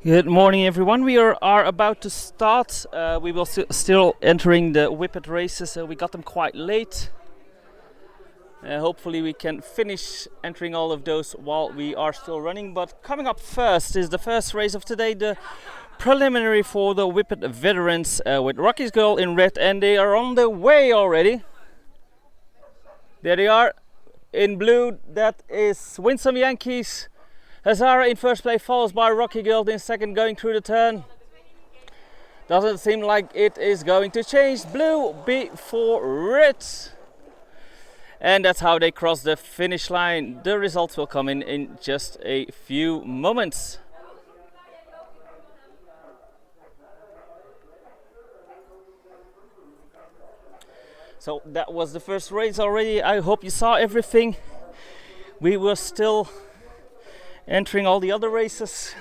Good morning, everyone. We are about to start. We will still entering the whippet races. We got them quite late. Hopefully, we can finish entering all of those while we are still running. But coming up first is the first race of today, the preliminary for the whippet veterans with Rocky's Girl in red, and they are on the way already. There they are. In blue, that is Winsome Yankees. Hazara in first place, follows by Rocky Girl in second, going through the turn. Doesn't seem like it is going to change. Blue before red. And that's how they cross the finish line. The results will come in just a few moments. So that was the first race already. I hope you saw everything. We were still entering all the other races,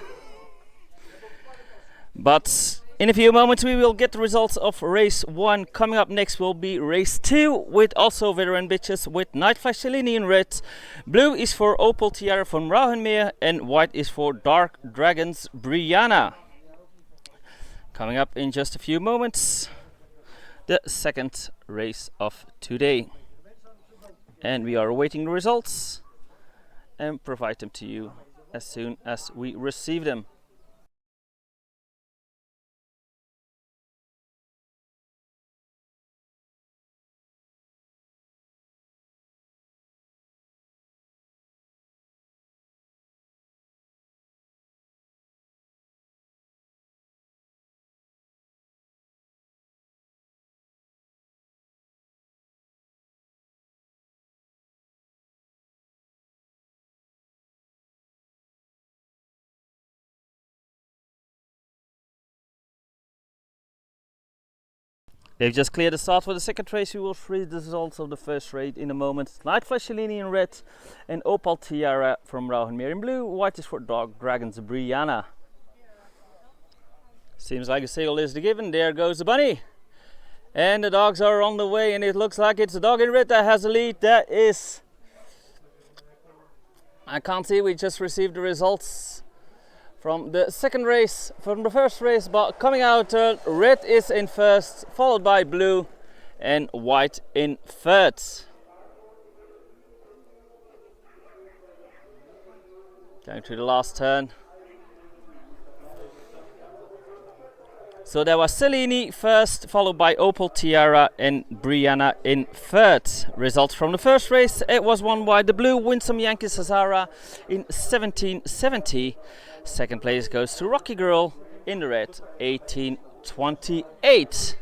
but in a few moments we will get the results of race 1. Coming up next will be race 2 with also veteran bitches with Night Flash Cellini in red. Blue is for Opal Tiara from Rauhenmeer and white is for Dark Dragons Brianna. Coming up in just a few moments, the second race of today, and we are awaiting the results and provide them to you as soon as we receive them. They've just cleared the start for the second race. We will read the results of the first race in a moment. Night Flash Cellini in red and Opal Tiara from Rauhenmeer in blue. White is for Dark Dragons Brianna. Seems like a sale is the given. There goes the bunny. And the dogs are on the way, and it looks like it's the dog in red that has the lead. That is... I can't see, we just received the results from the second race, from the first race, but coming out, red is in first, followed by blue and white in third. Going to the last turn. So there was Cellini first, followed by Opal Tiara and Brianna in third. Results from the first race, it was won by the blue Winsome Yankees Hazara in 1770. Second place goes to Rocky Girl in the red, 1828.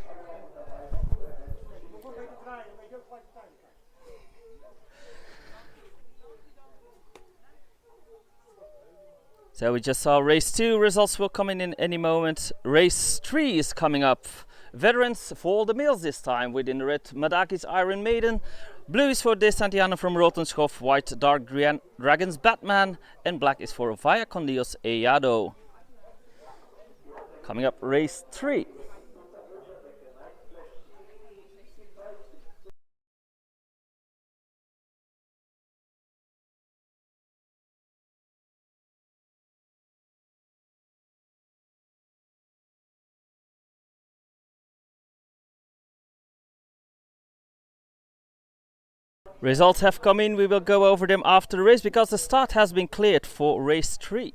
So we just saw race 2, results will come in any moment. Race 3 is coming up. Veterans for the males this time, within the red Madaki's Iron Maiden. Blue is for De Santiano from Rotenschhoff, white Dark Dragons Batman, and black is for Vaya con Dios Eyado. Coming up, race 3. Results have come in, we will go over them after the race because the start has been cleared for race 3.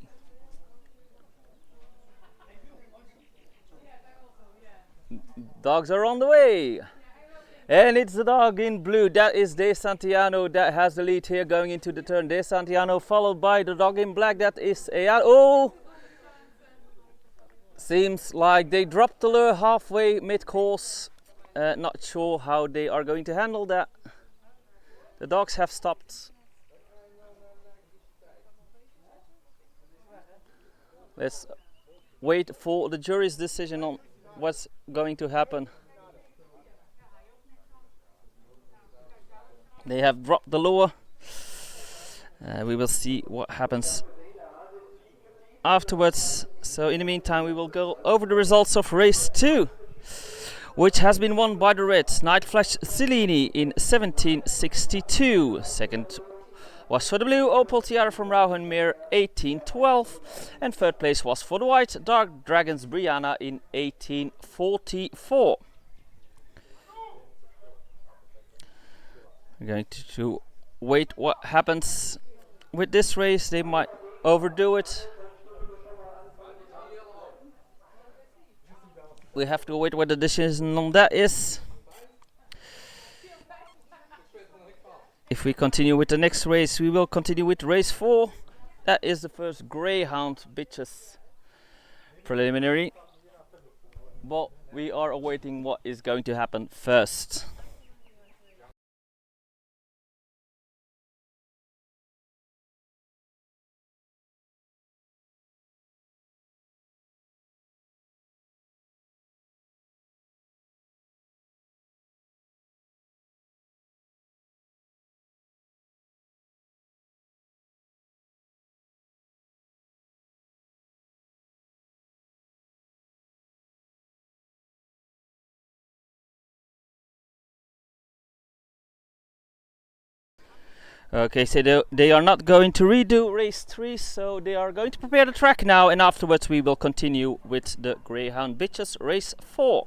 Dogs are on the way. And it's the dog in blue, that is De Santiano that has the lead here going into the turn. De Santiano followed by the dog in black, that is Eyado. Oh! Seems like they dropped the lure halfway mid-course. Not sure how they are going to handle that. The dogs have stopped. Let's wait for the jury's decision on what's going to happen. They have dropped the lure. We will see what happens afterwards. So in the meantime, we will go over the results of race 2. Which has been won by the red Night Flash Cellini in 1762. Second was for the blue Opal Tiara from Rauhenmeer 1812, and third place was for the white Dark Dragons Brianna in 1844. We're going to wait what happens with this race. They might overdo it. We have to wait what the decision on that is. If we continue with the next race, we will continue with race 4. That is the first Greyhound bitches preliminary. But we are awaiting what is going to happen first. Okay, so they are not going to redo race 3, so they are going to prepare the track now, and afterwards we will continue with the Greyhound bitches race 4.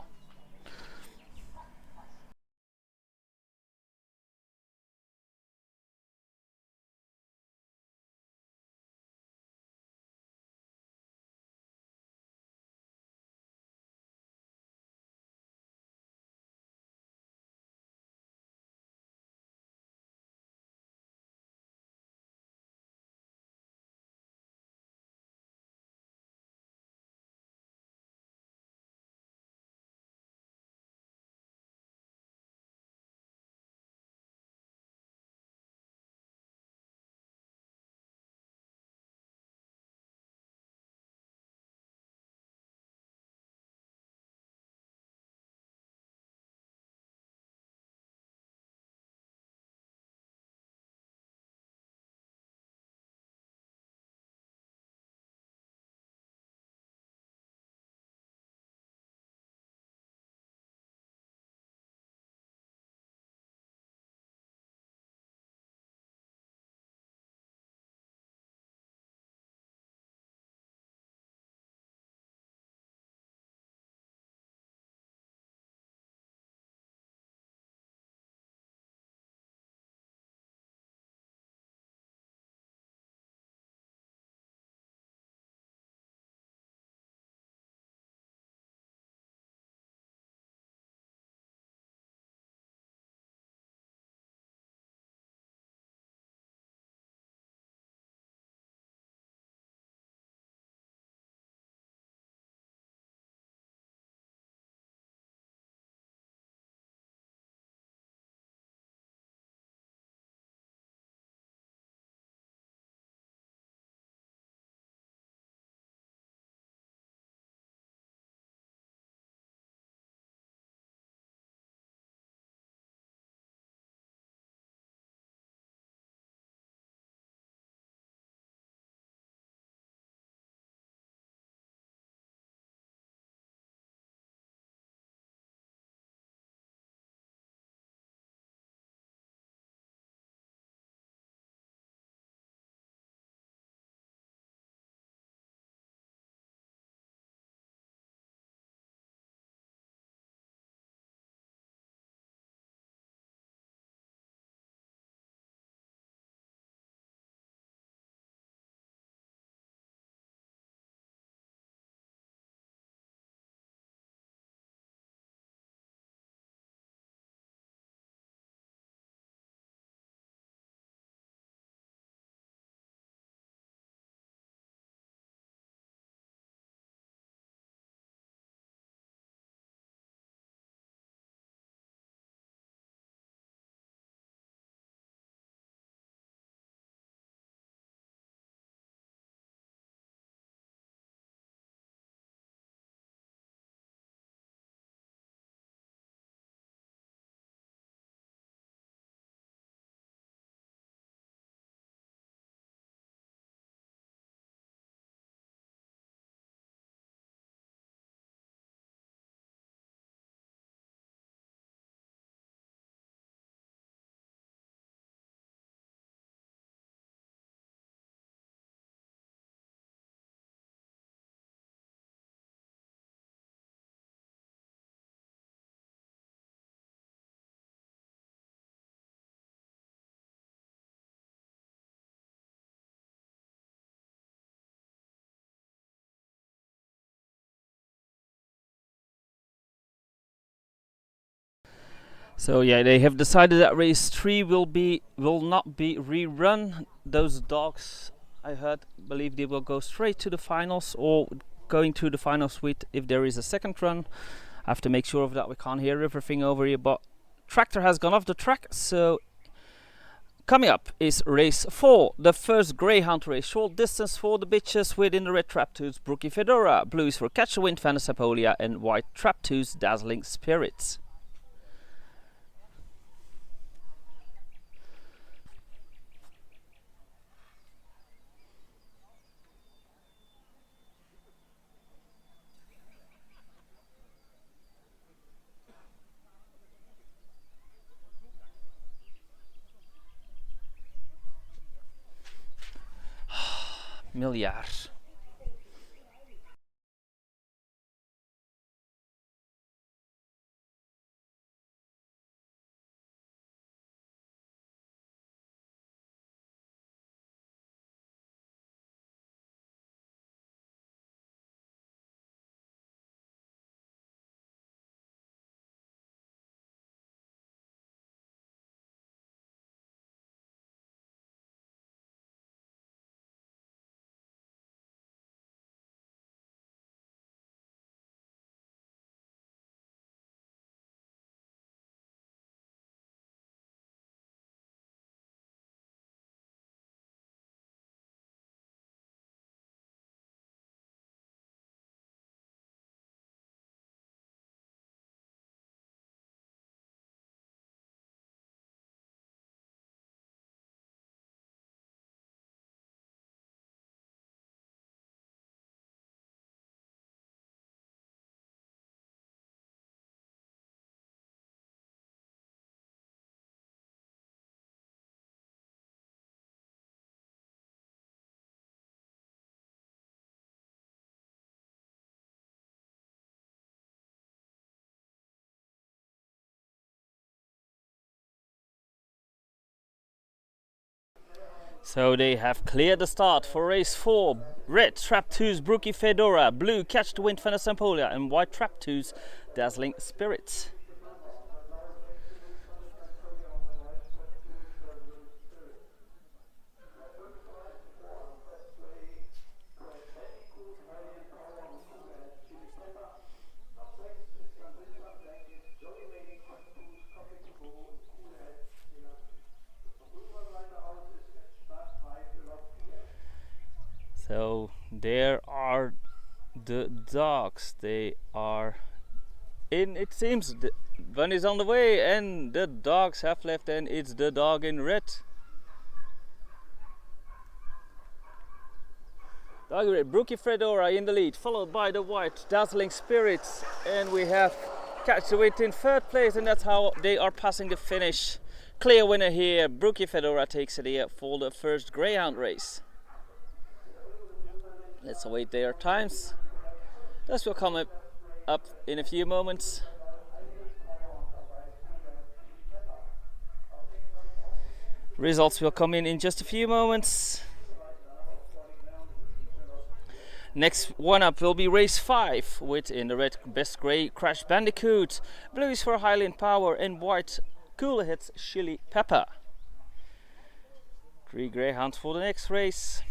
So yeah, they have decided that race 3 will not be rerun. Those dogs, I heard, believe they will go straight to the finals, or going to the finals with if there is a second run. I have to make sure of that. We can't hear everything over here, but tractor has gone off the track. So coming up is race 4, the first Greyhound race. Short distance for the bitches within the red trap tools, Brookie Fedora. Blue is for Catch the Wind, Vanasapolia, and white trap tools, Dazzling Spirits. Miljard. So they have cleared the start for race 4. Red Trap 2's Brookie Fedora, blue Catch the Wind, Vanasapolia, and white Trap 2's Dazzling Spirits. So there are the dogs. They are in. It seems the one is on the way, and the dogs have left, and it's the dog in red. Dog in red, Brookie Fedora in the lead, followed by the white Dazzling Spirits, and we have Catch the Wind in third place, and that's how they are passing the finish. Clear winner here. Brookie Fedora takes it here for the first Greyhound race. Let's await their times. This will come up in a few moments. Results will come in just a few moments. Next one up will be race 5, with in the red Best Grey Crash Bandicoot, blue is for Highland Power, and white Cool Hits Chili Pepper. 3 Greyhounds for the next race.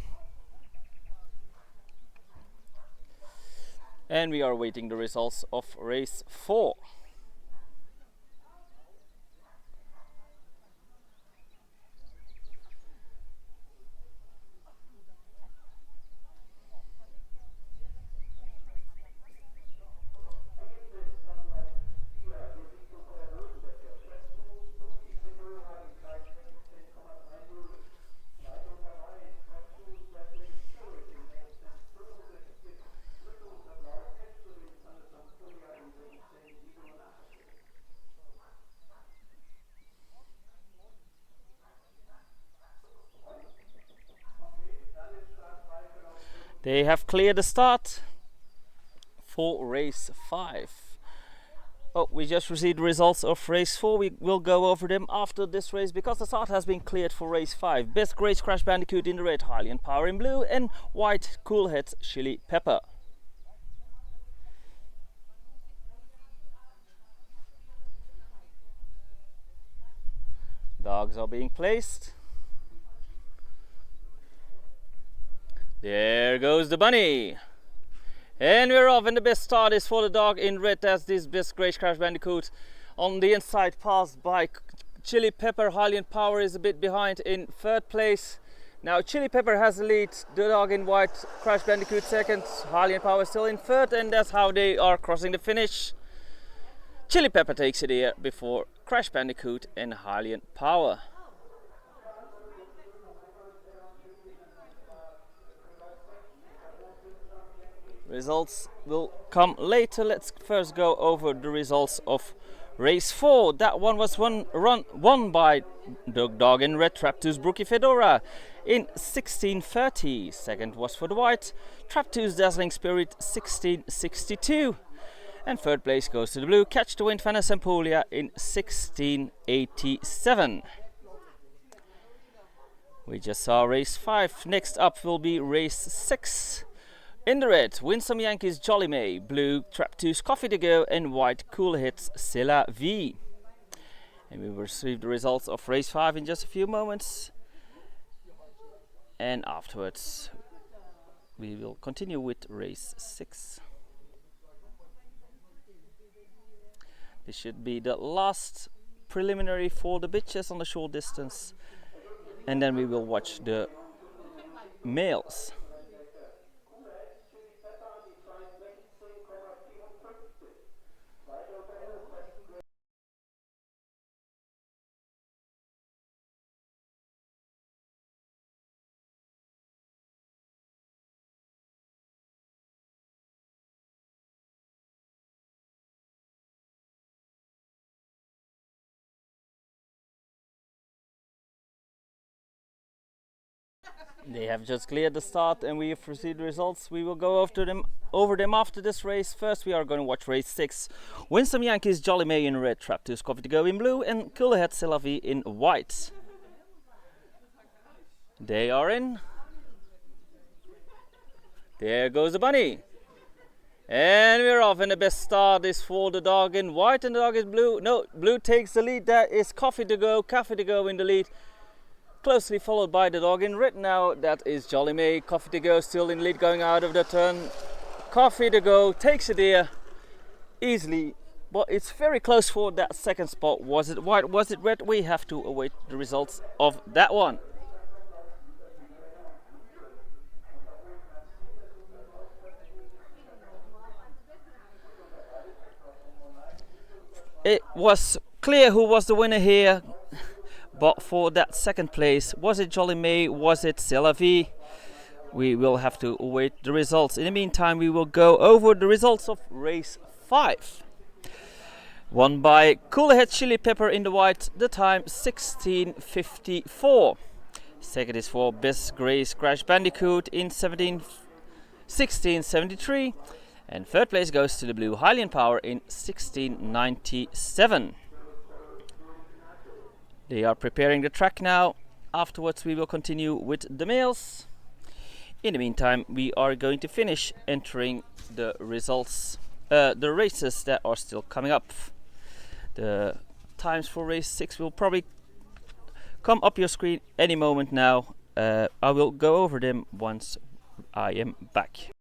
And we are waiting the results of race 4. They have cleared the start for race 5. Oh, we just received the results of race 4. We will go over them after this race because the start has been cleared for race 5. Best Grey Crash Bandicoot in the red, Highland Power in blue, and white Cool Heads Chili Pepper. Dogs are being placed. There goes the bunny. And we're off, and the best start is for the dog in red as this best Great Crash Bandicoot on the inside, passed by Chili Pepper. Hylian Power is a bit behind in third place. Now Chili Pepper has the lead, the dog in white, Crash Bandicoot second, Hylian Power still in third, and that's how they are crossing the finish. Chili Pepper takes it here before Crash Bandicoot and Hylian Power. Results will come later. Let's first go over the results of race 4. That one was won by the dog in red, Traptoo's Brookie Fedora, in 16:30. Second was for the white, Traptoo's Dazzling Spirit, 16:62. And third place goes to the blue, Catch the Wind, Venice Empolia, in 16:87. We just saw race 5. Next up will be race 6. In the red, Winsome Yankees Jolly May, blue Traptoo's Coffee to Go, and white Cool Hits C'est La Vie. And we will receive the results of race 5 in just a few moments. And afterwards, we will continue with race 6. This should be the last preliminary for the bitches on the short distance. And then we will watch the males. They have just cleared the start and we have received the results. We will go over them after this race. First we are going to watch race 6. Winsome Yankees Jolly May in red, Traptoo's Coffee to Go in blue, and Cooler Head C'est La Vie in white. They are in. There goes the bunny. And we're off, and the best start is for the dog in white, and the dog is blue. No, blue takes the lead. That is Coffee to Go in the lead. Closely followed by the dog in red now, that is Jolly May. Coffee to Go still in lead going out of the turn. Coffee to Go takes it here easily, but it's very close for that second spot. Was it white, was it red? We have to await the results of that one. It was clear who was the winner here. But for that second place, was it Jolly May? Was it C'est La Vie? We will have to await the results. In the meantime, we will go over the results of race 5. Won by Cooler Head Chili Pepper in the white, the time 16:54. Second is for Best Grace Crash Bandicoot in 16:73. And third place goes to the blue Hylian Power in 16:97. They are preparing the track now. Afterwards we will continue with the males. In the meantime, we are going to finish entering the results, the races that are still coming up. The times for race 6 will probably come up your screen any moment now. I will go over them once I am back.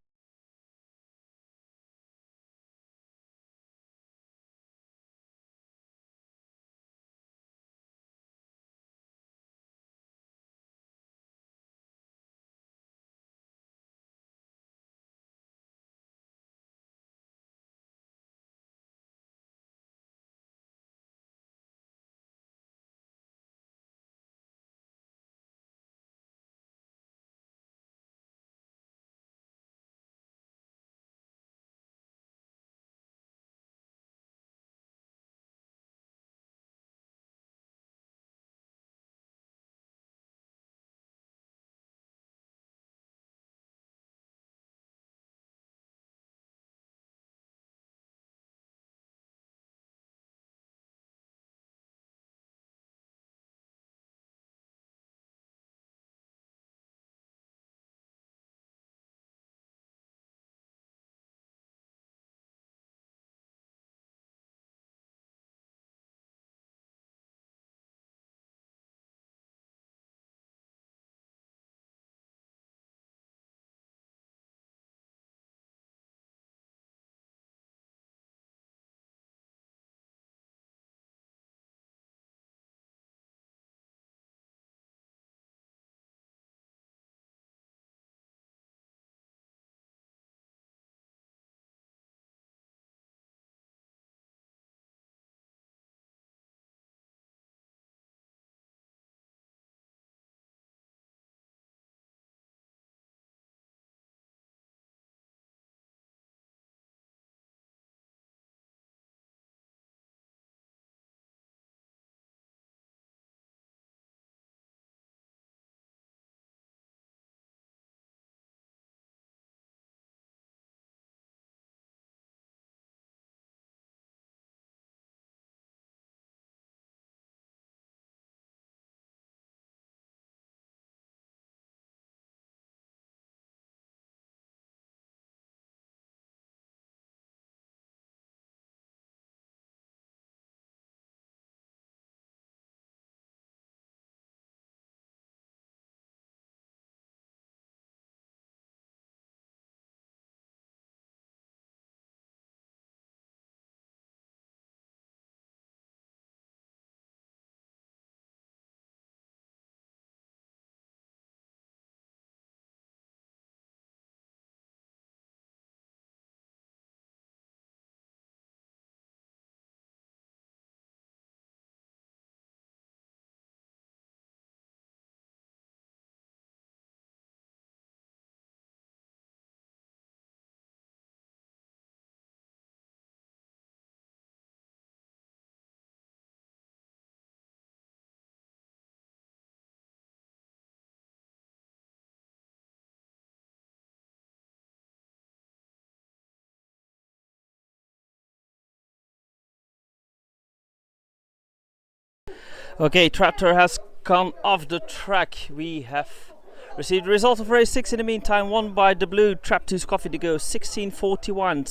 Okay, Tractor has come off the track. We have received the result of race 6 in the meantime, won by the blue Trap 2's Coffee to Go 1641.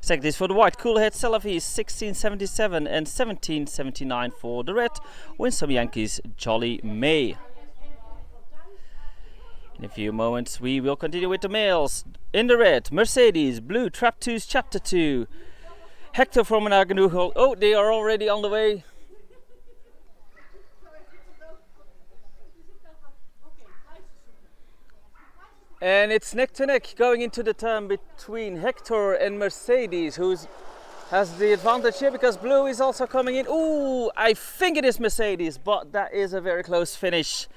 Second is for the white Cool Head Salafi 1677 and 1779 for the red Winsome Yankees Jolly May. In a few moments we will continue with the males. In the red, Mercedes, blue Trap 2's Chapter 2, Hector from Anaganougel. Oh, they are already on the way. And it's neck to neck going into the turn between Hector and Mercedes, who has the advantage here because blue is also coming in. Ooh, I think it is Mercedes, but that is a very close finish.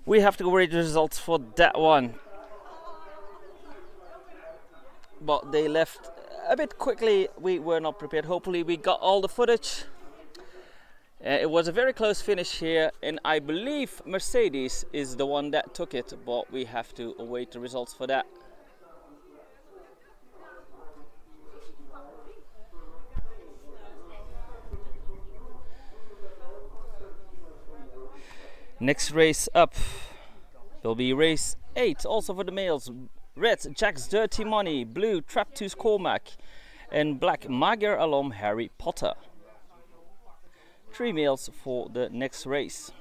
We have to read the results for that one. But they left a bit quickly. We were not prepared. Hopefully we got all the footage. It was a very close finish here, and I believe Mercedes is the one that took it, but we have to await the results for that. Next race up will be race 8, also for the males. Red, Jack's Dirty Money, blue, Trap 2's Cormac, and black, Magyar alum Harry Potter. 3 males for the next race.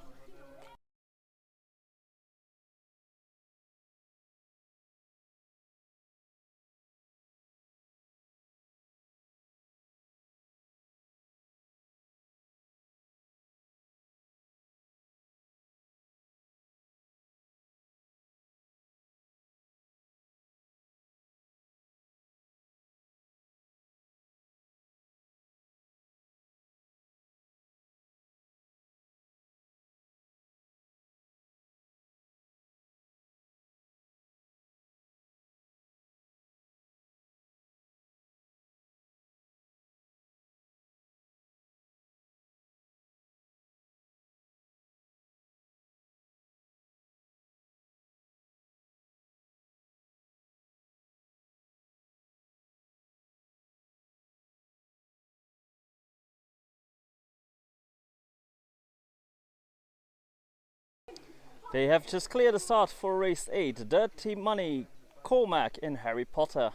They have just cleared the start for race 8. Dirty Money, Cormac and Harry Potter.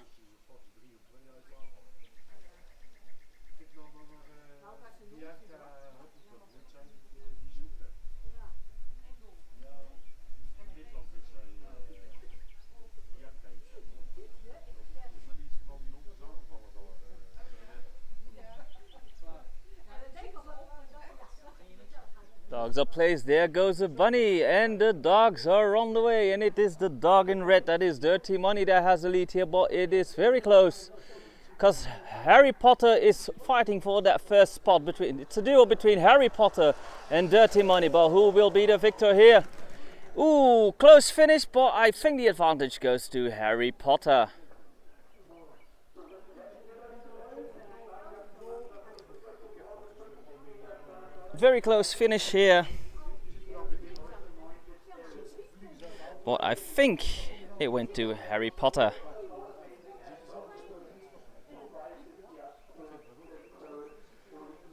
Dogs are placed, there goes a bunny, and the dogs are on the way, and it is the dog in red, that is Dirty Money, that has the lead here, but it is very close, because Harry Potter is fighting for that first spot. It's a duel between Harry Potter and Dirty Money, but who will be the victor here? Ooh, close finish, but I think the advantage goes to Harry Potter. Very close finish here, but I think it went to Harry Potter.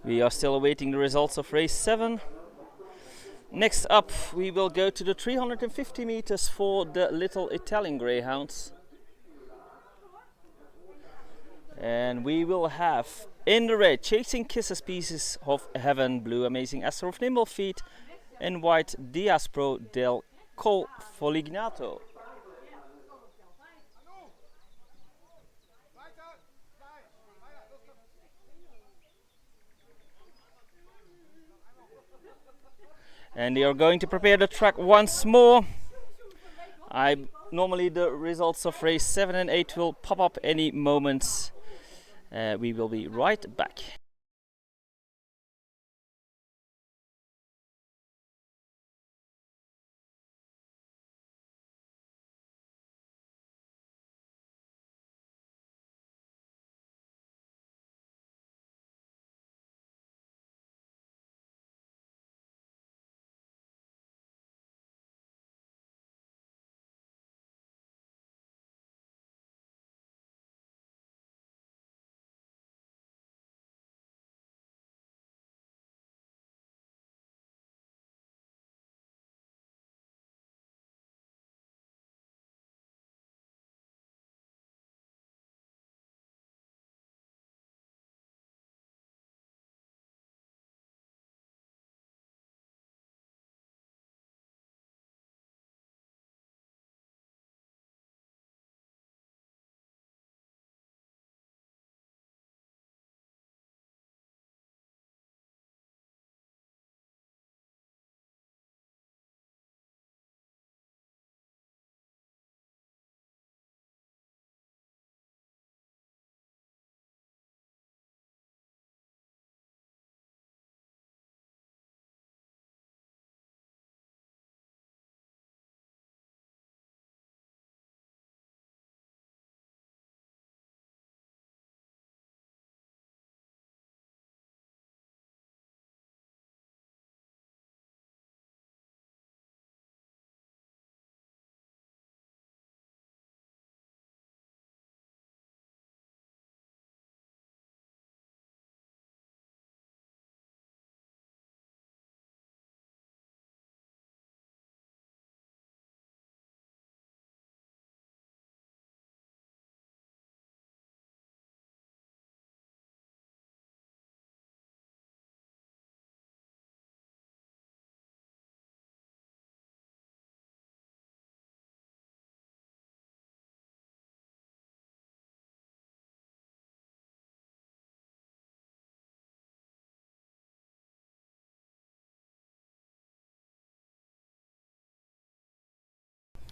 We are still awaiting the results of race 7. Next up we will go to the 350 meters for the little Italian Greyhounds. And we will have in the red Chasing Kisses Pieces of Heaven, blue Amazing Esther of Nimble Feet, and white Diaspro del Col Folignato. And they are going to prepare the track once more. Normally the results of race 7 and 8 will pop up any moments. We will be right back.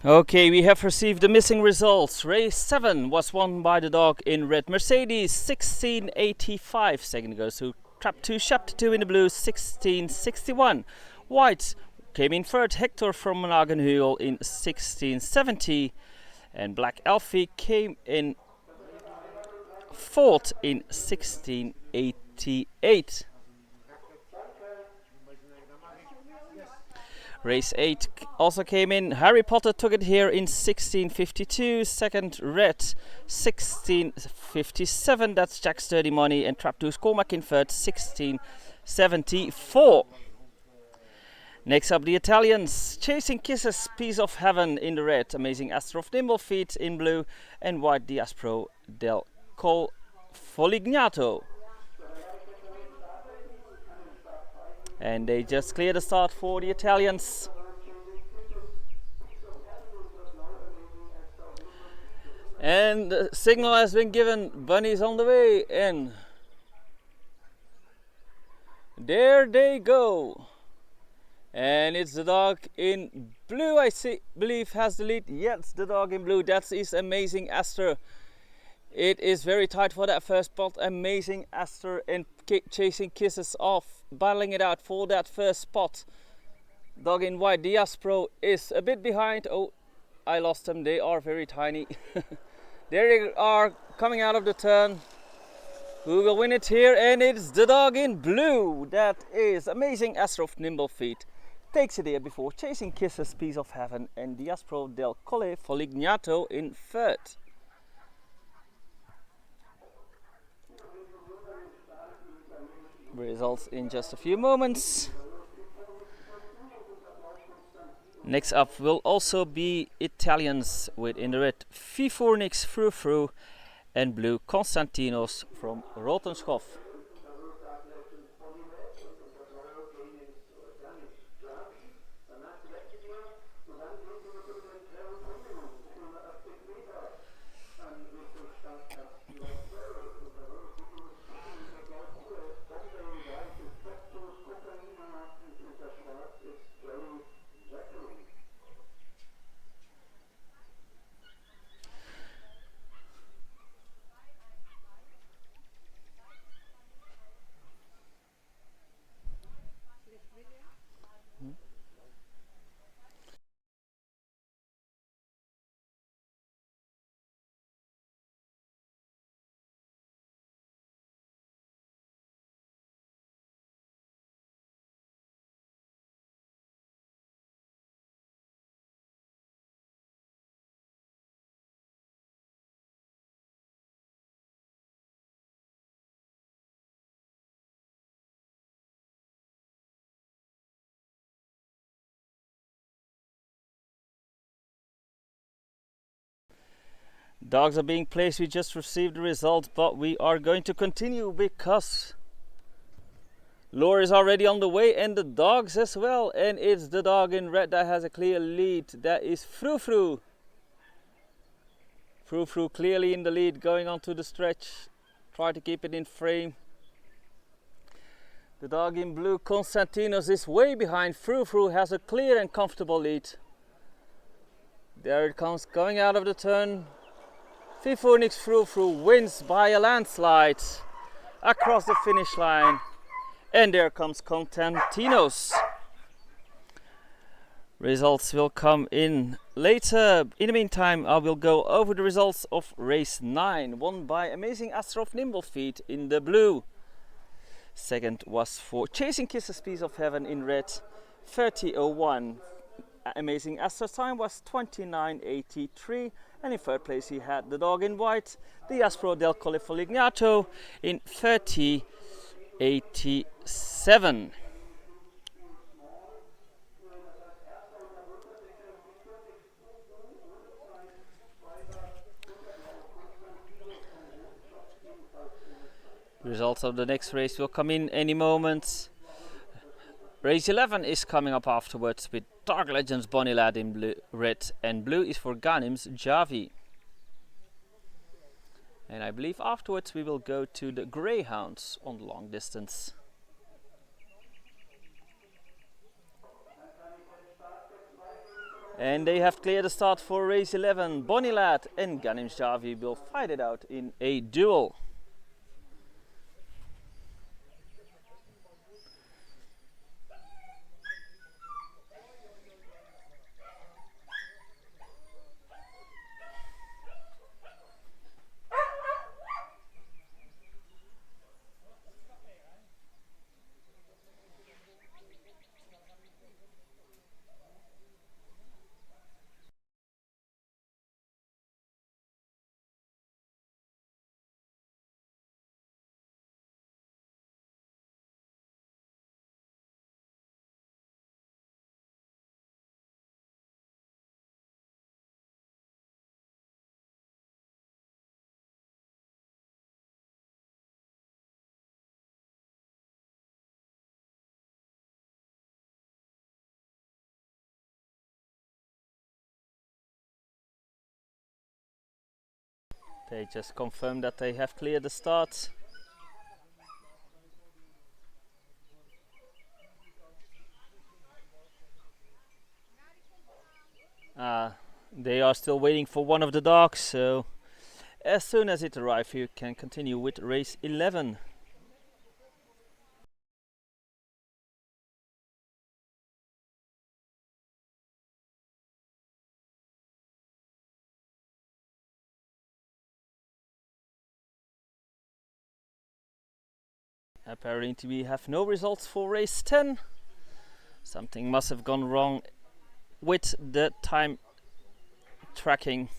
Okay, we have received the missing results. Race 7 was won by the dog in red, Mercedes 1685. Second goes to Trap 2, Chapter 2 in the blue 1661. White came in third, Hector from Monagenhul in 1670. And Black Alfie came in fourth in 1688. Race 8 also came in. Harry Potter took it here in 1652. Second, Red 1657. That's Jack's Dirty Money. And Trap 2's Cormac in third 1674. Next up, the Italians. Chasing Kisses, Piece of Heaven in the red. Amazing Astro of Nimble Feet in blue. And white, Diaspro del Col Folignato. And they just clear the start for the Italians. And the signal has been given. Bunny's on the way, and there they go. And it's the dog in blue, believe has the lead. Yes, the dog in blue. That is Amazing Esther. It is very tight for that first spot. Amazing Esther and Chasing Kisses off, battling it out for that first spot. Dog in white, Diaspro, is a bit behind. Oh, I lost them. They are very tiny. There they are coming out of the turn. Who will win it here? And it's the dog in blue. That is Amazing Esther of Nimble Feet. Takes it here before Chasing Kisses, Piece of Heaven, and Diaspro del Colle Folignato in third. Results in just a few moments. Next up will also be Italians with in the red Fifornix Frou Frou and blue Constantinos from Rotenschhoff. Dogs are being placed. We just received the result, but we are going to continue because Lure is already on the way and the dogs as well. And it's the dog in red that has a clear lead. That is Frou Frou. Frou Frou clearly in the lead, going on to the stretch. Try to keep it in frame. The dog in blue, Constantinos, is way behind. Frou Frou has a clear and comfortable lead. There it comes, going out of the turn. Fifornix Frou Frou wins by a landslide across the finish line. And there comes Constantinos. Results will come in later. In the meantime, I will go over the results of race 9, won by Amazing Astro of Nimble Feet in the blue. Second was for Chasing Kisses, Piece of Heaven in red, 30:01. Amazing Astra's time was 29:83, and in third place he had the dog in white, the Diaspro del Colle Folignato, in 30:87. Results of the next race will come in any moment. Race 11 is coming up afterwards with Dark Legends Bonnie Lad in blue, red, and blue is for Ghanim's Javi. And I believe afterwards we will go to the Greyhounds on the long distance. And they have cleared the start for race 11. Bonnie Lad and Ganim Javi will fight it out in a duel. They just confirmed that they have cleared the start. They are still waiting for one of the dogs, so as soon as it arrives you can continue with race 11. Apparently we have no results for race 10. Something must have gone wrong with the time tracking.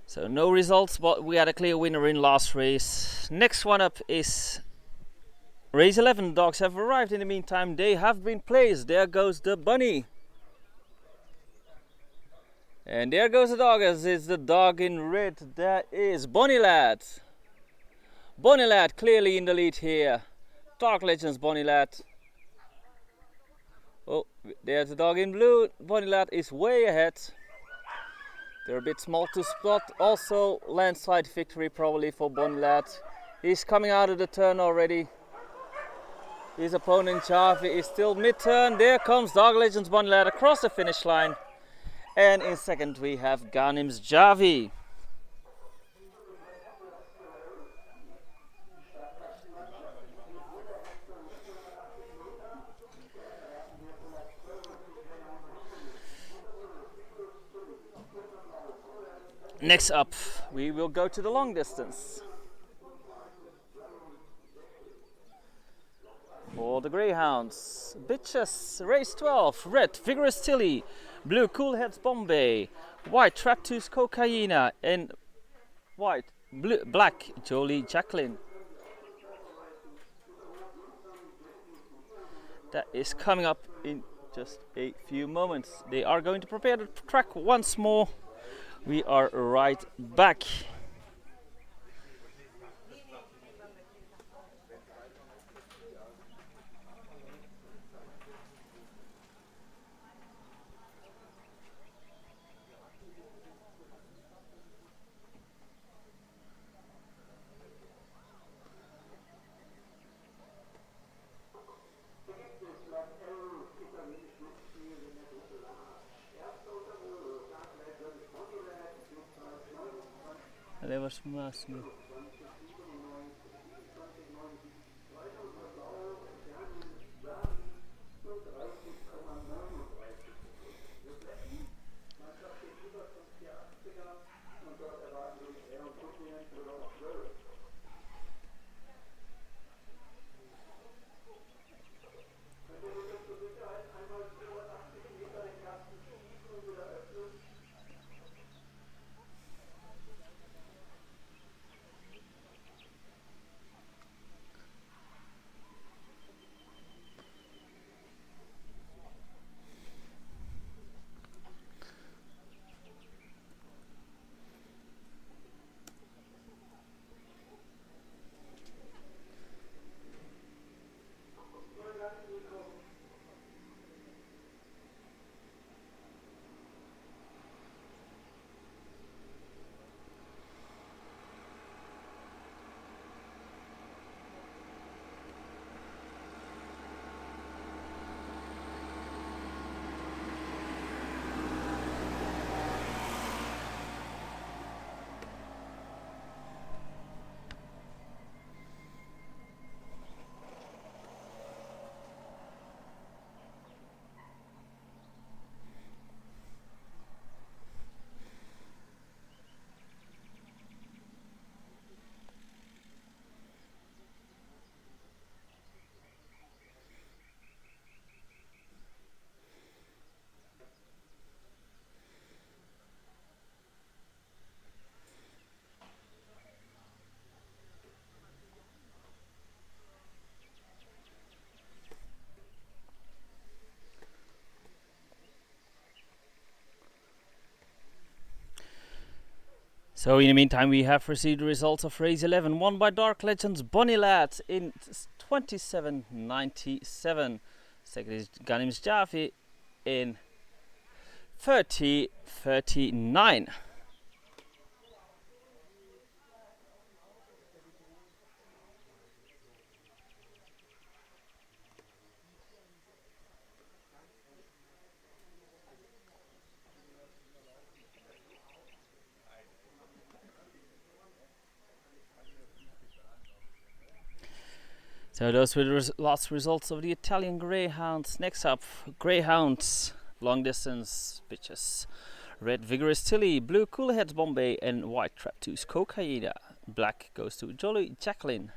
So no results, but we had a clear winner in last race. Next one up is race 11. Dogs have arrived in the meantime. They have been placed. There goes the bunny. And there goes the dog, as is the dog in red. That is Bonnie Lad. Bonnie Lad clearly in the lead here. Dark Legends Bonnie Lad. Oh, there's the dog in blue. Bonnie Lad is way ahead. They're a bit small to spot. Also landslide victory probably for Bonnie Lad. He's coming out of the turn already. His opponent Javi is still mid-turn. There comes Dark Legends Bonnie Lad across the finish line. And in second we have Ganim's Javi. Next up, we will go to the long distance. For the Greyhounds, Bitches, race 12, red, Vigorous Tilly, blue, Cool Heads Bombay, white, Traptooth Cocaina, and white, black, Jolie Jacqueline. That is coming up in just a few moments. They are going to prepare the track once more. We are right back. Det var småsmå. So in the meantime, we have received the results of race 11, won by Dark Legends Bonnie Lad in 27.97. Second is Ganims Javi in 30.39. So those were the last results of the Italian Greyhounds. Next up, Greyhounds, long distance bitches. Red Vigorous Tilly, blue Coolheads Bombay, and white Traptoos Cocaine. Black goes to Jolly Jacqueline.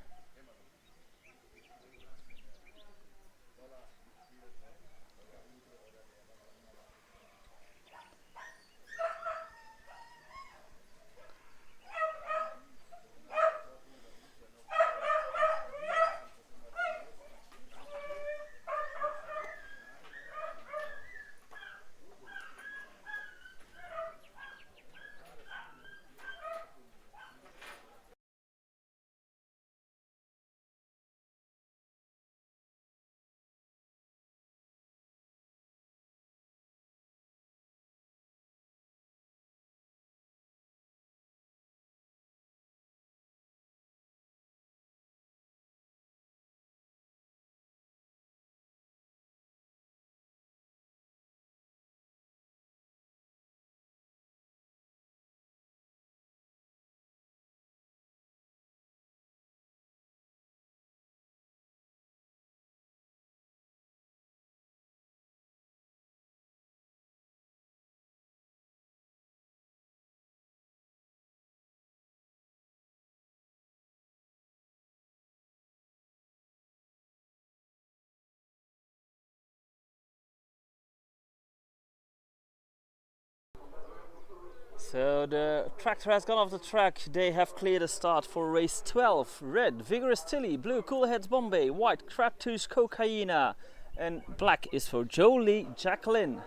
So the tractor has gone off the track. They have cleared a start for race 12. Red Vigorous Tilly, blue Coolheads Bombay, white Traptoos Cocaine, and black is for Jolie Jacqueline.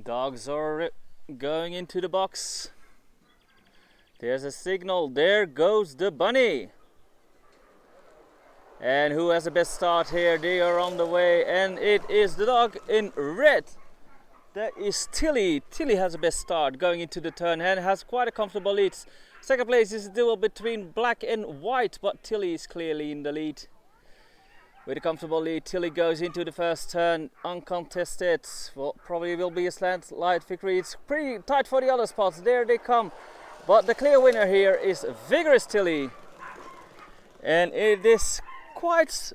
Dogs are going into the box. There's a signal. There goes the bunny. And who has the best start here? They are on the way, and it is the dog in red. That is Tilly. Tilly has the best start going into the turn and has quite a comfortable lead. Second place is a duel between black and white, but Tilly is clearly in the lead. With a comfortable lead, Tilly goes into the first turn uncontested. Well, probably will be a slant light victory. It's pretty tight for the other spots. There they come. But the clear winner here is Vigorous Tilly. And it is quite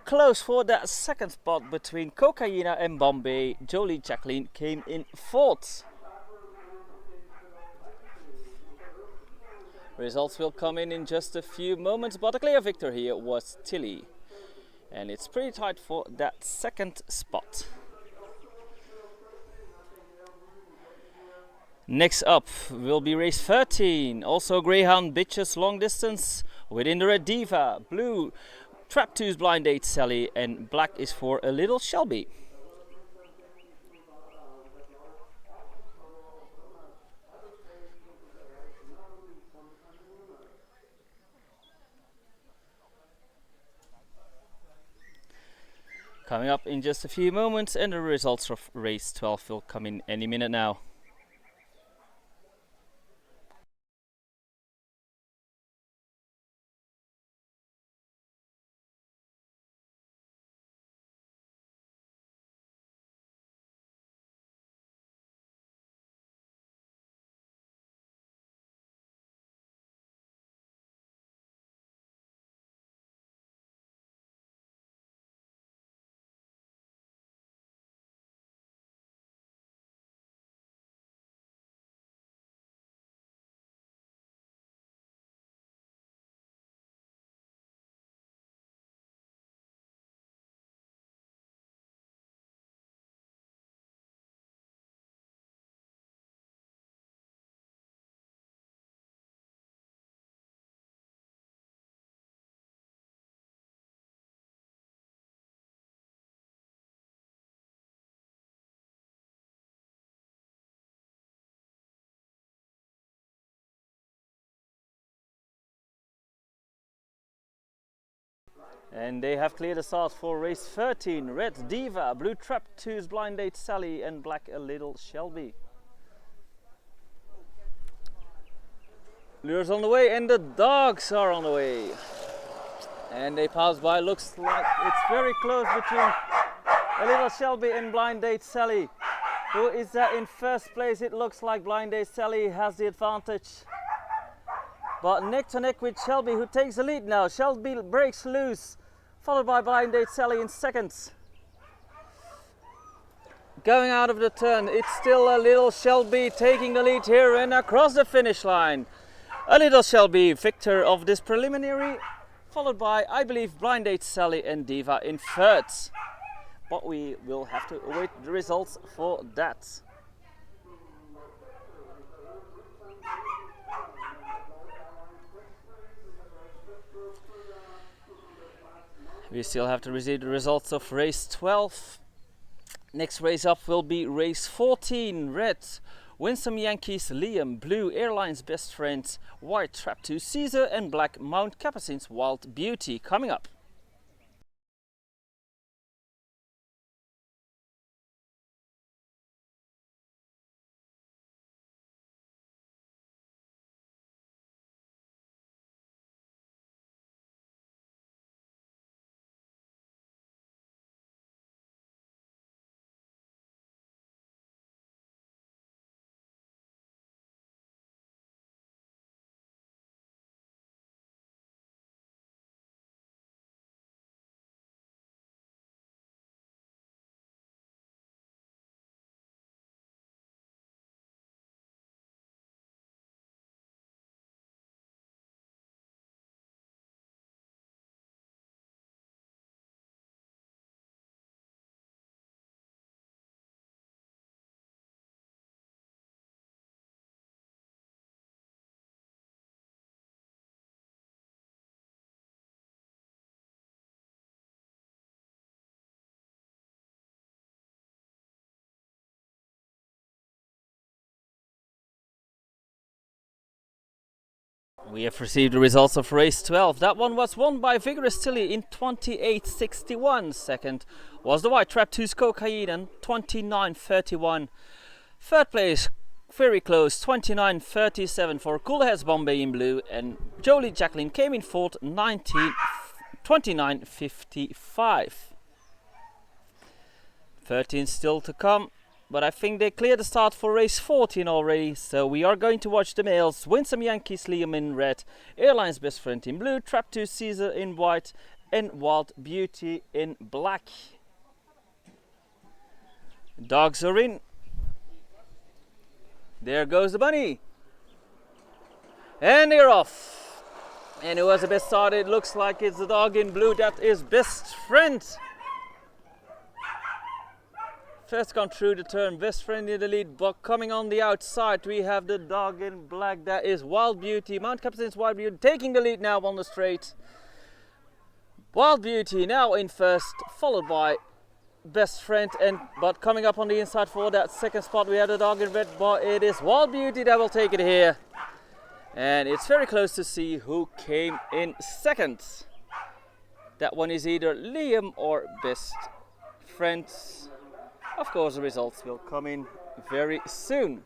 close for that second spot between Cocaine and Bombay. Jolie Jacqueline came in fourth. Results will come in just a few moments, but the clear victor here was Tilly. And it's pretty tight for that second spot. Next up will be race 13. Also Greyhound bitches long distance within the red Diva. Blue Traptoos Blind Date Sally, and black is for a little Shelby. Coming up in just a few moments, and the results of race 12 will come in any minute now. And they have cleared the start for race 13. Red Diva, Blue Trap 2's Blind Date Sally, and Black A Little Shelby. Lures on the way, and the dogs are on the way. And they pass by. Looks like it's very close between A Little Shelby and Blind Date Sally. Who is that in first place? It looks like Blind Date Sally has the advantage. But neck to neck with Shelby, who takes the lead now. Shelby breaks loose, followed by Blind Date Sally in seconds. Going out of the turn, it's still A Little Shelby taking the lead here and across the finish line. A Little Shelby, victor of this preliminary, followed by, I believe, Blind Date Sally and Diva in third. But we will have to await the results for that. We still have to receive the results of race 12. Next race up will be race 14. Red, Winsome Yankees Liam. Blue, Airline's Best Friend. White, Trap 2 Caesar. And black, Mount Capucin's Wild Beauty. Coming up. We have received the results of race 12. That one was won by Vigorous Tilly in 28.61. Second was the White Trap 2's Cocaine and 29.31. Third place, very close, 29.37 for Cool Heads Bombay in blue. And Jolie Jacqueline came in fourth, 29.55. 13 still to come. But I think they cleared the start for race 14 already, so we are going to watch the males. Winsome Yankees Liam in red, Airline's Best Friend in blue, Trap 2 Caesar in white, and Wild Beauty in black. Dogs are in. There goes the bunny. And they're off. And who has the best start? It looks like it's the dog in blue. That is Best Friend. First gone through the turn, Best Friend in the lead, but coming on the outside we have the dog in black. That is Wild Beauty, Mount Capucin's Wild Beauty, taking the lead now on the straight. Wild Beauty now in first, followed by Best Friend, but coming up on the inside for that second spot we have the dog in red, but it is Wild Beauty that will take it here. And it's very close to see who came in second. That one is either Liam or Best Friend. Of course, the results will come in very soon.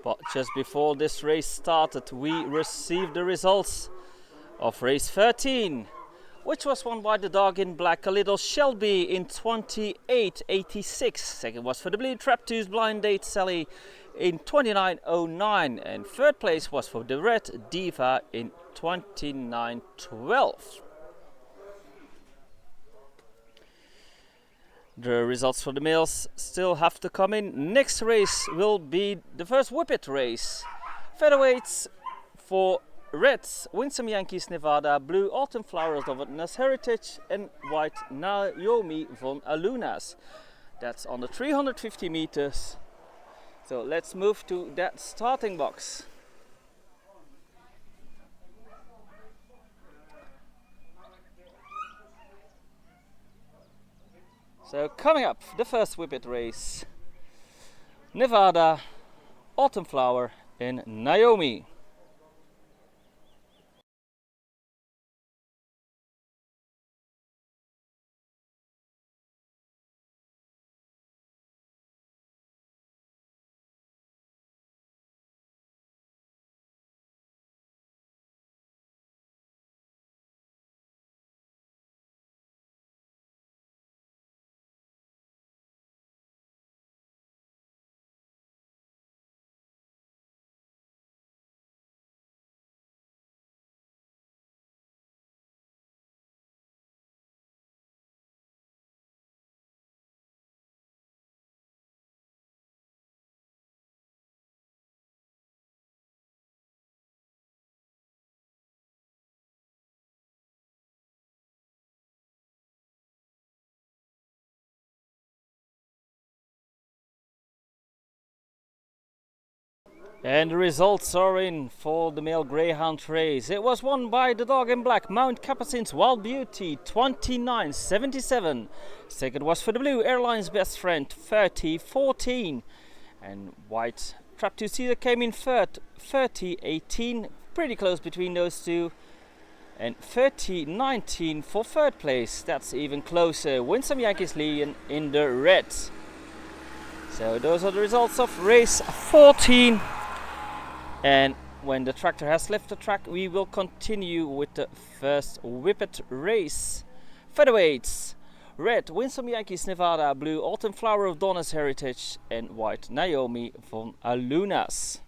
But just before this race started, we received the results of race 13. Which was won by the dog in black, A Little Shelby, in 28.86. Second was for the Blue Trap 2's Blind Date Sally in 29.09. And third place was for the Red Diva in 29.12. The results for the males still have to come in. Next race will be the first Whippet race. Featherweights for Reds, Winsome Yankees Nevada, Blue Autumn Flowers of Witness Heritage, and White Naomi von Alunas. That's on the 350 meters. So let's move to that starting box. So coming up, the first Whippet race. Nevada, Autumn Flower in Naomi. And the results are in for the male Greyhound race. It was won by the dog in black, Mount Capucin's Wild Beauty, 29.77. Second was for the blue Airlines Best Friend, 30.14. And white Trap to Caesar came in third, 30.18. Pretty close between those two. And 30.19 for third place. That's even closer. Winsome Yankees lead in the red. So those are the results of race 14. And when the tractor has left the track, we will continue with the first Whippet race. Featherweights. Red, Winsome Yankees Nevada. Blue, Autumn Flower of Donna's Heritage. And white, Naomi von Alunas.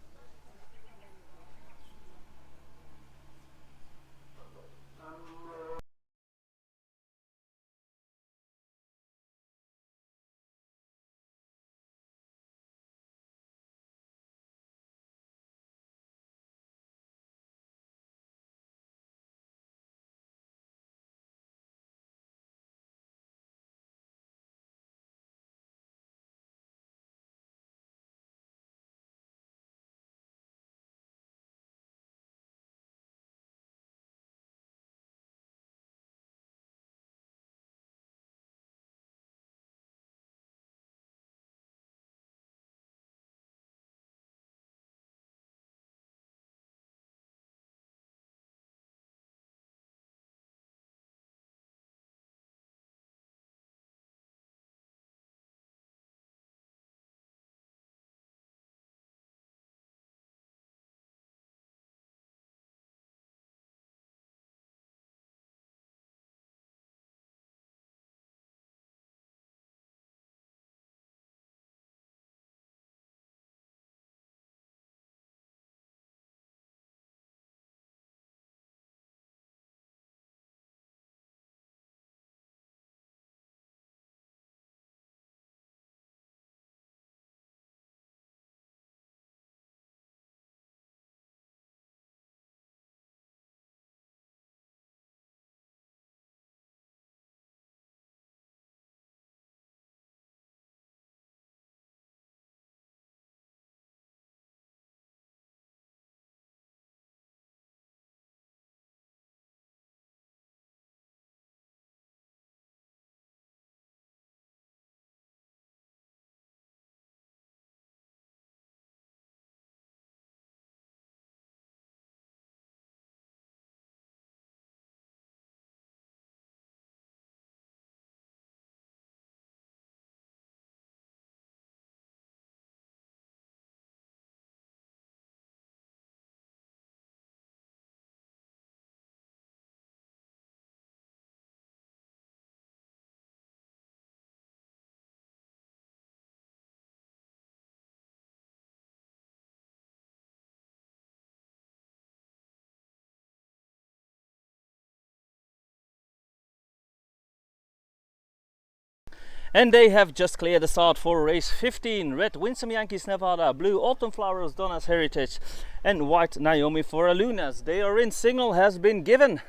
And they have just cleared the start for race 15. Red, Winsome Yankees Nevada. Blue, Autumn Flowers, Donna's Heritage. And white, Naomi for Alunas. They are in. Signal has been given.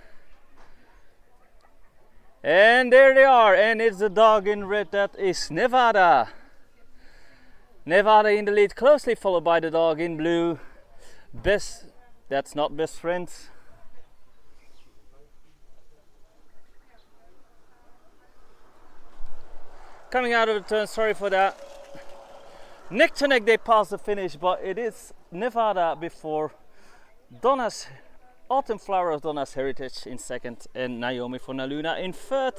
And there they are. And it's the dog in red that is Nevada. Nevada in the lead, closely followed by the dog in blue. That's not Best Friends. Coming out of the turn, sorry for that. Neck to neck they pass the finish, but it is Nevada before Donna's Autumn Flower of Donna's Heritage in second and Naomi for Naluna in third.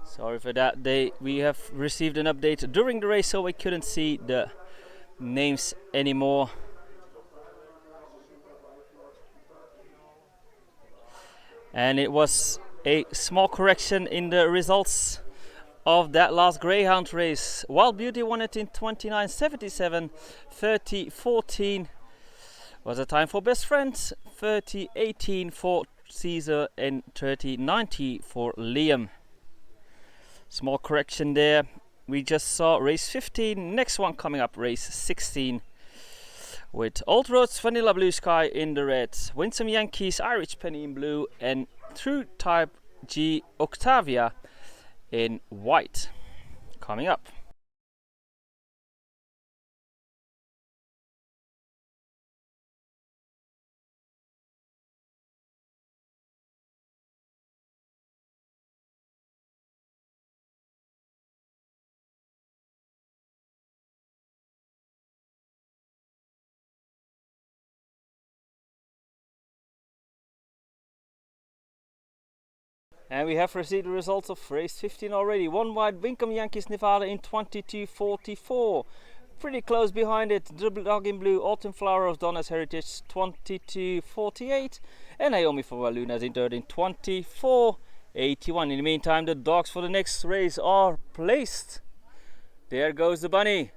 Sorry for that. We have received an update during the race, so we couldn't see the names anymore. And it was a small correction in the results of that last Greyhound race. Wild Beauty won it in 29.77, 30.14 was the time for Best Friends, 30.18 for Caesar and 30.90 for Liam. Small correction there. We just saw race 15. Next one coming up, race 16. With Old Roads Vanilla Blue Sky in the red, Winsome Yankees Irish Penny in blue, and True Type G Octavia in white. Coming up. And we have received the results of race 15 already. One wide Winsome Yankees Nevada in 22.44. Pretty close behind it, the dog in blue, Autumn Flower of Donna's Heritage, 22.48. And Naomi for Waluna's in third in 24.81. In the meantime, the dogs for the next race are placed. There goes the bunny.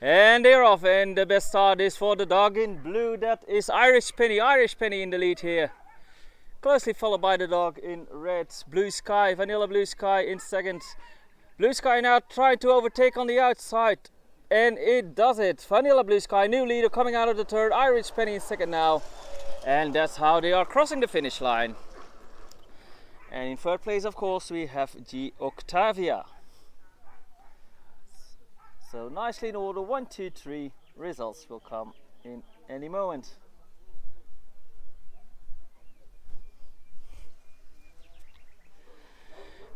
And they're off, and the best start is for the dog in blue. That is Irish Penny. Irish Penny in the lead here. Closely followed by the dog in red, Blue Sky, Vanilla Blue Sky in second. Blue Sky now trying to overtake on the outside, and it does it. Vanilla Blue Sky, new leader coming out of the third, Irish Penny in second now. And that's how they are crossing the finish line. And in third place, of course, we have G Octavia. So nicely in order, 1, 2, 3. Results will come in any moment.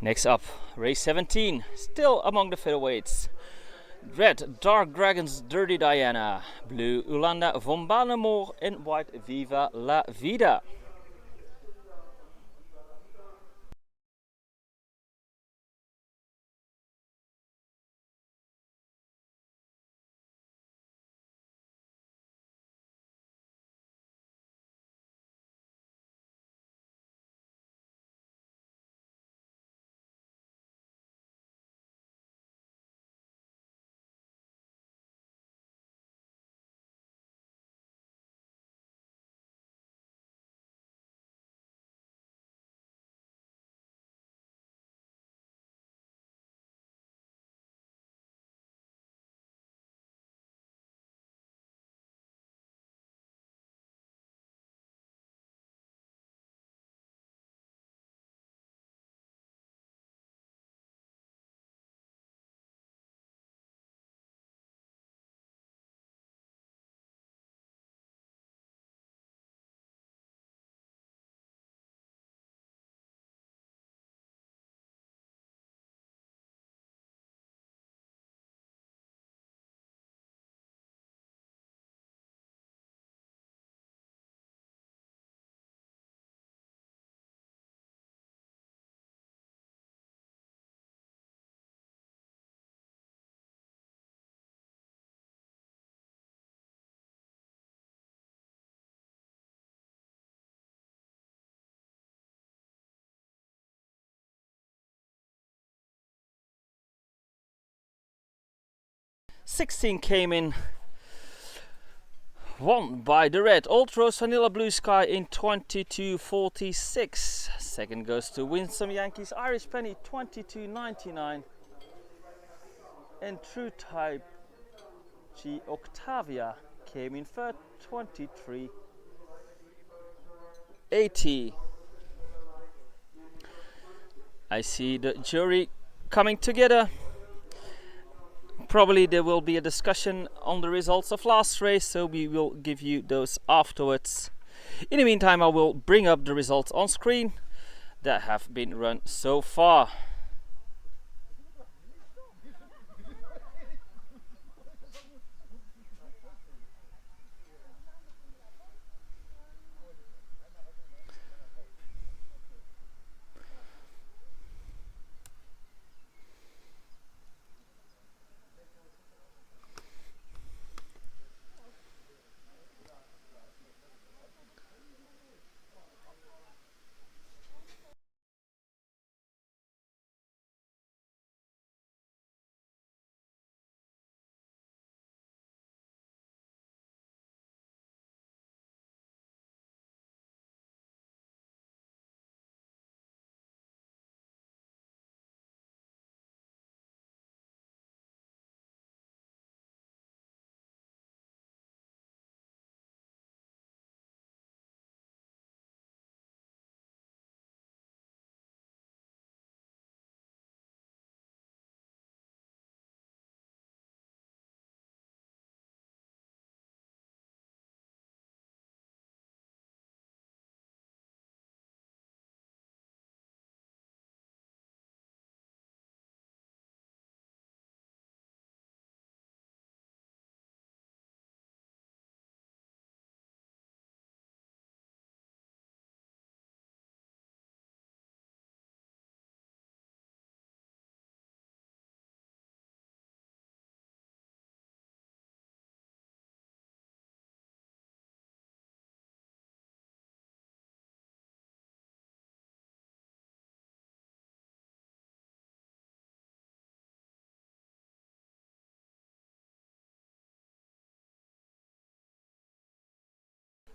Next up, race 17, still among the featherweights. Red, Dark Dragons, Dirty Diana. Blue, Ulanda von Banemoor. And white, Viva la Vida. '16 came in, won by the red, Old Rose Vanilla Blue Sky in 22.46. Second goes to Winsome Yankees Irish Penny, 22.99. And True Type G Octavia came in third, 23.80. I see the jury coming together. probably there will be a discussion on the results of last race, so we will give you those afterwards. In the meantime, I will bring up the results on screen that have been run so far.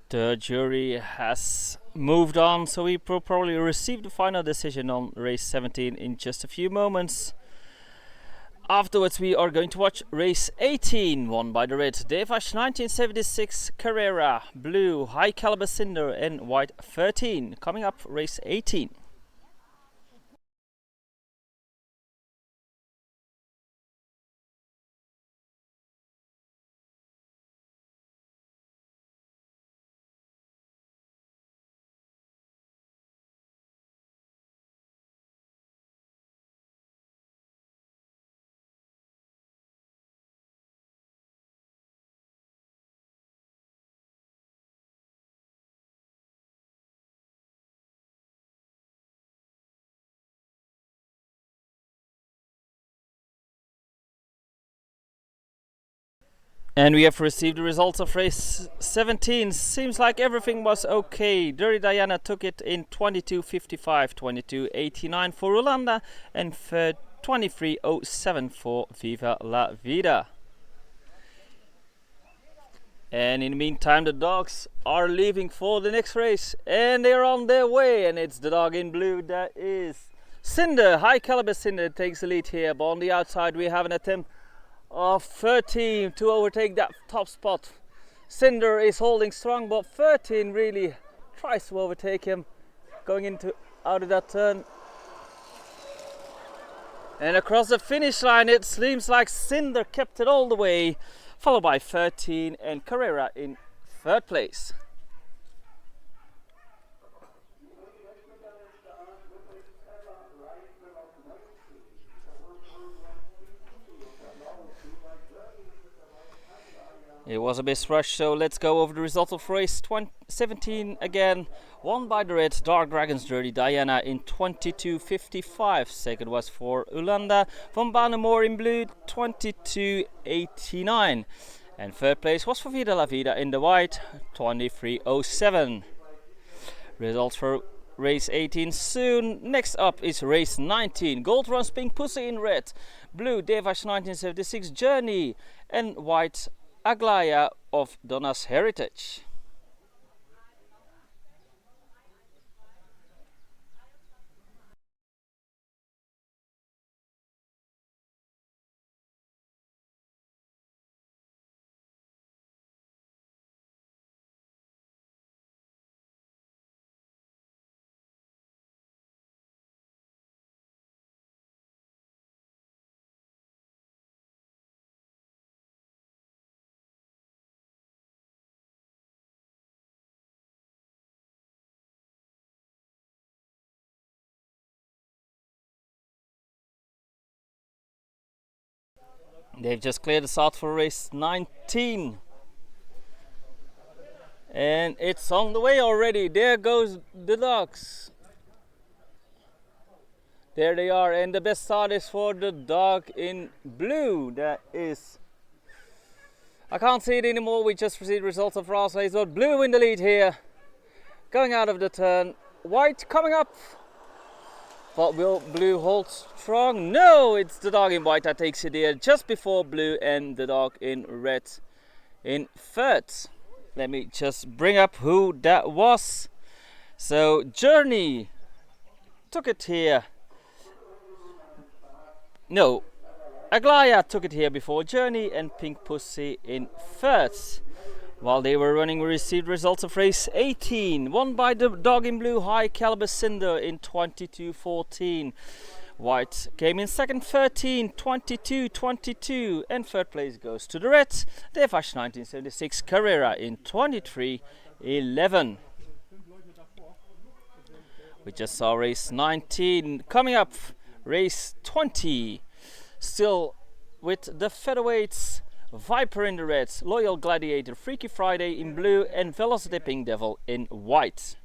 The jury has moved on, so we will probably receive the final decision on race 17 in just a few moments. Afterwards, we are going to watch race 18, won by the red Devash 1976 Carrera, blue High Caliber Cinder, and white 13. Coming up, race 18. And we have received the results of race 17. Seems like everything was okay. Dirty Diana took it in 22.55, 22.89 for Rolanda, and 23.07 for Viva La Vida. And in the meantime, the dogs are leaving for the next race, and they're on their way. And it's the dog in blue that is Cinder. High Caliber Cinder takes the lead here, but on the outside we have an attempt of 13 to overtake that top spot. Cinder is holding strong, but 13 really tries to overtake him going into out of that turn. And across the finish line, it seems like Cinder kept it all the way, followed by 13 and Carrera in third place. It was a bit rushed, so let's go over the result of race 17 again. Won by the red Dark Dragons Dirty Diana in 22.55. Second was for Ulanda von Banemore in blue, 22.89. And third place was for Vida La Vida in the white, 23.07. Results for race 18 soon. Next up is race 19. Gold Runs Pink Pussy in red, blue Devash 1976 Journey, and white Aglaya of Donna's Heritage. They've just cleared the start for race 19. And it's on the way already. There goes the dogs. There they are, and the best start is for the dog in blue. That is, I can't see it anymore. We just received results of last race, but blue in the lead here. Going out of the turn. White coming up. But will blue hold strong? No, it's the dog in white that takes it here just before blue and the dog in red in third. Let me just bring up who that was. So Journey took it here. No, Aglaya took it here before Journey, and Pink Pussy in third. While they were running, we received results of race 18, won by the dog in blue, High Caliber Cinder in 22:14. White came in second, 13, 22:22, and third place goes to the red, Devash 1976 Carrera in 23:11. We just saw race 19. Coming up, race 20, still with the featherweights. Viper in the red, Loyal Gladiator, Freaky Friday in blue, and Velocity Pink Devil in white.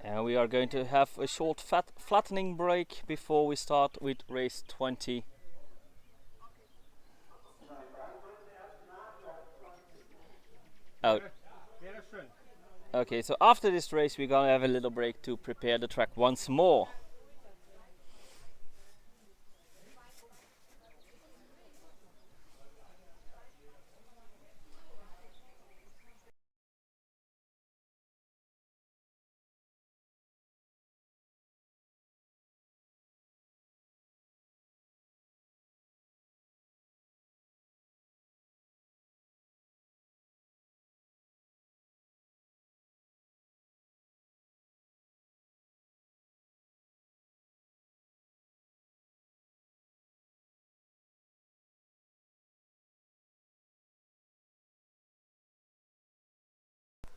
And we are going to have a short flattening break before we start with race 20. Oh. Okay, so after this race we're gonna have a little break to prepare the track once more.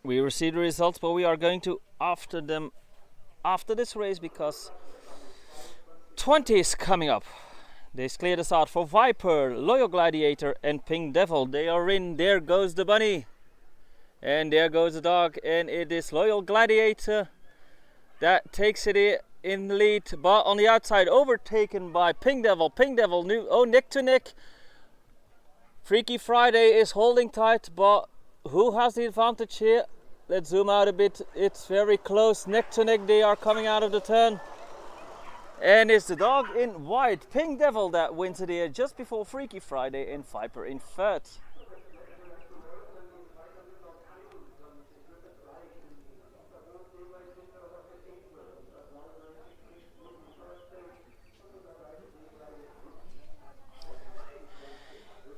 We received the results, but we are going to after them after this race because 20 is coming up. They cleared the start for Viper, Loyal Gladiator, and Pink Devil. They are in. There goes the bunny, and there goes the dog, and it is Loyal Gladiator that takes it in the lead, but on the outside overtaken by Pink Devil. Pink Devil neck to neck. Freaky Friday is holding tight, but who has the advantage here? Let's zoom out a bit. It's very close, neck to neck. They are coming out of the turn. And it's the dog in white, Pink Devil, that wins it here just before Freaky Friday, and Viper in third.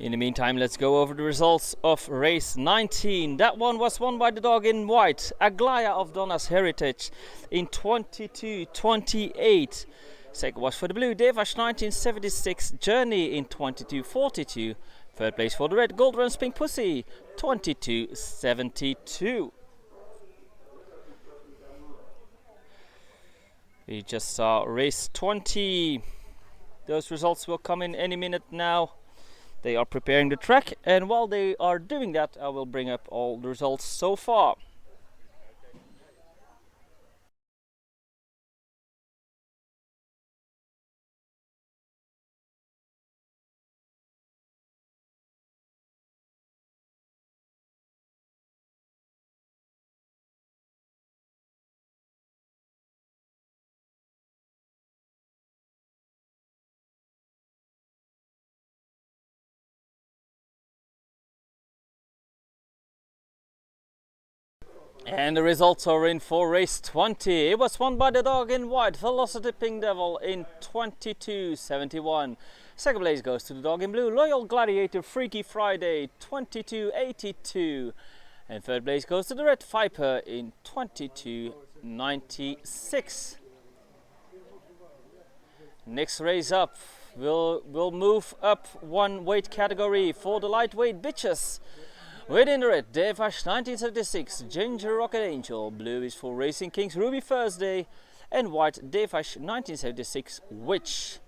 In the meantime, let's go over the results of race 19. That one was won by the dog in white, Aglaya of Donna's Heritage, in 22:28. Second was for the blue, Devash 1976 Journey in 22:42. Third place for the red, Gold Runs Pink Pussy, 22:72. We just saw race 20. Those results will come in any minute now. They are preparing the track, and while they are doing that, I will bring up all the results so far. And the results are in for race 20. It was won by the dog in white, Velocity Pink Devil, in 22:71. Second place goes to the dog in blue, Loyal Gladiator Freaky Friday, 22:82. And third place goes to the red Viper in 22 96. Next race up, we'll move up one weight category for the lightweight bitches. Within the red, Devash 1976, Ginger Rocket Angel. Blue is for Racing Kings Ruby Thursday, and white Devash 1976 Witch.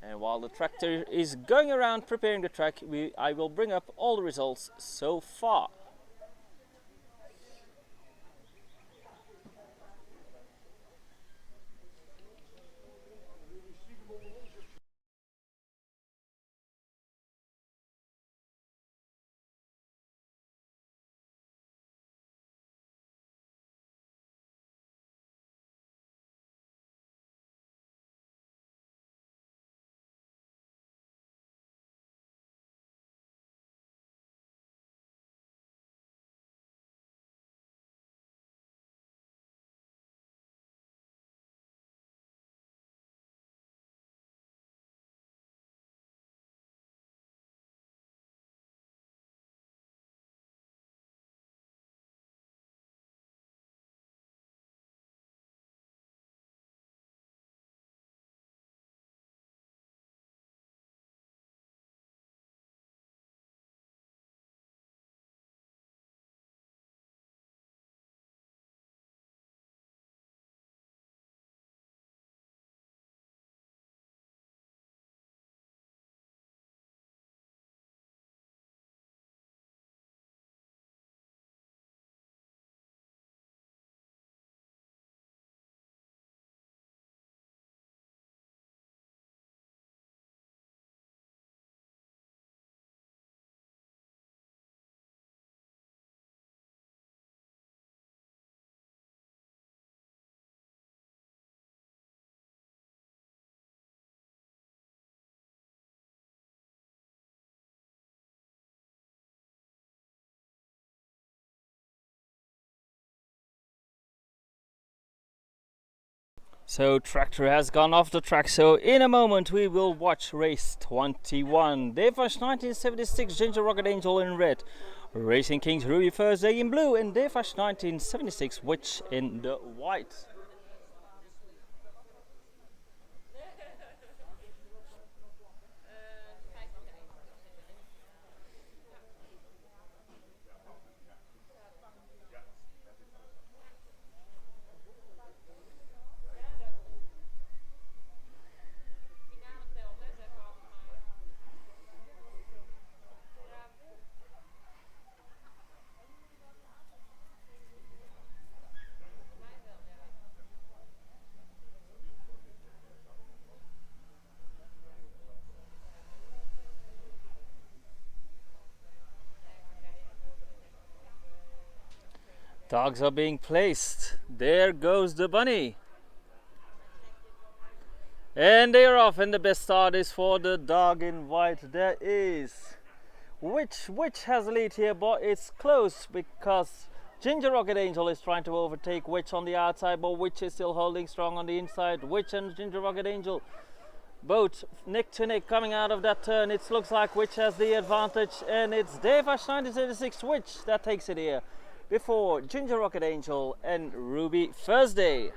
And while the tractor is going around preparing the track, I will bring up all the results so far. So tractor has gone off the track, so in a moment we will watch race 21. Devash 1976 Ginger Rocket Angel in red, Racing Kings Ruby Thursday in blue, and Devash 1976 Witch in the white. Dogs are being placed. There goes the bunny. And they are off, and the best start is for the dog in white. There is Witch has the lead here, but it's close because Ginger Rocket Angel is trying to overtake Witch on the outside, but Witch is still holding strong on the inside. Witch and Ginger Rocket Angel both neck to neck coming out of that turn. It looks like Witch has the advantage, and it's Devash 1976 Witch that takes it here before Ginger Rocket Angel and Ruby Thursday.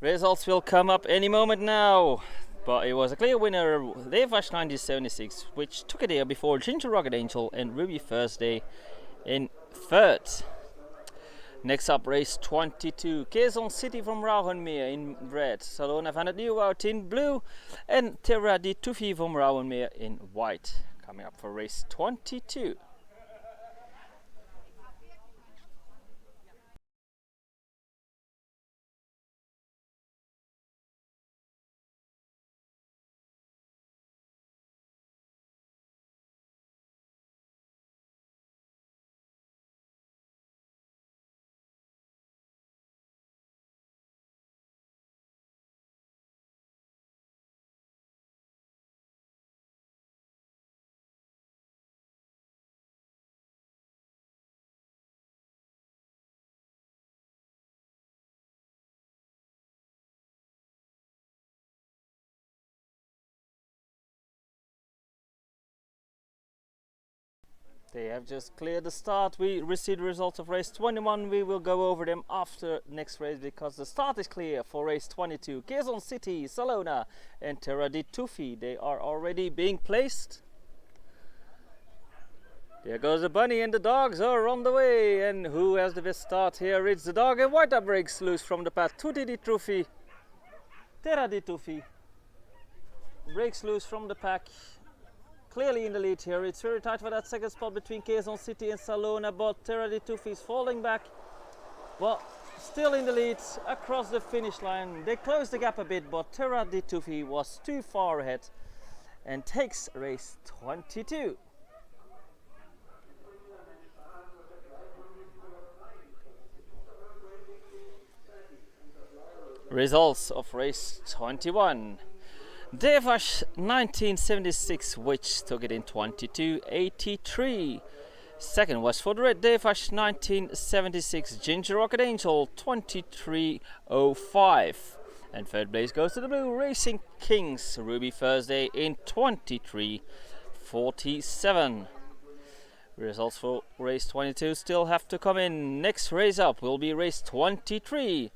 Results will come up any moment now, but it was a clear winner, Devash 1976, which took it here before Ginger Rocket Angel and Ruby Thursday in third. Next up, race 22, Quezon City from Rauwenmeer in red, Salona van het Nieuwwoud in blue, and Terra di Tufi from Rauwenmeer in white. Coming up for race 22. They have just cleared the start. We received the results of race 21. We will go over them after next race because the start is clear for race 22. Quezon City, Salona and Terra di Tufi. They are already being placed. There goes the bunny and the dogs are on the way. And who has the best start here? It's the dog in white that breaks loose from the path. Tutti di Tufi. Terra di Tufi breaks loose from the pack. Clearly in the lead here. It's very tight for that second spot between Quezon City and Salona, but Terra di Tufi is falling back. But still in the lead across the finish line. They closed the gap a bit, but Terra di Tufi was too far ahead and takes race 22. Results of race 21. Devash 1976, which took it in 22:83. Second was for the red Devash 1976 Ginger Rocket Angel 23:05. And third place goes to the blue Racing Kings Ruby Thursday in 23:47. Results for race 22 still have to come in. Next race up will be race 23.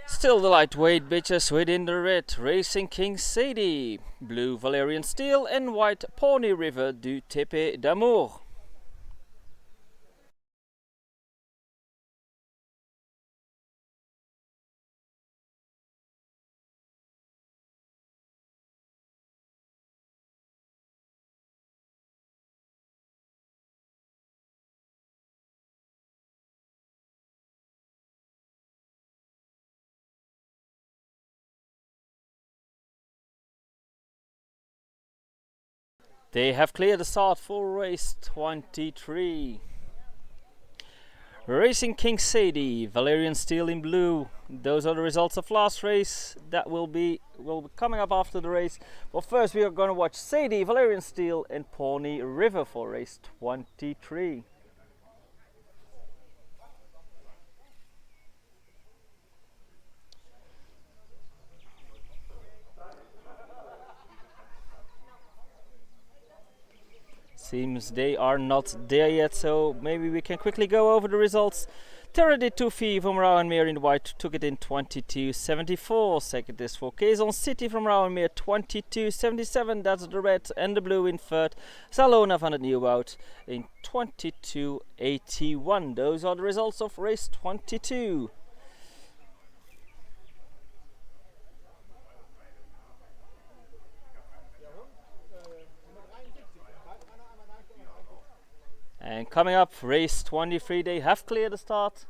Still the lightweight bitches within the red Racing King Sadie, blue Valerian Steel and white Pony River du Tepe d'Amour. They have cleared the start for race 23. Racing King Sadie, Valerian Steel in blue. Those are the results of last race. That will be coming up after the race. But first we are going to watch Sadie, Valerian Steel and Pony River for race 23. Seems they are not there yet, so maybe we can quickly go over the results. Terra di Tufi from Rauwenmeer in white took it in 22:74. Second is for Quezon City from Rauwenmeer 22:77. That's the red and the blue in third. Salona van het Nieuwwoud in 22:81. Those are the results of race 22. And coming up, race 23, they have cleared the start.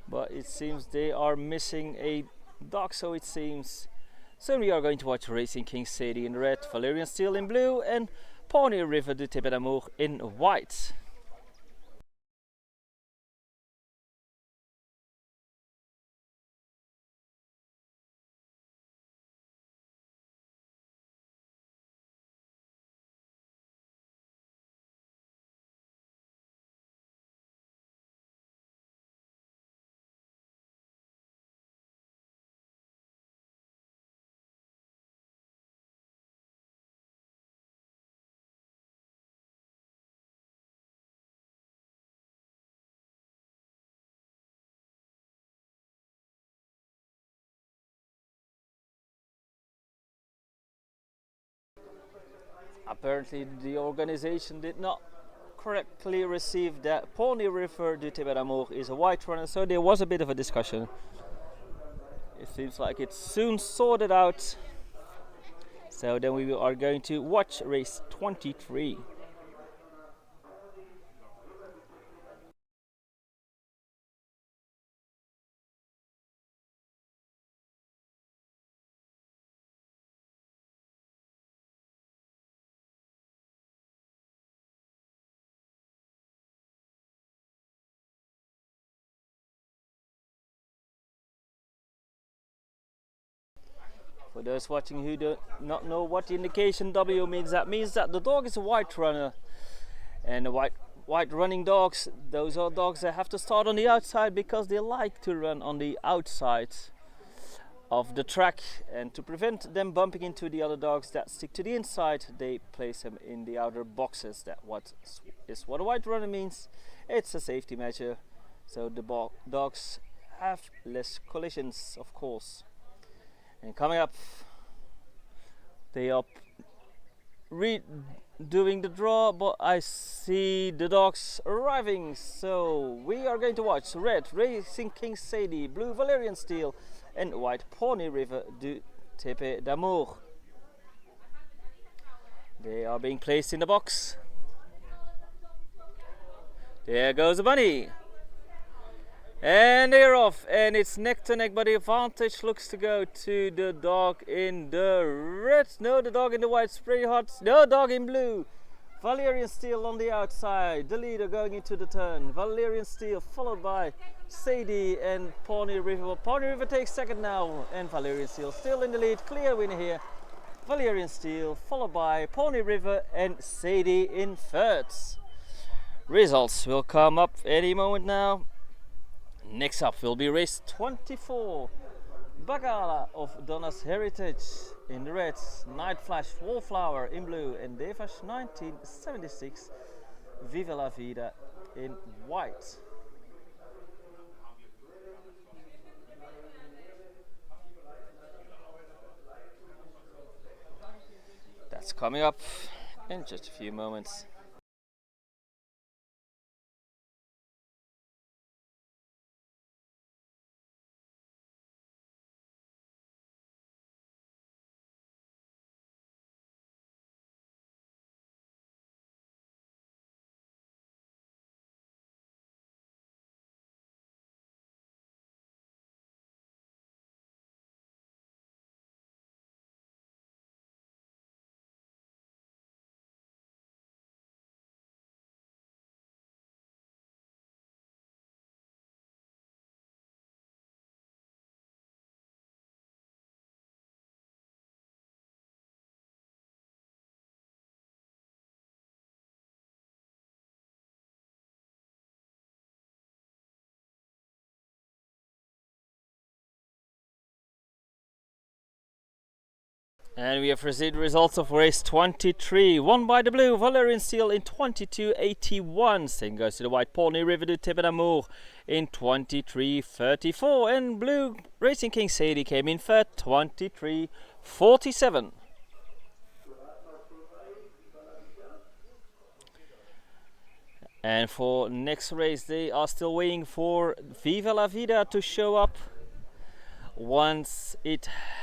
But it seems they are missing a dog, so it seems. So we are going to watch Racing King Sadie in red, Valerian Steel in blue, and Pony River du Tepe d'Amour in white. Apparently the organization did not correctly receive that Pony River du Tepe d'Amour is a white runner, so there was a bit of a discussion. It seems like it's soon sorted out. So then we are going to watch race 23. For those watching who do not know what the indication W means, that means that the dog is a white runner. And the white running dogs, those are dogs that have to start on the outside because they like to run on the outside of the track, and to prevent them bumping into the other dogs that stick to the inside, they place them in the outer boxes. That is what a white runner means. It's a safety measure, so the dogs have less collisions, of course. And coming up, they are redoing the draw, but I see the dogs arriving, so we are going to watch red Racing King Sadie, blue Valerian Steel, and white Pawnee River du Tepe d'Amour. They are being placed in the box. There goes the bunny. And they're off, and it's neck to neck, but the advantage looks to go to the dog in the red. No, the dog in the white, pretty hot. No, dog in blue. Valerian Steel on the outside, the leader going into the turn. Valerian Steel followed by Sadie and Pawnee River. Pawnee River takes second now, and Valerian Steel still in the lead. Clear winner here. Valerian Steel followed by Pawnee River and Sadie in third. Results will come up any moment now. Next up will be race 24. Bagala of Donna's Heritage in the red, Night Flash Wallflower in blue, and Devash 1976 Viva la Vida in white. That's coming up in just a few moments. And we have received results of race 23, won by the blue Valerian Steel in 22.81. Same goes to the white Pawnee River du Tepe d'Amour in 23.34. And blue Racing King Sadie came in third, 23.47. And for next race, they are still waiting for Viva la Vida to show up. Once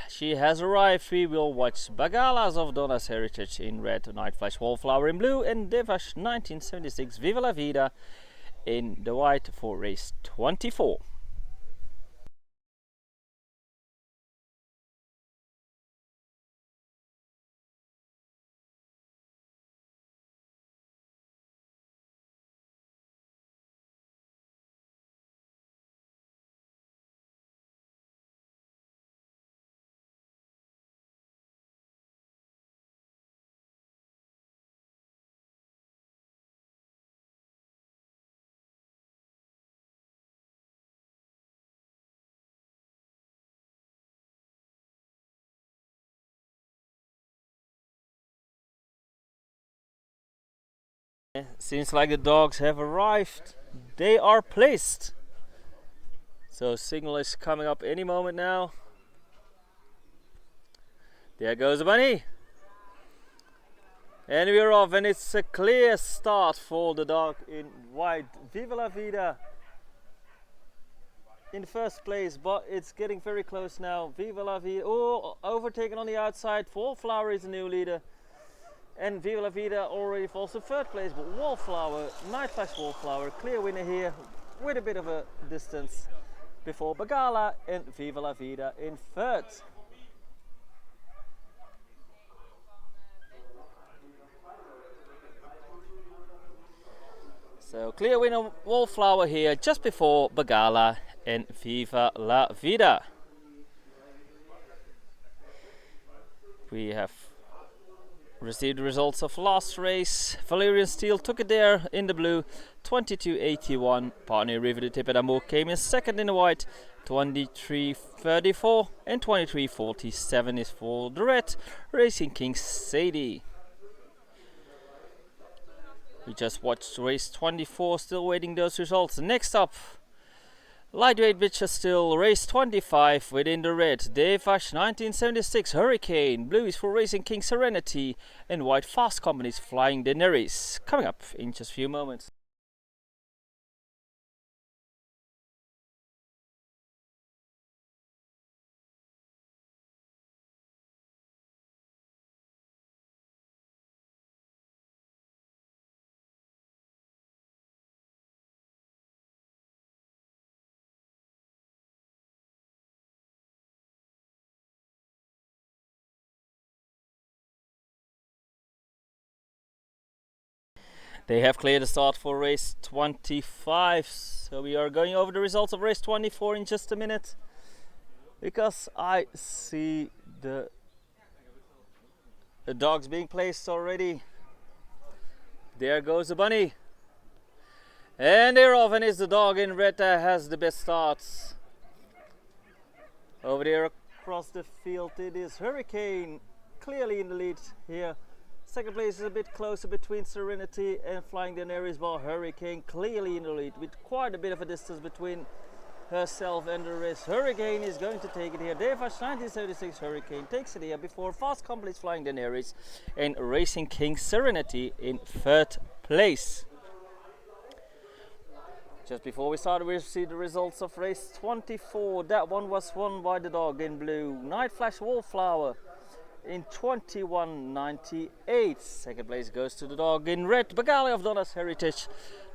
she has arrived, we will watch Bagalas of Donna's Heritage in red, Night Flash Wallflower in blue, and Devash 1976 Viva la Vida in the white for race 24. Seems like the dogs have arrived. They are placed. So signal is coming up any moment now. There goes the bunny. And we're off, and it's a clear start for the dog in white, Viva la Vida, in the first place, but it's getting very close now. Viva la Vida, oh, overtaken on the outside. Wallflower is the new leader. And Viva la Vida already falls to third place, but Wallflower, Night Flash Wallflower, clear winner here with a bit of a distance before Bagala and Viva la Vida in third. So clear winner Wallflower here just before Bagala and Viva la Vida. We have Received the results of last race. Valerian Steel took it there in the blue, 22.81. Pioneer River de Tipperamo came in second in the white, 23.34, and 23.47 is for the red, Racing King Sadie. We just watched race 24, still waiting those results. Next up, lightweight bitches still, race 25 within the red, Devash 1976 Hurricane, blue is for Racing King Serenity, and white Fast Company's Flying Daenerys. Coming up in just a few moments. They have cleared the start for race 25, so we are going over the results of race 24 in just a minute, because I see the dogs being placed already. There goes the bunny, and they're off, and it's the dog in red that has the best starts. Over there across the field it is Hurricane, clearly in the lead here. Second place is a bit closer between Serenity and Flying Daenerys, but Hurricane clearly in the lead with quite a bit of a distance between herself and the rest. Hurricane is going to take it here. Devash 1976 Hurricane takes it here before Fast Company's Flying Daenerys and Racing King Serenity in third place. Just before we start, we see the results of race 24. That one was won by the dog in blue, Night Flash Wallflower, in 21.98. Second place goes to the dog in red, Bagale of Donna's Heritage,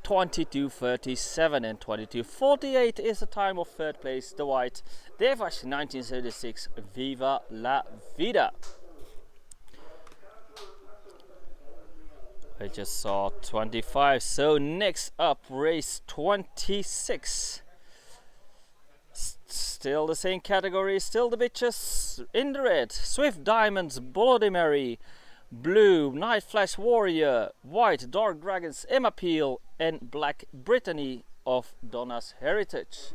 22.37, and 22.48 is the time of third place, the white, Devash 1976 Viva la Vida. I just saw 25, so next up race 26. Still the same category, still the bitches in the red, Swift Diamonds, Bloody Mary, blue, Night Flash Warrior, white, Dark Dragons, Emma Peel, and black, Brittany of Donna's Heritage.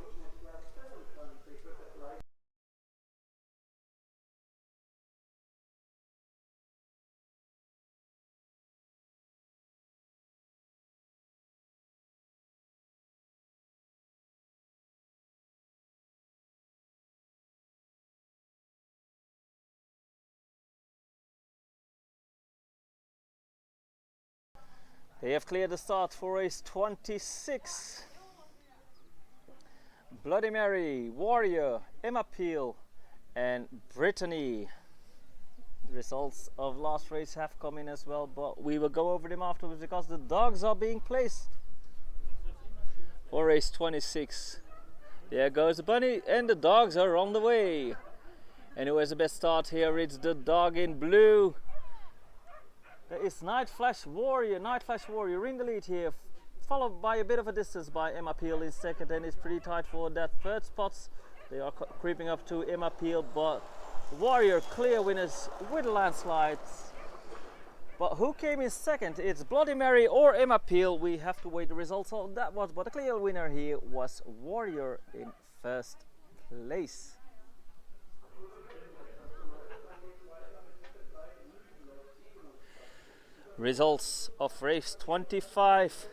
They have cleared the start for race 26. Bloody Mary, Warrior, Emma Peel, and Brittany. Results of last race have come in as well, but we will go over them afterwards because the dogs are being placed for race 26. There goes the bunny, and the dogs are on the way. And who has the best start here? It's the dog in blue. There is Night Flash Warrior in the lead here, followed by a bit of a distance by Emma Peel in second, and it's pretty tight for that third spot. They are creeping up to Emma Peel, but Warrior clear winners with a landslide. But who came in second? It's Bloody Mary or Emma Peel. We have to wait the results of that one, but the clear winner here was Warrior in first place. Results of race 25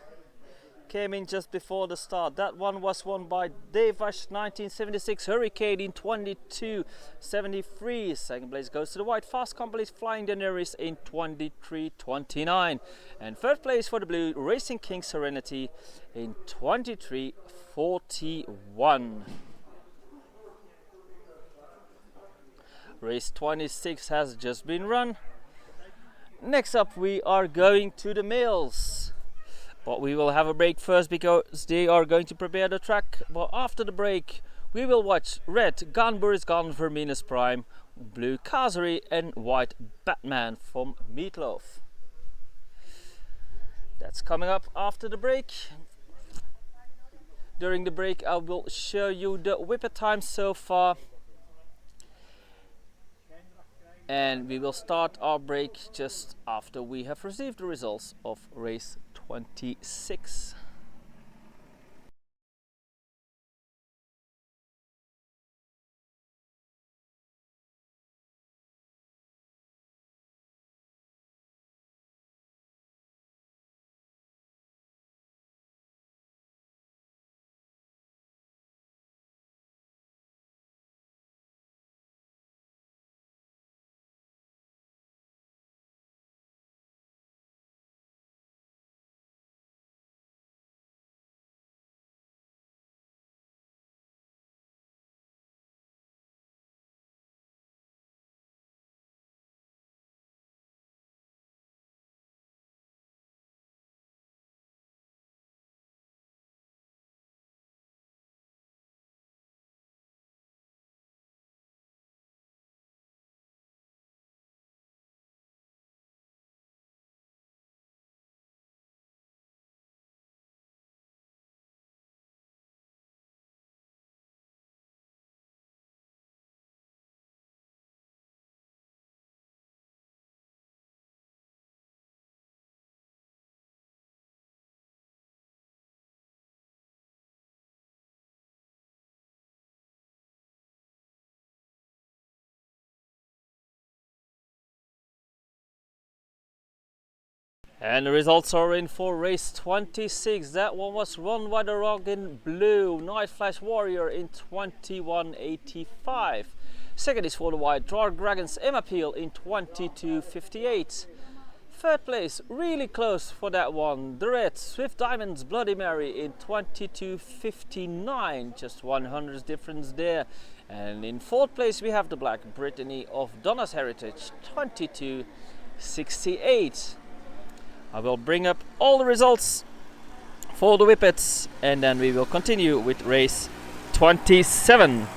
came in just before the start. That one was won by Devash 1976 Hurricane in 22.73. Second place goes to the white Fast Company's Flying Daenerys in 23.29. And third place for the blue Racing King Serenity in 23.41. Race 26 has just been run. Next up we are going to the males, but we will have a break first because they are going to prepare the track. But after the break we will watch red Gone Boris Gone Verminus Prime, blue Kazari, and white Batman from Meatloaf. That's coming up after the break. During the break I will show you the whippet time so far. And we will start our break just after we have received the results of race 26. And the results are in for race 26. That one was won by the Rock in blue, Night Flash Warrior in 21:85. Second is for the white, Dark Dragons Emappeal in 22:58. Third place, really close for that one, the red, Swift Diamonds Bloody Mary in 22:59, just 100 difference there. And in fourth place we have the black, Brittany of Donna's Heritage, 22:68. I will bring up all the results for the Whippets and then we will continue with race 27.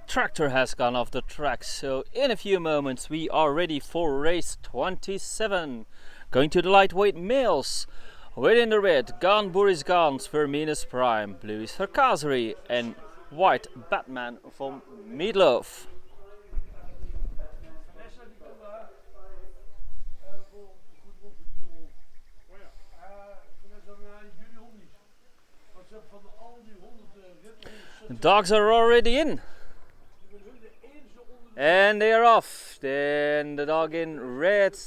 Tractor has gone off the track, so in a few moments we are ready for race 27. Going to the lightweight males. Within the red, Gone Boris Gans Verminus Prime, blue is Verkazeri, and white Batman from Meatloaf. The dogs are already in. And they are off. Then the dog in red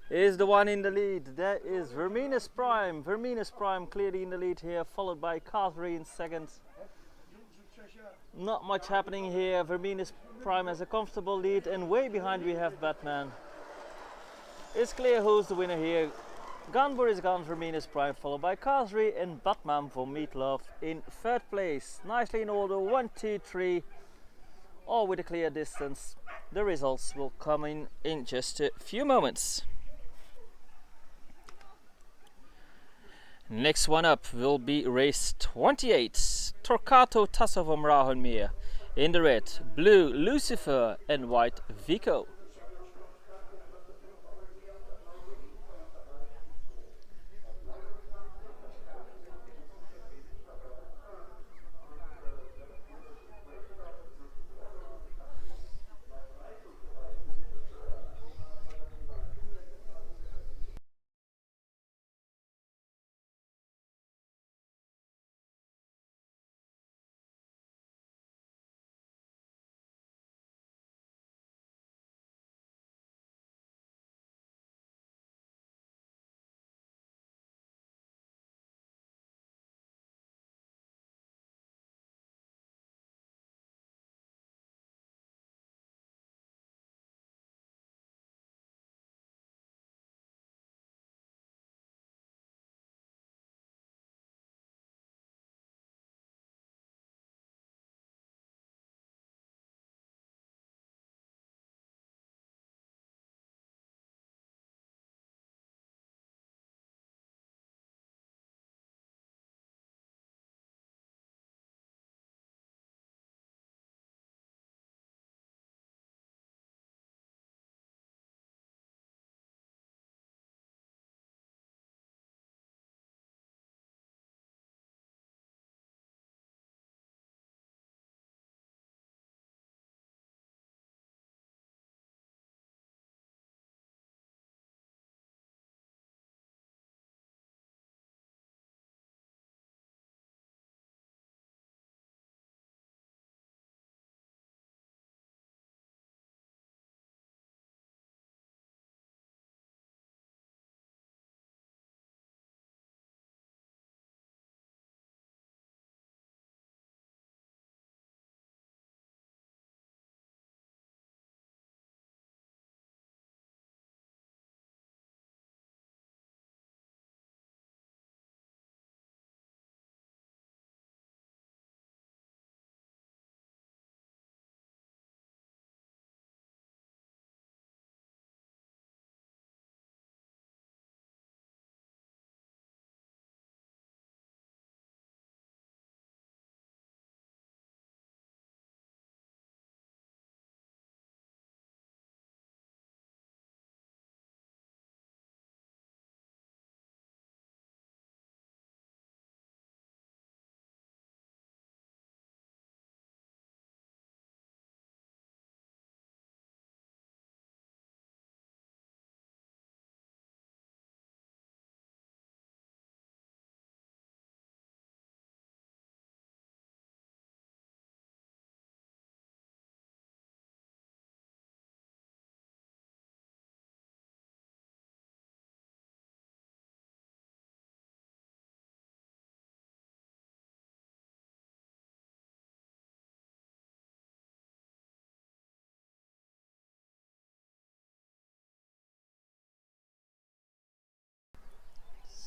is the one in the lead. That is Verminus Prime. Verminus Prime clearly in the lead here, followed by Carvery in second. Not much happening here. Verminus Prime has a comfortable lead, and way behind we have Batman. It's clear who's the winner here. Gunbur is gone, Verminus Prime, followed by Kazri and Batman for Meatloaf in third place. Nicely in order, 1, 2, 3, all with a clear distance. The results will come in just a few moments. Next one up will be race 28. Torquato Tasso van Rauhenmeer in the red, blue Lucifer and white Vico.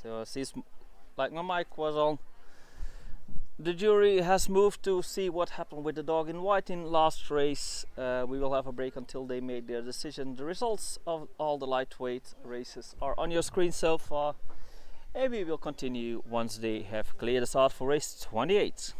So it seems like my mic was on. The jury has moved to see what happened with the dog in white in last race. We will have a break until they make their decision. The results of all the lightweight races are on your screen so far, and we will continue once they have cleared us out for race 28.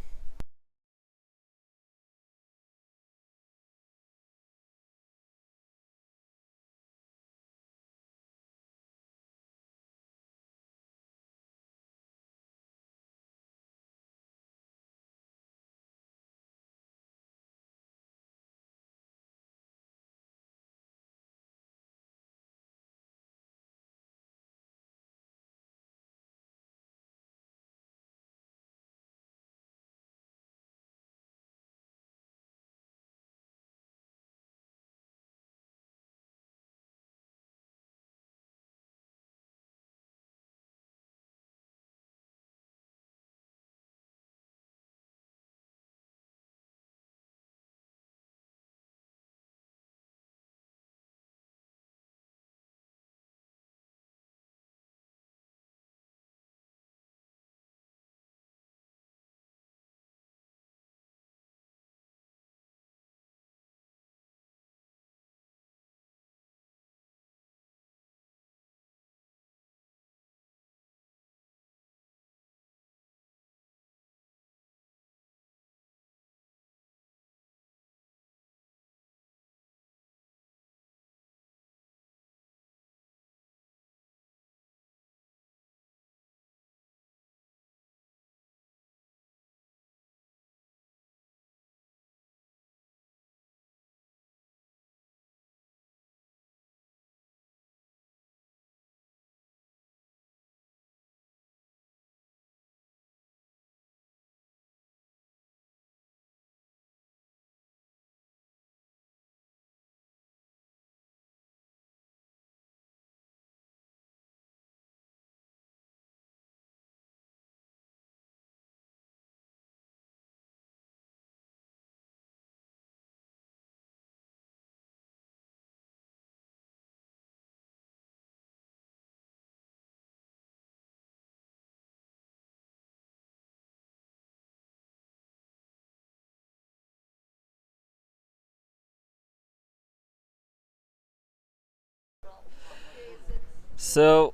So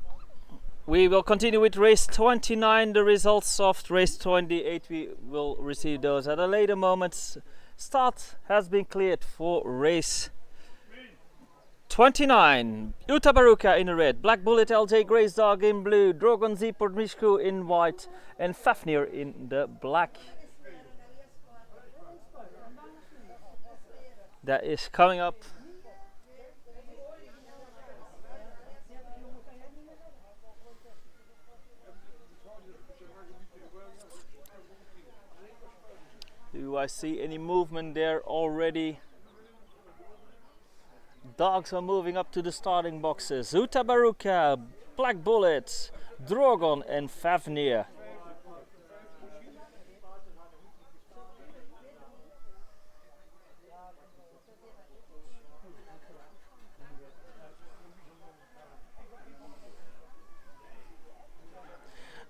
we will continue with race 29. The results of race 28 we will receive those at a later moment. Start has been cleared for race 29. Utabaruka in the red, Black Bullet LJ Grace Dog in blue, Drogon Z Podmishku in white, and Fafnir in the black. That is coming up. Do I see any movement there already? Dogs are moving up to the starting boxes. Utabaruka, Black Bullet, Drogon and Fafnir.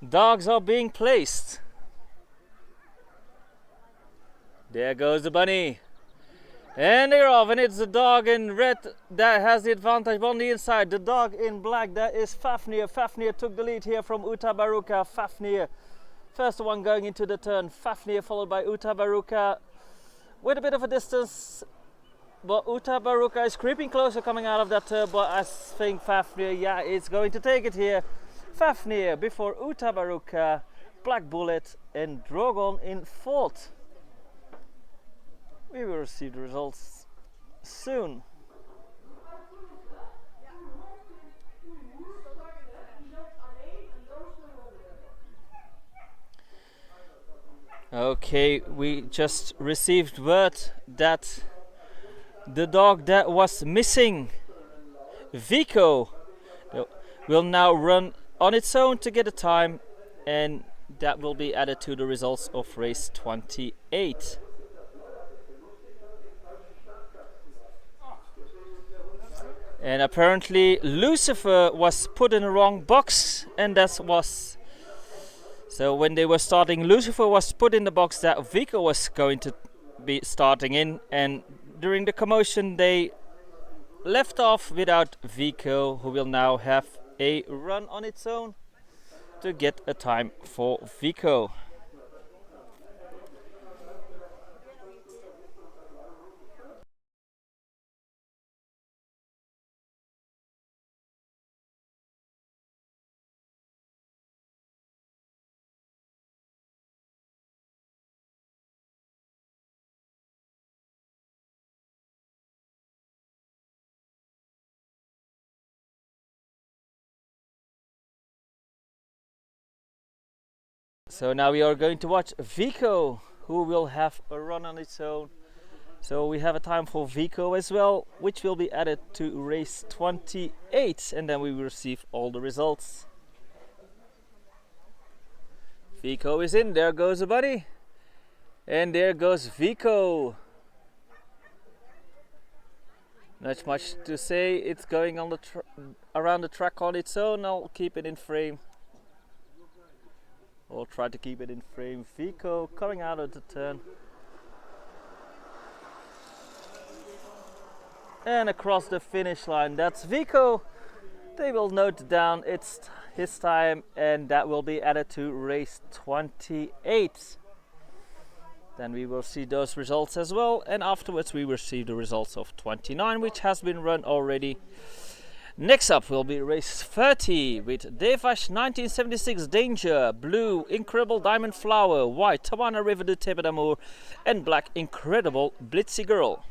Dogs are being placed. There goes the bunny. And they're off, and it's the dog in red that has the advantage on the inside. The dog in black, that is Fafnir. Fafnir took the lead here from Utabaruka. Fafnir, first one going into the turn. Fafnir followed by Utabaruka with a bit of a distance. But Utabaruka is creeping closer coming out of that turn. But I think Fafnir, yeah, it's going to take it here. Fafnir before Utabaruka, Black Bullet and Drogon in fourth. We will receive the results soon. Okay, we just received word that the dog that was missing, Vico, will now run on its own to get a time, and that will be added to the results of race 28. And apparently Lucifer was put in the wrong box, and that was so when they were starting, Lucifer was put in the box that Vico was going to be starting in, and during the commotion they left off without Vico, who will now have a run on its own to get a time for Vico. So now we are going to watch Vico, who will have a run on its own. So we have a time for Vico as well, which will be added to race 28, and then we will receive all the results. Vico is in, there goes the bunny. And there goes Vico. Not much to say, it's going on the around the track on its own. I'll keep it in frame. We'll try to keep it in frame. Vico coming out of the turn. And across the finish line, that's Vico. They will note down it's his time, and that will be added to race 28. Then we will see those results as well, and afterwards we will see the results of 29, which has been run already. Next up will be race 30 with Devash 1976 Danger, blue Incredible Diamond Flower, white Tawana River de Tebe d'Amour, and black Incredible Blitzy Girl.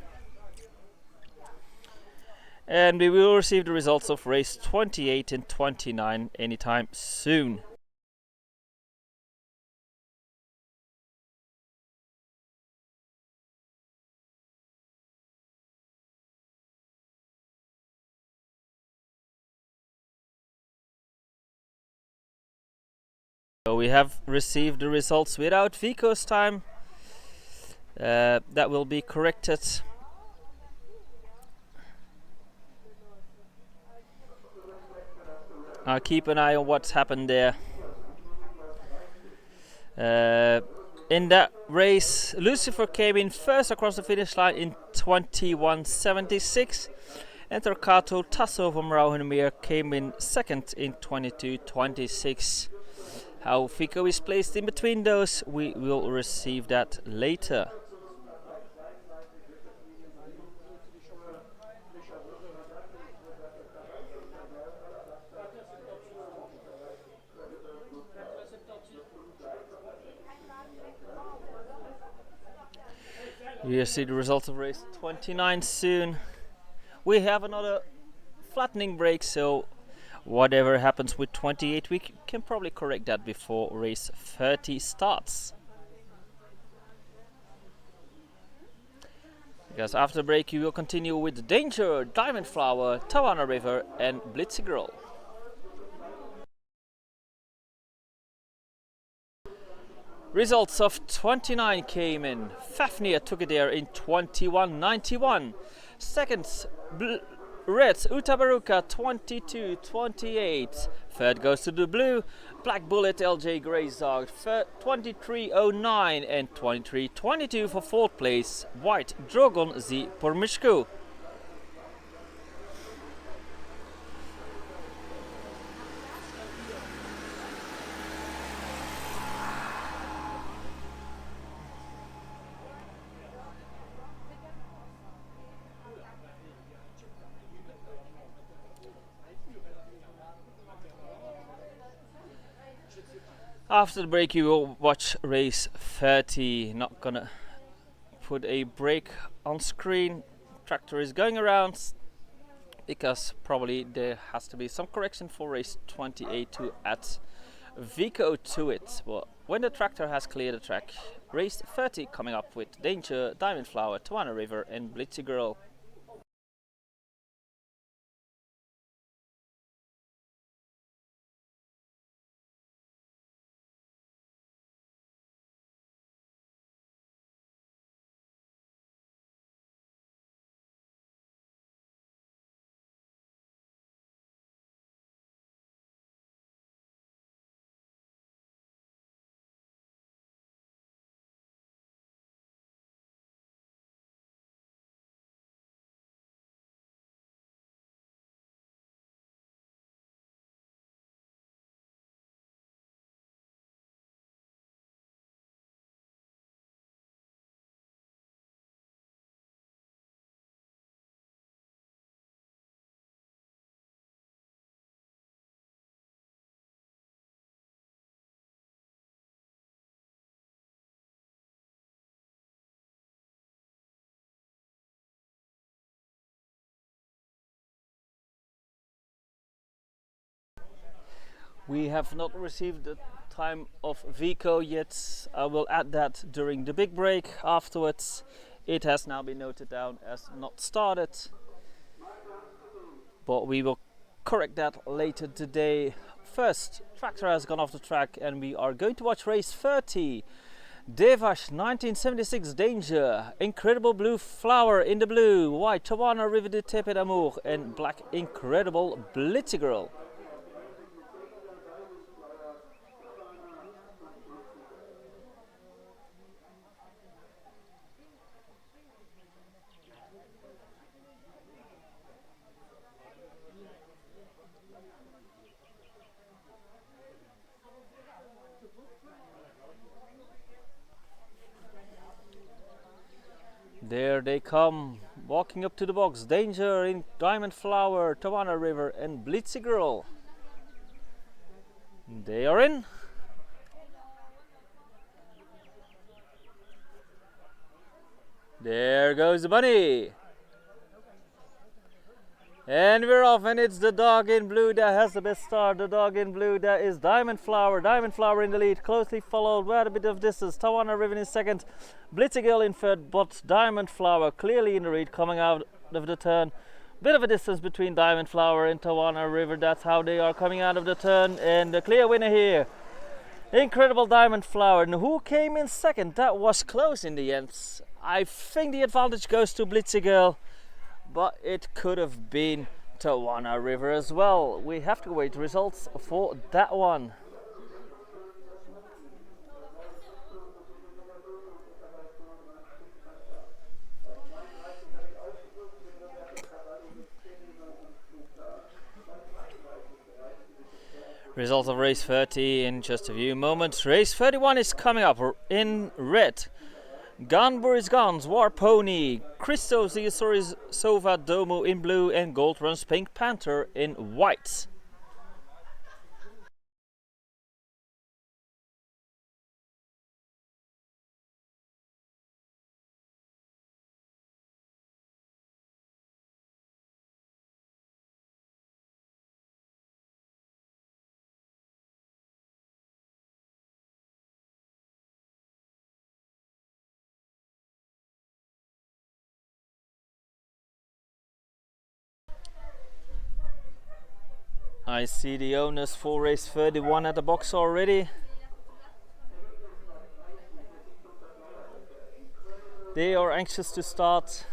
And we will receive the results of race 28 and 29 anytime soon. So we have received the results without Vico's time. That will be corrected. I'll keep an eye on what's happened there. In that race, Lucifer came in first across the finish line in 21.76. Enter Kato Tasso from Rauhenmeer came in second in 22:26. How Vico is placed in between those, we will receive that later. We'll see the results of race 29 soon. We have another flattening break, so whatever happens with 28, we can probably correct that before race 30 starts. Because after the break, we will continue with Danger, Diamond Flower, Tawana River, and Blitzy Girl. Results of 29 came in. Fafnir took it there in 21:91. Second, Red Utabaruka 22:28. Third goes to the blue. Black Bullet LJ Greyhound 23:09 and 23:22 for fourth place. White Drogon Z Pormishku. After the break, you will watch race 30. Not gonna put a break on screen. Tractor is going around because probably there has to be some correction for race 28 to add Vico to it. Well, when the tractor has cleared the track, race 30 coming up with Danger, Diamond Flower, Tawana River, and Blitzy Girl. We have not received the time of Vico yet. I will add that during the big break afterwards. It has now been noted down as not started, but we will correct that later today. First, tractor has gone off the track and we are going to watch race 30. Devash 1976 Danger, Incredible Blue Flower in the blue, White Tawana River de Tepet Amour, and Black Incredible Blitzy Girl. There they come, walking up to the box. Danger in Diamond Flower, Tawana River, and Blitzy Girl. They are in. There goes the bunny. And we're off, and it's the dog in blue that has the best start. The dog in blue that is Diamond Flower. Diamond Flower in the lead, closely followed by a bit of distance. Tawana River in second, Blitzy Girl in third, but Diamond Flower clearly in the lead coming out of the turn. Bit of a distance between Diamond Flower and Tawana River. That's how they are coming out of the turn, and the clear winner here, Incredible Diamond Flower. And who came in second? That was close in the end. I think the advantage goes to Blitzy Girl, but it could have been Tawana River as well. We have to wait results for that one. Results of race 30 in just a few moments. Race 31 is coming up in red. Gone Boris Gone's War Pony, Christo Ziosaurus Sova Domo in blue, and Gold Runs Pink Panther in white. I see the owners for race 31 at the box already. They are anxious to start.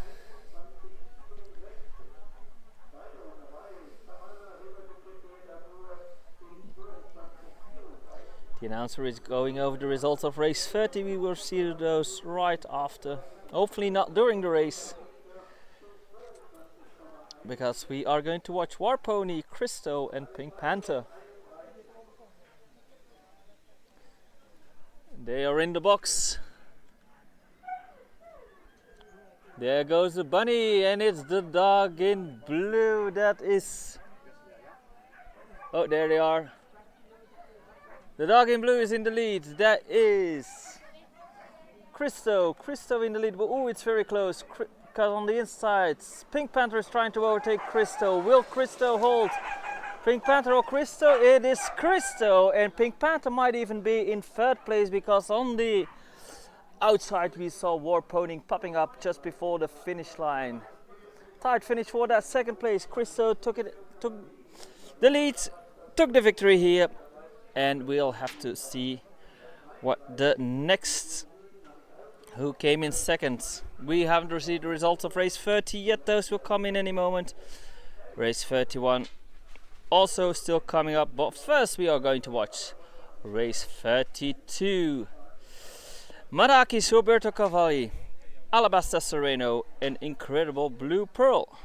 The announcer is going over the results of race 30. We will see those right after. Hopefully not during the race, because we are going to watch War Pony, Christo and Pink Panther. They are in the box. There goes the bunny, and it's the dog in blue that is... Oh, there they are. The dog in blue is in the lead. That is Christo. Christo in the lead. Oh, it's very close. Because on the inside, Pink Panther is trying to overtake Christo. Will Christo hold? Pink Panther or Christo? It is Christo, and Pink Panther might even be in third place, because on the outside we saw War Pony popping up just before the finish line. Tight finish for that second place. Christo took the lead, took the victory here, and we'll have to see what the next, who came in second. We haven't received the results of race 30 yet. Those will come in any moment. Race 31 also still coming up, but first we are going to watch race 32. Marakis Roberto Cavalli, Alabasta Sereno, and Incredible Blue Pearl.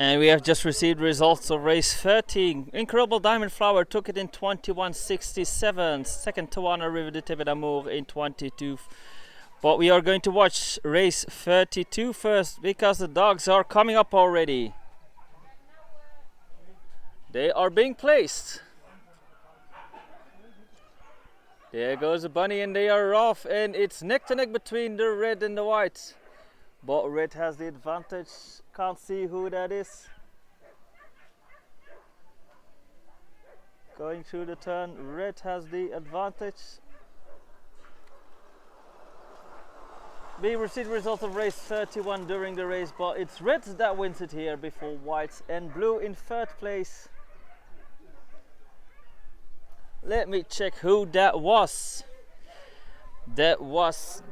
And we have just received results of race 30. Incredible Diamond Flower took it in 21.67. Second, Tawana River de Tebe d'Amour in 22. But we are going to watch race 32 first, because the dogs are coming up already. They are being placed. There goes the bunny, and they are off, and it's neck to neck between the red and the white. But red has the advantage. Can't see who that is. Going through the turn, red has the advantage. We received results of race 31 during the race, but it's red that wins it here before white, and blue in third place. Let me check who that was. That was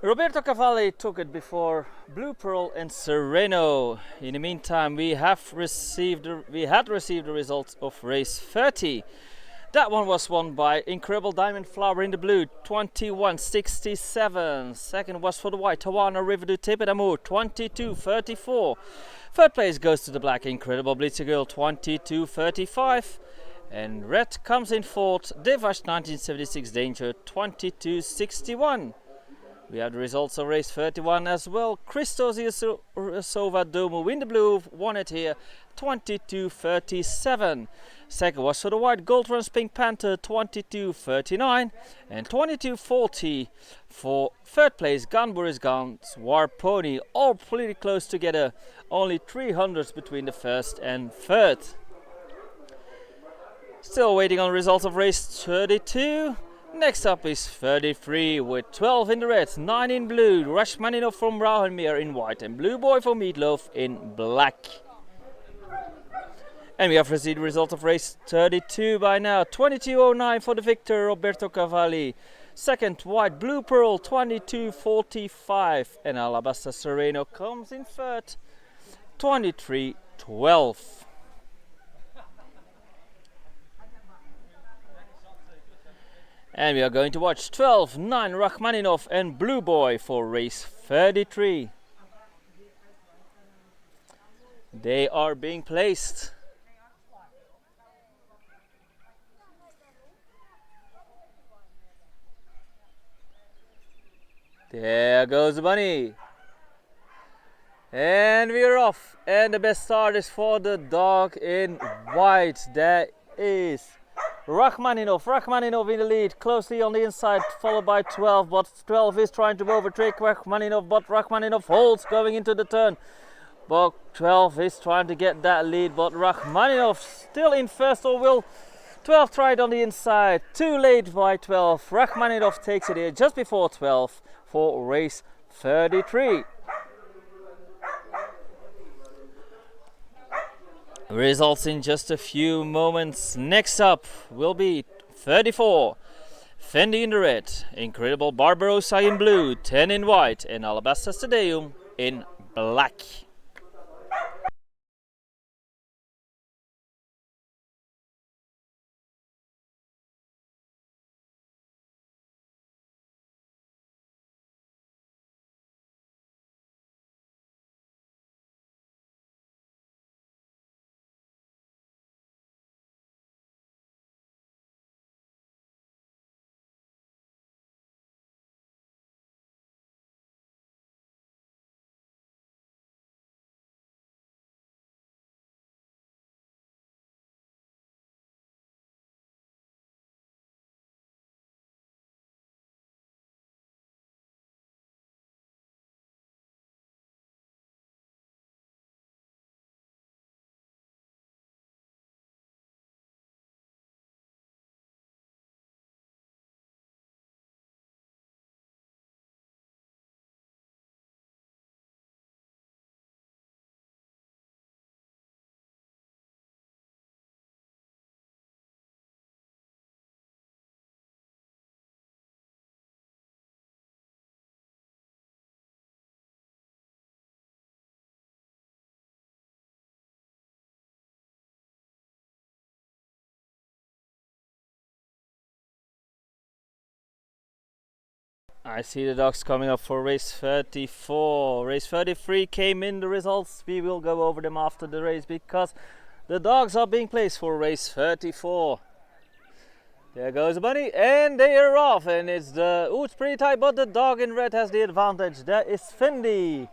Roberto Cavalli took it before Blue Pearl and Sereno. In the meantime, we had received the results of race 30. That one was won by Incredible Diamond Flower in the blue, 21.67. Second was for the white, Tawana River de Tebe d'Amour, 22.34. Third place goes to the black Incredible Blitzer Girl, 22.35. And red comes in fourth, Devash 1976 Danger, 22.61. We have the results of race 31 as well. Christo Sova Domo in the blue won it here, 22.37. Second was for the white, Gold Runs Pink Panther, 22.39. And 22.40 for third place, Gone Boris Gone's War Pony. All pretty close together, only 300s between the first and third. Still waiting on results of race 32. Next up is 33 with 12 in the red, 9 in blue, Rashmaninov from Rauhenmeer in white and Blue Boy for Meatloaf in black. And we have received the result of race 32 by now. 22.09 for the victor, Roberto Cavalli. Second, White Blue Pearl, 22.45. And Alabasta Sereno comes in third, 23.12. And we are going to watch 12.9 Rachmaninov and Blue Boy for race 33. They are being placed. There goes the bunny. And we're off. And the best start is for the dog in white. That is Rachmaninov. Rachmaninov in the lead, closely on the inside, followed by 12. But 12 is trying to overtake Rachmaninov, but Rachmaninov holds going into the turn. But 12 is trying to get that lead, but Rachmaninov still in first, or will 12 try it on the inside. Too late by 12. Rachmaninov takes it here just before 12 for race 33. Results in just a few moments. Next up will be 34. Fendi in the red, Incredible Barbarossa in blue, 10 in white, and Alabasta Stadium in black. I see the dogs coming up for race 34. Race 33 came in the results. We will go over them after the race because the dogs are being placed for race 34. There goes the bunny and they are off, and it's it's pretty tight, but the dog in red has the advantage. That is Fendi.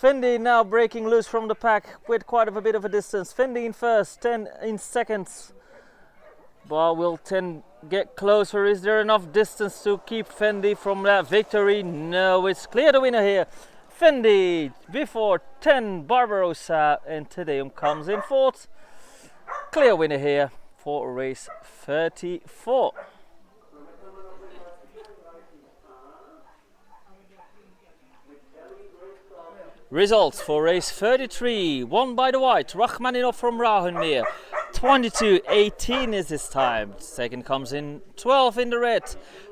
Fendi now breaking loose from the pack with quite a bit of a distance. Fendi in first, 10 in seconds. But will 10 get closer? Is there enough distance to keep Fendi from that victory? No, it's clear the winner here. Fendi before 10 Barbarossa, and Tedeum comes in fourth. Clear winner here for race 34. Results for race 33, won by the white, Rachmaninov from Rauhenmeer. 22.18 is his time. Second comes in 12 in the red,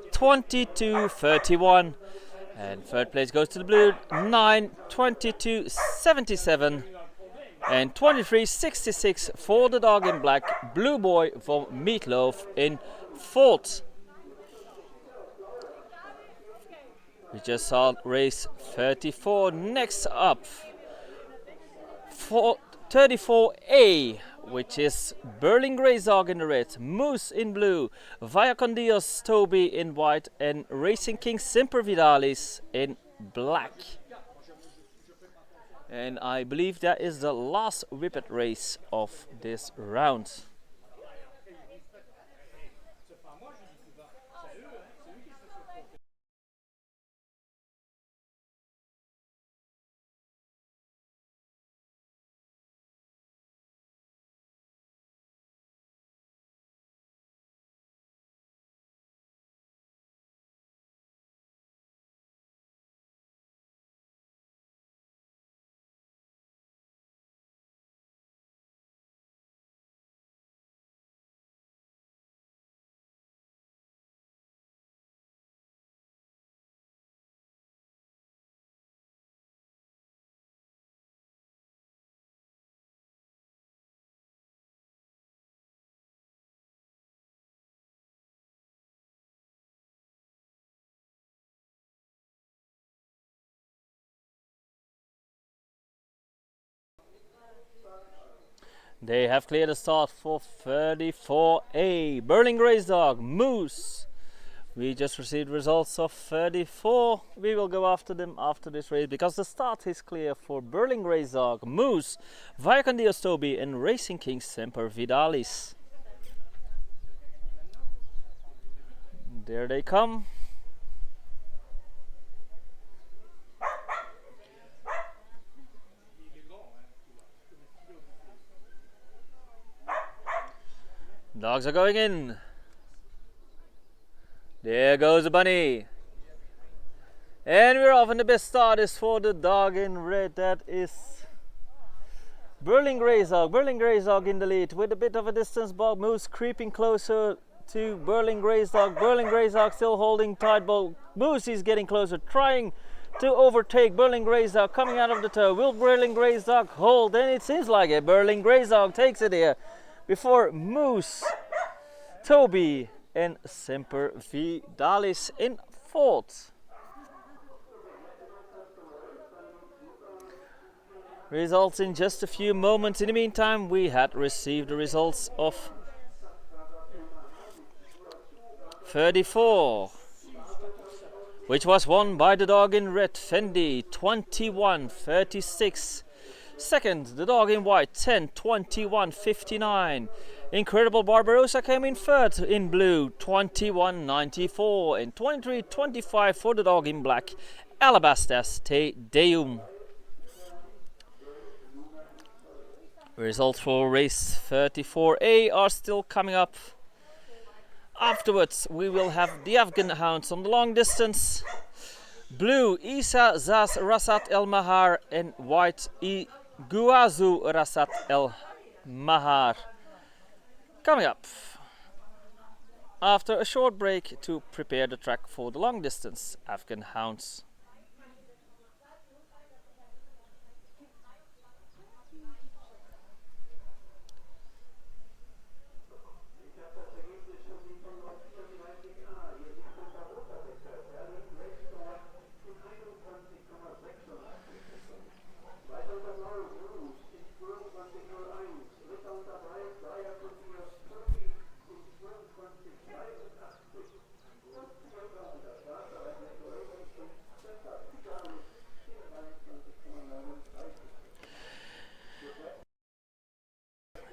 22.31. And third place goes to the blue, 9.22.77. And 23.66 for the dog in black, Blue Boy for Meatloaf in fourth. We just saw race 34. Next up, 34A, which is Berlin Grey's dog in the red, Moose in blue, Vallacondios Toby in white, and Racing King Semper Vidalis in black. And I believe that is the last whippet race of this round. They have cleared the start for 34A. Berlin Grace Dog, Moose. We just received results of 34. We will go after them after this race because the start is clear for Berlin Grace Dog, Moose, Viacandios Toby and Racing King Semper Vidalis. There they come. Dogs are going in. There goes the bunny. And we're off, and the best start is for the dog in red. That is Berlin Grace Dog. Berlin Grace Dog in the lead with a bit of a distance. Bob Moose creeping closer to Berlin Grace Dog. Berlin Grace Dog still holding tight. Bob Moose is getting closer, trying to overtake Berlin Grace Dog coming out of the toe. Will Berlin Grace Dog hold? And it seems like it. Berlin Grace Dog takes it here before Moose, Toby and Semper Vidalis in fourth. Results in just a few moments. In the meantime, we had received the results of 34, which was won by the dog in red, Fendi, 21-36. Second, the dog in white, 10-21-59. Incredible Barbarossa came in third in blue, 21-94. And 23-25 for the dog in black, Alabastas Te Deum. Results for race 34A are still coming up. Afterwards, we will have the Afghan hounds on the long distance. Blue, Isa Zaz Rasat El Mahar, and white, Guazu Rasat El Mahar. Coming up after a short break to prepare the track for the long distance Afghan hounds.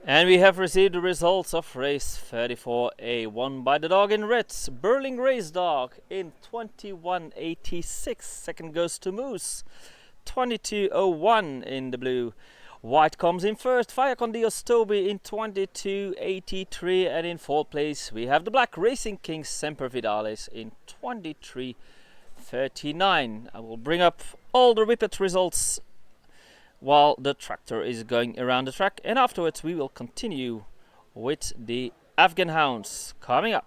And we have received the results of race 34A, won by the dog in red, Berlin Grace Dog in 21.86. Second goes to Moose, 22.01 in the blue. White comes in first, Viacandios Toby in 22.83, and in fourth place we have the black Racing King Semper Vidalis in 23.39. I will bring up all the whippet results while the tractor is going around the track, and afterwards we will continue with the Afghan hounds coming up.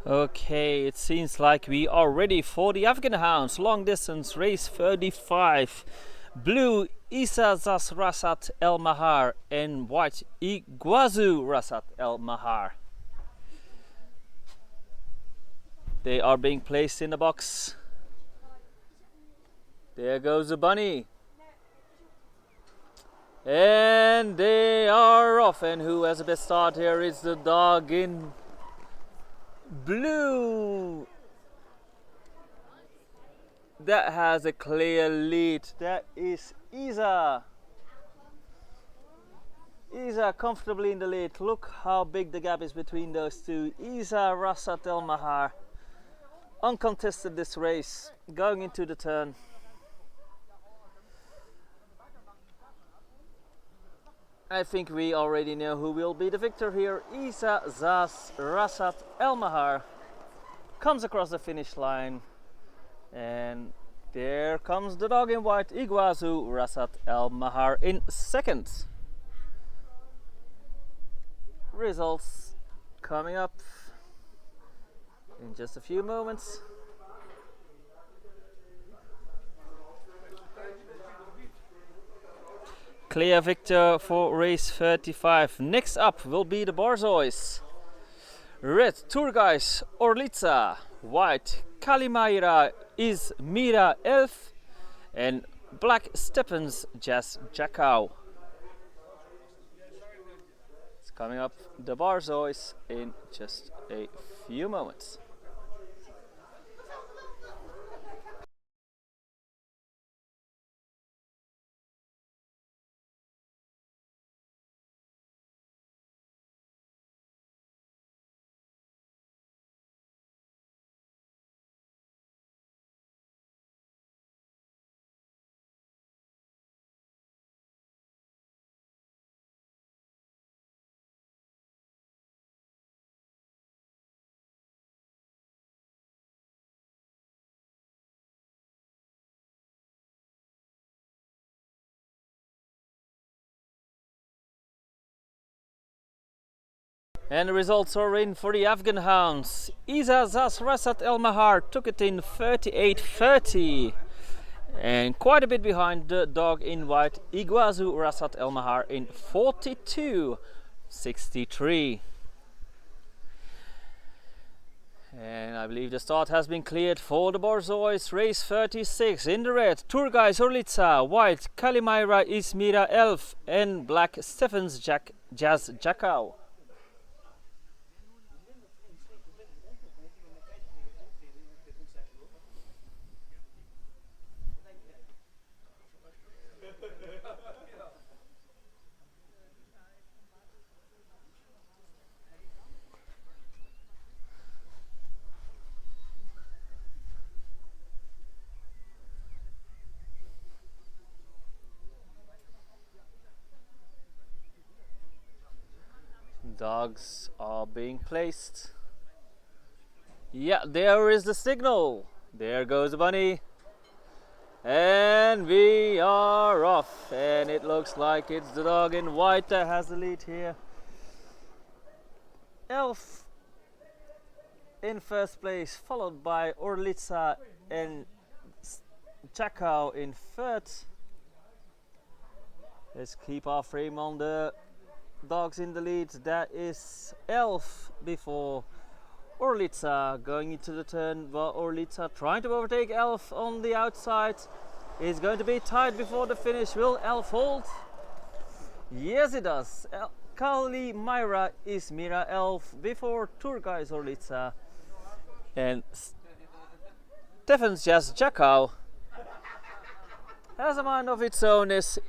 Okay, it seems like we are ready for the Afghan Hounds. Long distance race 35. Blue Isa Zas Rasat El Mahar and white Iguazu Rasat El Mahar. They are being placed in the box. There goes the bunny. And they are off. And who has the best start here is the dog in blue. That has a clear lead. That is Isa. Isa comfortably in the lead. Look how big the gap is between those two. Isa Rasat El Mahar. Uncontested this race. Going into the turn. I think we already know who will be the victor here. Isa Zas Rasat El Mahar comes across the finish line, and there comes the dog in white, Iguazu Rasat El Mahar in second. Results coming up in just a few moments. Clear victor for race 35. Next up will be the Borzois. Red Turgais Orlica, white Kalimaira is Mira Elf, and black Steppens Jazz Jakau. It's coming up the Borzois in just a few moments. And the results are in for the Afghan Hounds. Isa Zas Rasat El Mahar took it in 38.30. And quite a bit behind the dog in white, Iguazu Rasat El Mahar in 42.63. And I believe the start has been cleared for the Borzois. Race 36 in the red, Turgais Orlica, white Kalimaira Ismira Elf, and black Stephens Jazz Jakau. Dogs are being placed. Yeah, there is the signal. There goes the bunny. And we are off. And it looks like it's the dog in white that has the lead here. Elf in first place, followed by Orlica and Jakau in third. Let's keep our frame on the dogs in the lead. That is Elf before Orlica going into the turn, while Orlica trying to overtake Elf on the outside. Is going to be tight before the finish. Will Elf hold? Yes, it does. Kali Myra is Mira Elf before Turgais Orlica, and Stephens Jazz Jakau has a mind of its own, is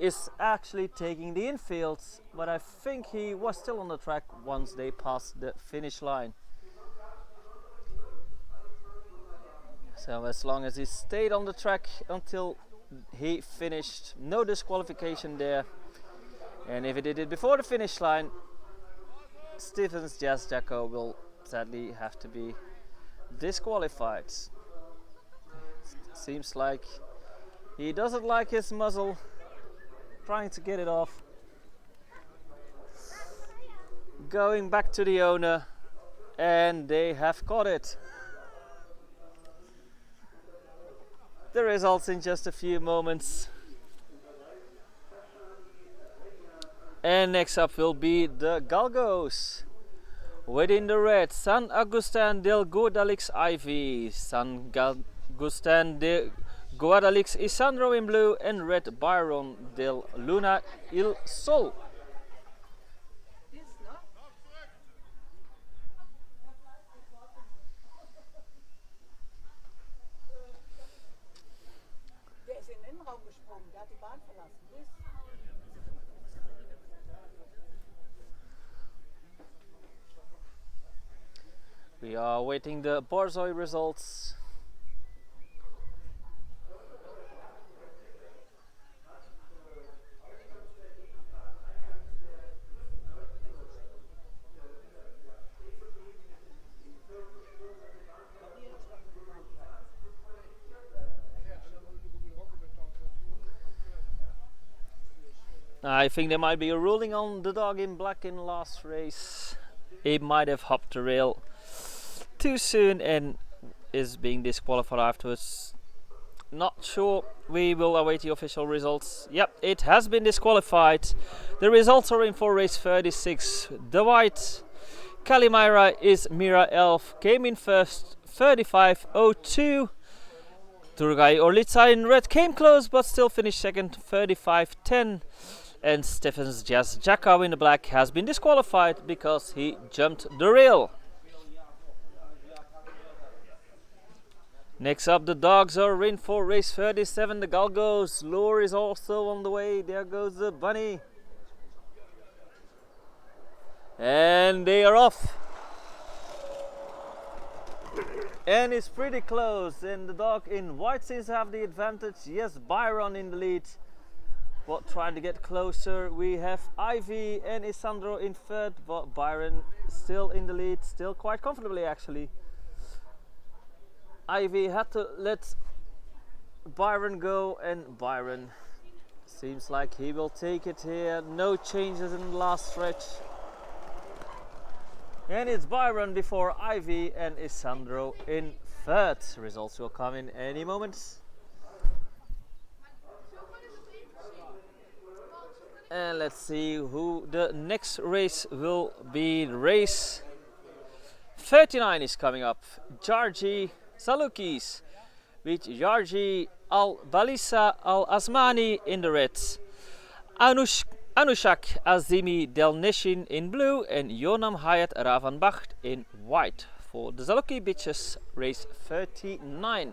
actually taking the infield, but I think he was still on the track once they passed the finish line. So as long as he stayed on the track until he finished, no disqualification there. And if he did it before the finish line, Stephens Jazz Jakau will sadly have to be disqualified. Seems like he doesn't like his muzzle, trying to get it off. going back to the owner, and they have caught it. The results in just a few moments. And next up will be the Galgos. Within the red, San Agustin del Guadalix Ivy, San Agustin de Guadalix Isandro in blue, and red Byron del Luna Il Sol. We are waiting the Borzoi results. I think there might be a ruling on the dog in black in last race. He might have hopped the rail too soon and is being disqualified afterwards. Not sure. We will await the official results. Yep, it has been disqualified. The results are in for race 36. The white Calimira is Mira Elf, came in first, 35.02. Turgay Orlica in red came close but still finished second, 35.10. And Stephens Jazz Jacko in the black has been disqualified because he jumped the rail. Next up, the dogs are in for race 37. The Galgos. Lure is also on the way. There goes the bunny. And they are off. And it's pretty close. And the dog in white seems to have the advantage. Yes, Byron in the lead. But trying to get closer. We have Ivy and Isandro in third. But Byron still in the lead. Still quite comfortably actually. Ivy had to let Byron go, and Byron seems like he will take it here. No changes in the last stretch. And it's Byron before Ivy and Isandro in third. Results will come in any moment. And let's see who the next race will be. Race 39 is coming up. Georgi Salukis with Georgi Al-Balisa Al-Asmani in the red, Anushak Azimi Del Nishin in blue, and Yonam Hayat Ravanbach in white for the Zaluki Bitches race 39.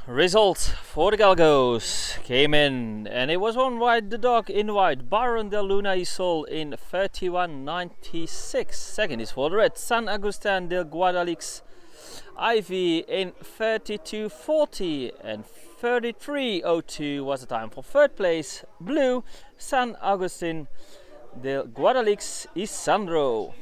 Results for the Galgos came in, and it was one white, the dog in white, Baron del Luna Isol in 31.96. Second is for the red, San Agustin del Guadalix Ivy in 32.40, and 33.02 was the time for third place, blue San Agustin del Guadalix Isandro.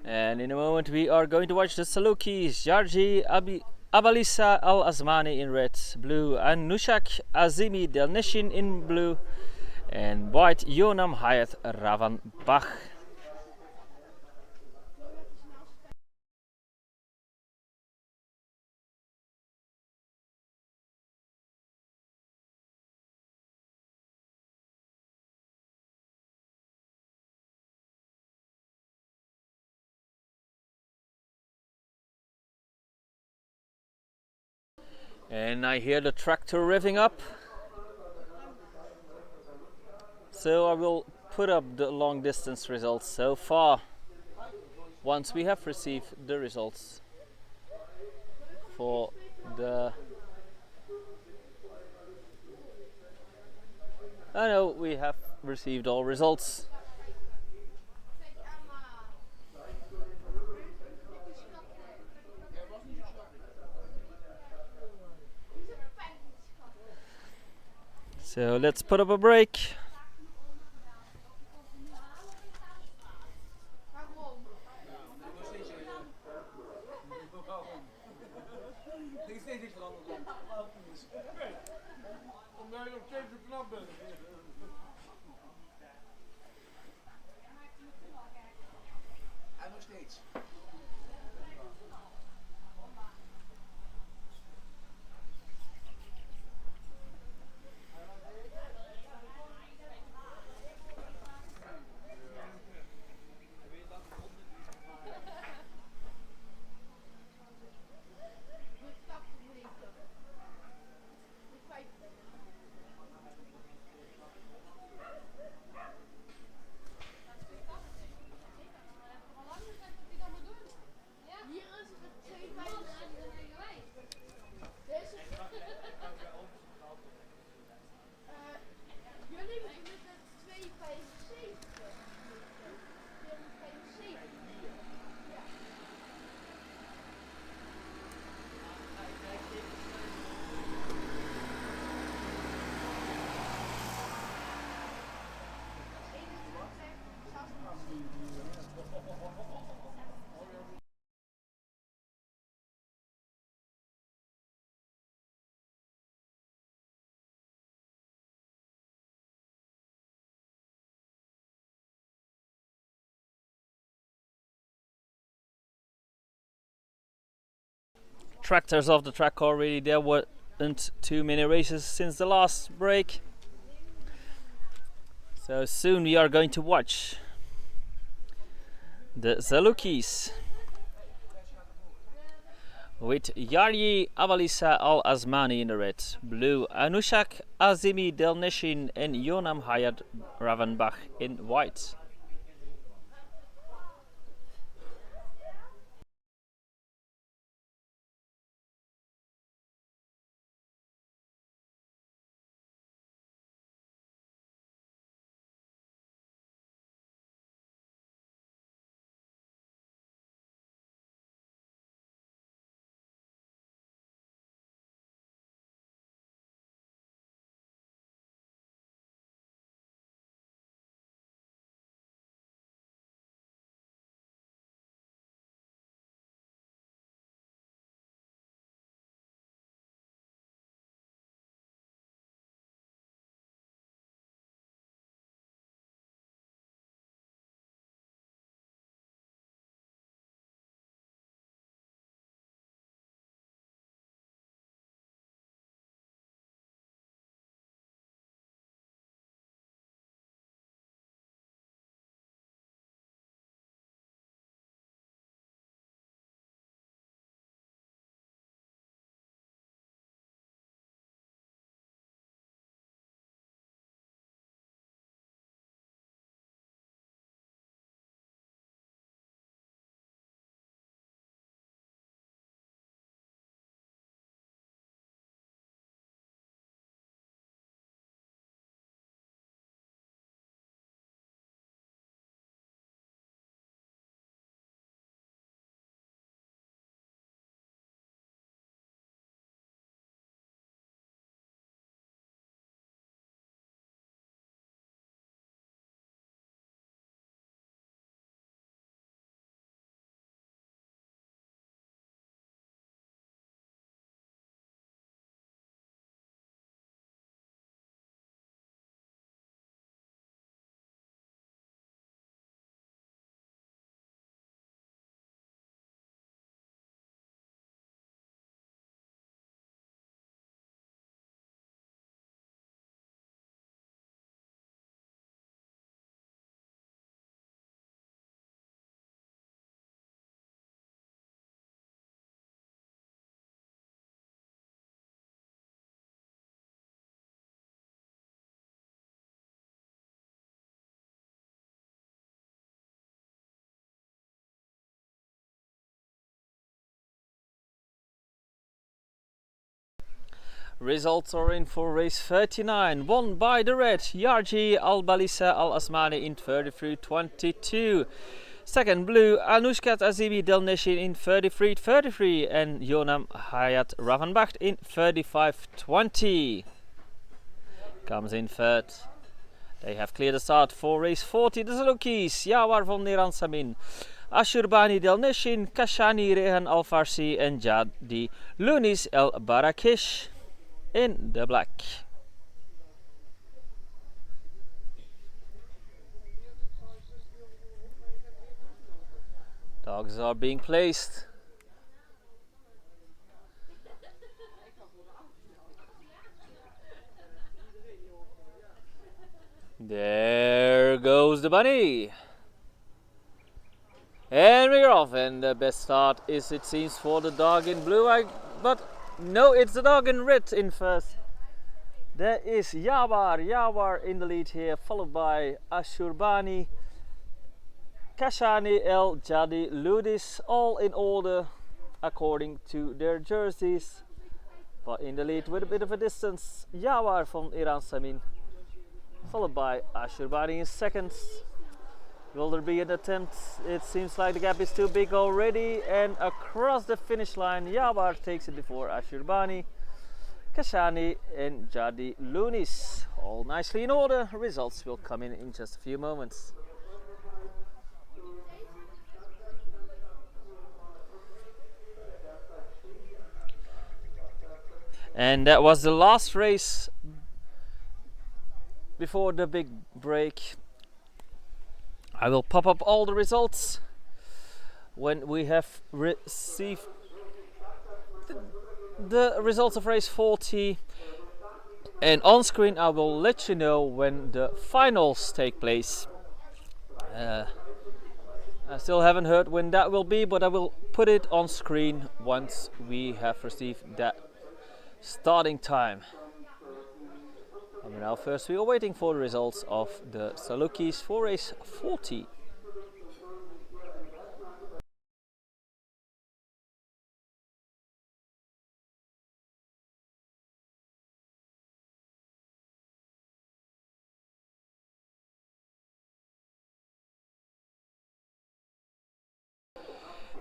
And in a moment we are going to watch the Salukis, Georgi Abalisa Al-Asmani in red, blue, and Nushak Azimi Del Nishin in blue, and white Yonam Hayat Ravanbach. And I hear the tractor revving up. So I will put up the long distance results so far once we have received the results for the... I know we have received all results. So let's put up a break. Tractors off the track already. There weren't too many races since the last break. So soon we are going to watch the Zalukis with Yaryi Avalisa Al Azmani in the red, blue Anushak Azimi Delneshin and Yonam Hayat Ravenbach in white. Results are in for race 39, won by the red Yarji Al-Balisa Al-Asmani in 33.22. Second, blue Anushkat Azibi Del Neshin in 33.33 and Yonam Hayat Ravanbacht in 35.20. Comes in third. They have cleared the start for race 40. The Zalukis, Yawar von Niran Samin, Ashurbani Del Neshin, Kashani Rehan Al Farsi and Jadi Lunis El Barakesh in the black. Dogs are being placed. There goes the bunny. And we're off, and the best start is, it seems, for the dog in blue. But no, it's the dog in red in first. There is Yawar in the lead here, followed by Ashurbani, Kashani, El Jadi, Ludis, all in order according to their jerseys. But in the lead with a bit of a distance, Yawar from Iran Samin, followed by Ashurbani in second. Will there be an attempt? It seems like the gap is too big already, and across the finish line, Yawar takes it before Ashurbani, Kashani and Jadi Lunis. All nicely in order. Results will come in just a few moments. And that was the last race before the big break. I will pop up all the results when we have received the results of race 40, and on screen I will let you know when the finals take place. I still haven't heard when that will be, but I will put it on screen once we have received that starting time. And now first we are waiting for the results of the Salukis for race 40.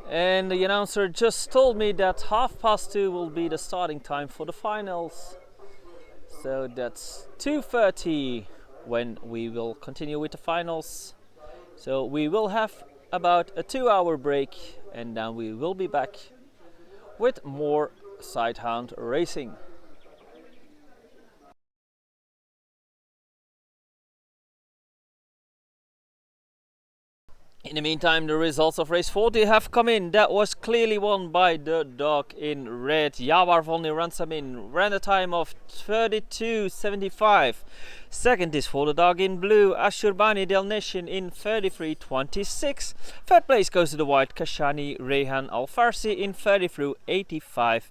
And the announcer just told me that 2:30 will be the starting time for the finals. So that's 2:30 when we will continue with the finals. So we will have about a 2-hour break, and then we will be back with more Sighthound racing. In the meantime, the results of race 40 have come in. That was clearly won by the dog in red. Yawar von Ransamin ran a time of 32.75. Second is for the dog in blue, Ashurbani Del Neshin in 33.26. Third place goes to the white Kashani Rehan Al Farsi in 33.85.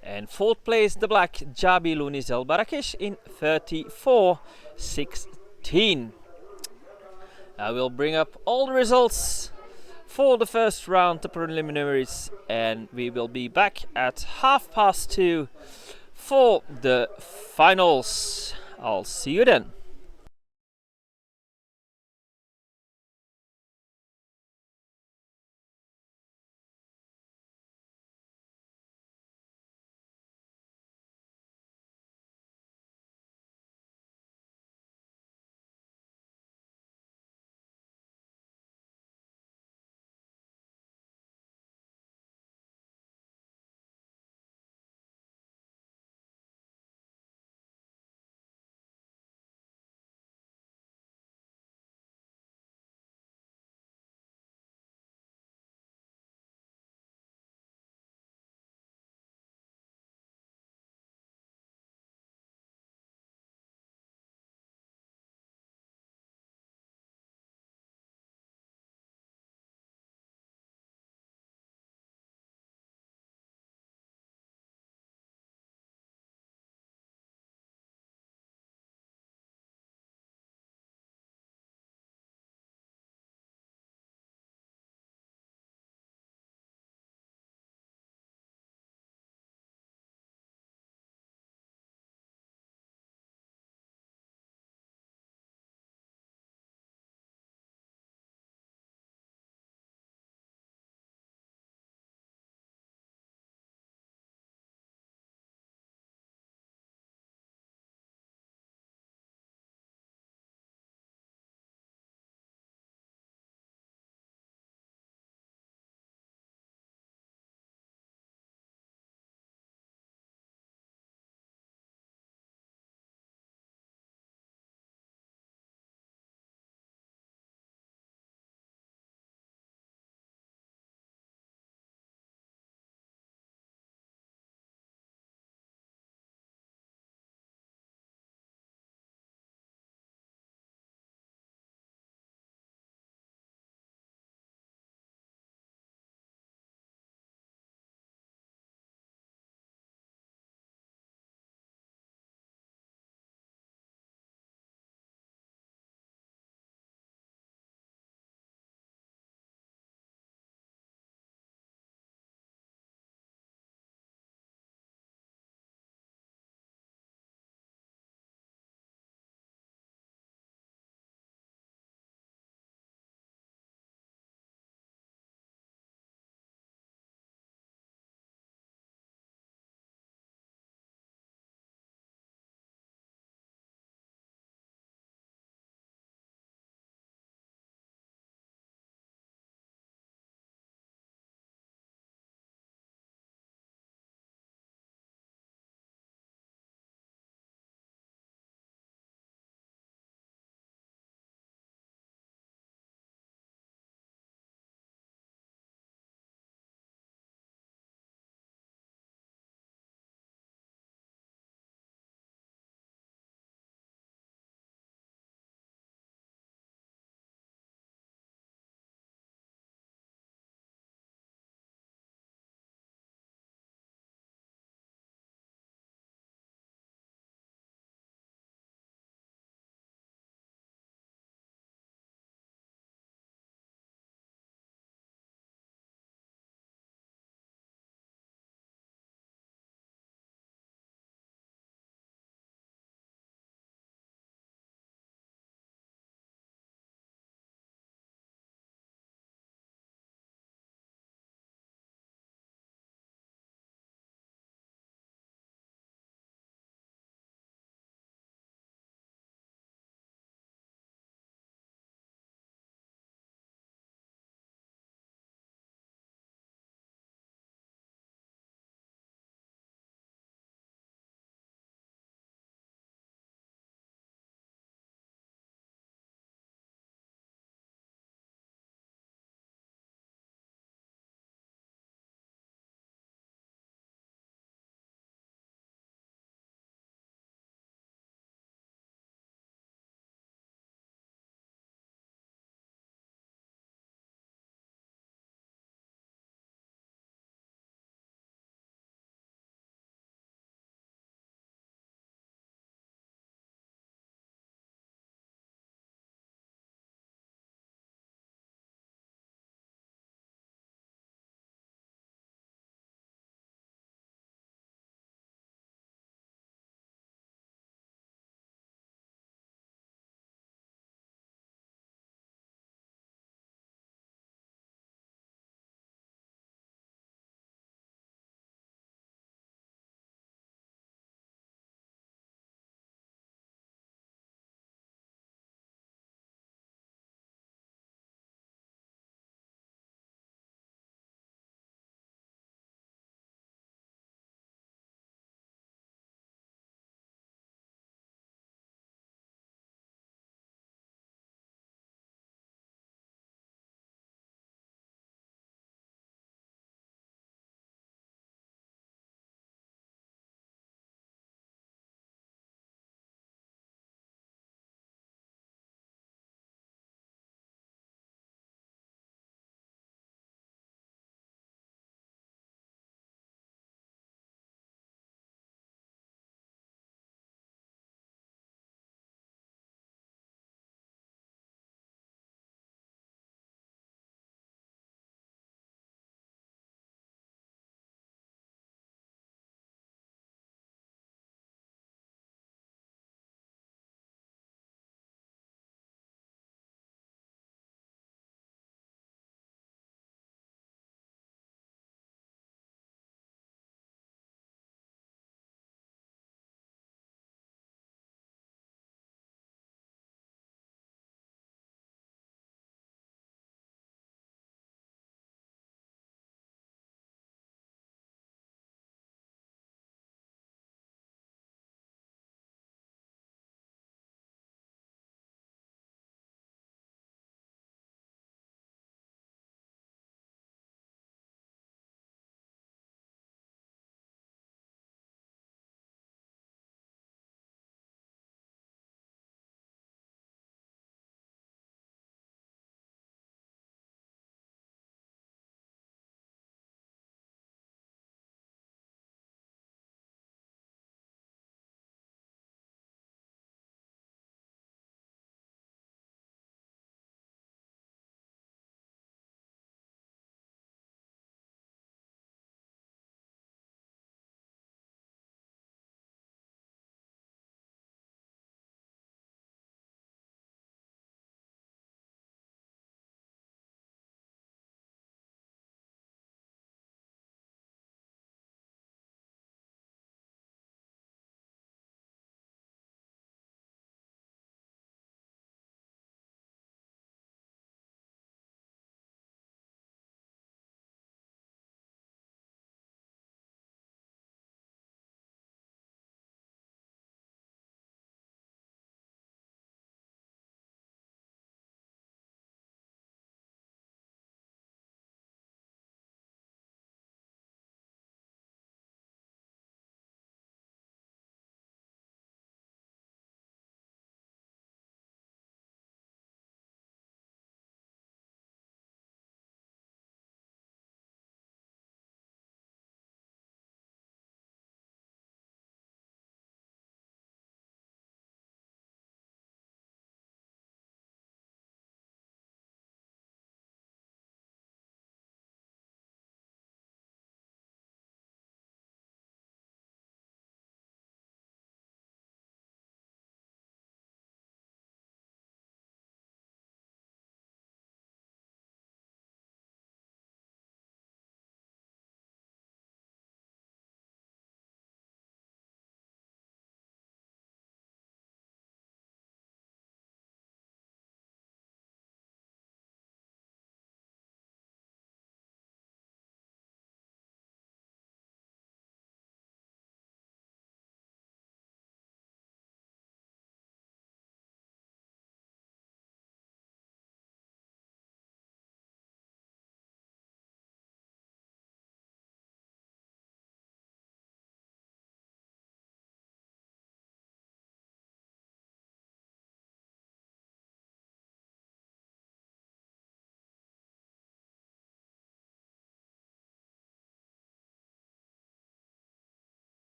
And fourth place, the black Jabi Lunis El Barakesh in 34.16. I will bring up all the results for the first round, the preliminaries, and we will be back at 2:30 for the finals. I'll see you then.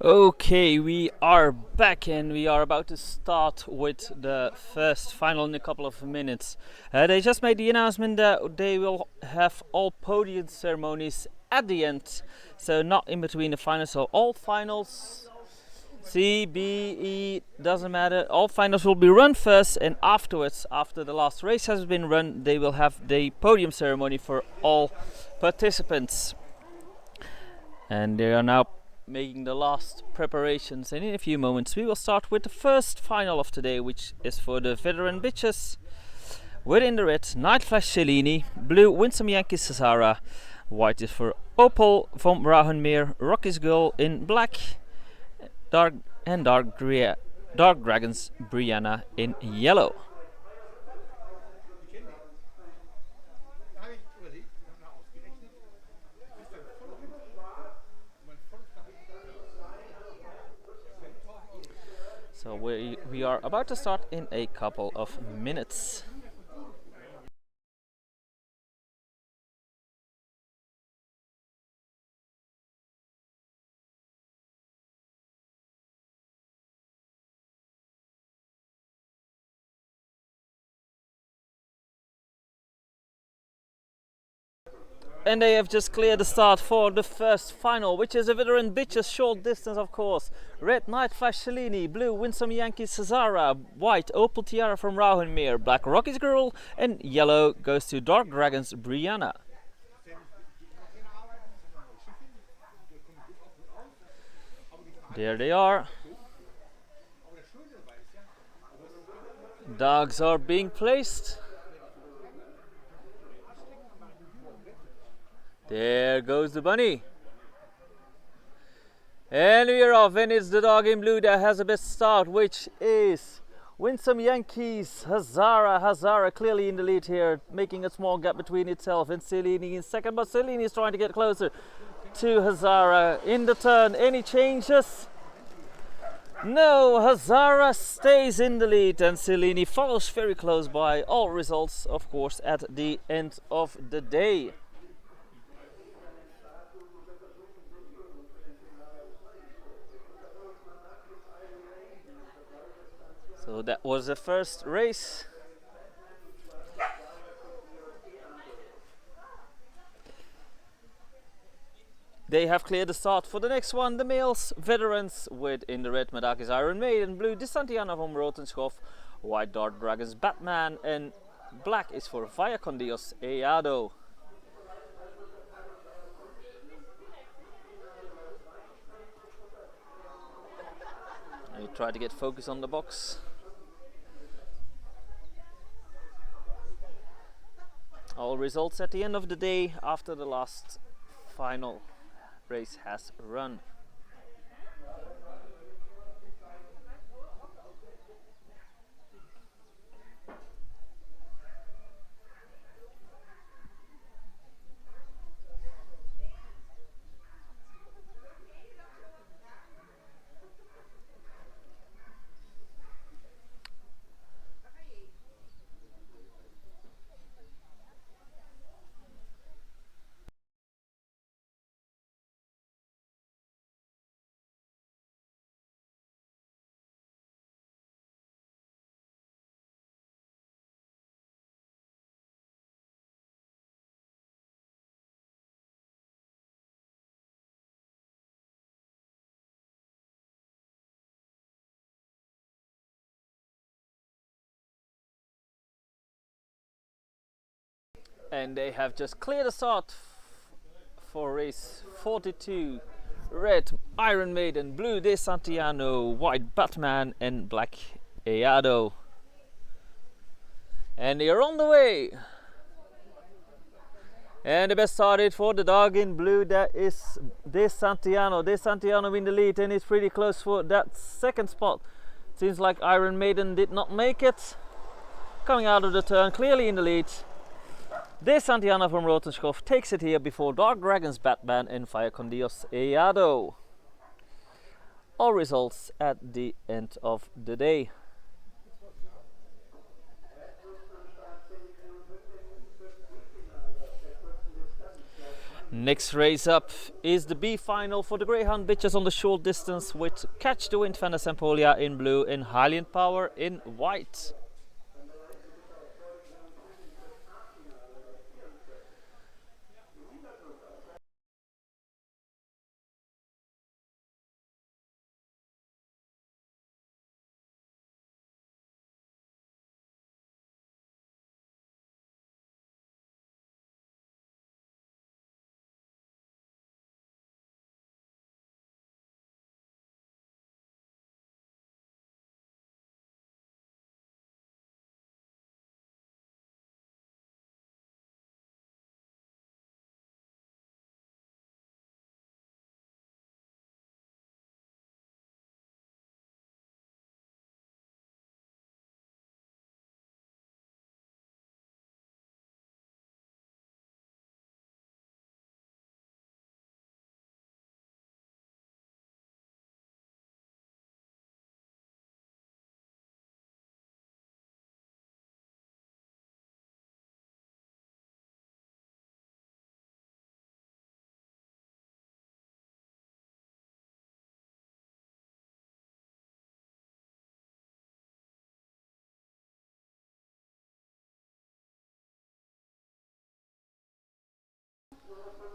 Okay, we are back and we are about to start with the first final in a couple of minutes. They just made the announcement that they will have all podium ceremonies at the end, so not in between the finals. So all finals, C, B, E, doesn't matter. All finals will be run first, and afterwards, after the last race has been run, they will have the podium ceremony for all participants. And they are now making the last preparations, and in a few moments we will start with the first final of today, which is for the veteran bitches. Within the red, Night Flash Cellini, blue Winsome Yankee Cesara, white is for Opal from Rauhenmeer, Rocky's Girl in black, dark Dragons Brianna in yellow. So we are about to start in a couple of minutes. And they have just cleared the start for the first final, which is a veteran bitches short distance, of course. Red Night Flash Cellini, blue Winsome Yankee Cesara, white Opal Tiara from Rauhenmeer, black Rocky's Girl, and yellow goes to Dark Dragons Brianna. There they are. Dogs are being placed. There goes the bunny. And we're off, and it's the dog in blue that has the best start, which is Winsome Yankees Hazara. Hazara clearly in the lead here, making a small gap between itself and Cellini in second, but Cellini is trying to get closer to Hazara in the turn. Any changes? No, Hazara stays in the lead and Cellini follows very close by. All results, of course, at the end of the day. So that was the first race. They have cleared the start for the next one. The males, veterans, with in the red Madakis Iron Maiden, blue De Santiana from Rotenschhoff, white Dark Dragons Batman, and black is for Via con Dios Eado. I try to get focus on the box. All results at the end of the day after the last final race has run. And they have just cleared the start for race 42. Red Iron Maiden, blue De Santiano, white Batman, and black Eado. And they are on the way. And the best started for the dog in blue, that is De Santiano. De Santiano in the lead and is pretty close for that second spot. Seems like Iron Maiden did not make it. Coming out of the turn, clearly in the lead. De Santiano from Rotenschhoff takes it here before Dark Dragons Batman and Via con Dios Eado. All results at the end of the day. Next race up is the B final for the Greyhound bitches on the short distance with Catch the Wind Van der Sempolia in blue and Hylian Power in white.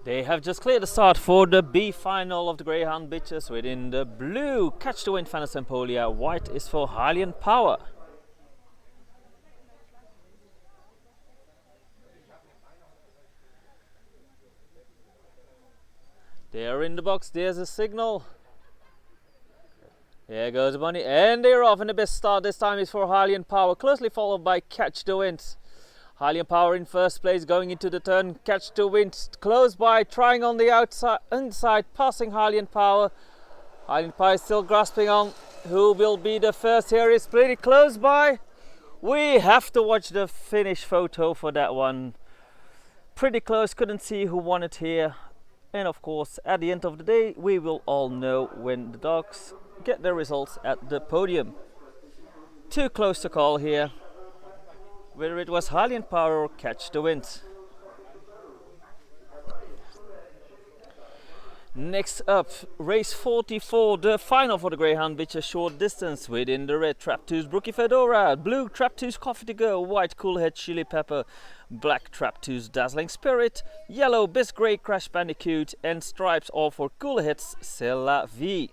They have just cleared the start for the B final of the Greyhound bitches within the blue Catch the Wind Van der Sempolia, white is for Hylian Power. They are in the box, there's a signal. There goes the bunny, and they're off, and the best start this time is for Hylian Power, closely followed by Catch the Wind. Hylian Power in first place going into the turn, Catch the Wind close by, trying on the outside, inside, passing Hylian Power. Hylian Power is still grasping on. Who will be the first here? Is pretty close by. We have to watch the finish photo for that one. Pretty close, couldn't see who won it here. And of course, at the end of the day, we will all know when the dogs get their results at the podium. Too close to call here, whether it was Hylian Power or Catch the Wind. Next up, race 44, the final for the Greyhound bitches short distance. Within the red, Trap 2's Brookie Fedora, blue Trap 2's Coffee to Go, white Cool Head Chili Pepper, black Trap 2's Dazzling Spirit, yellow Bisque Grey Crash Bandicoot, and stripes all for Cool Head's C'est la Vie.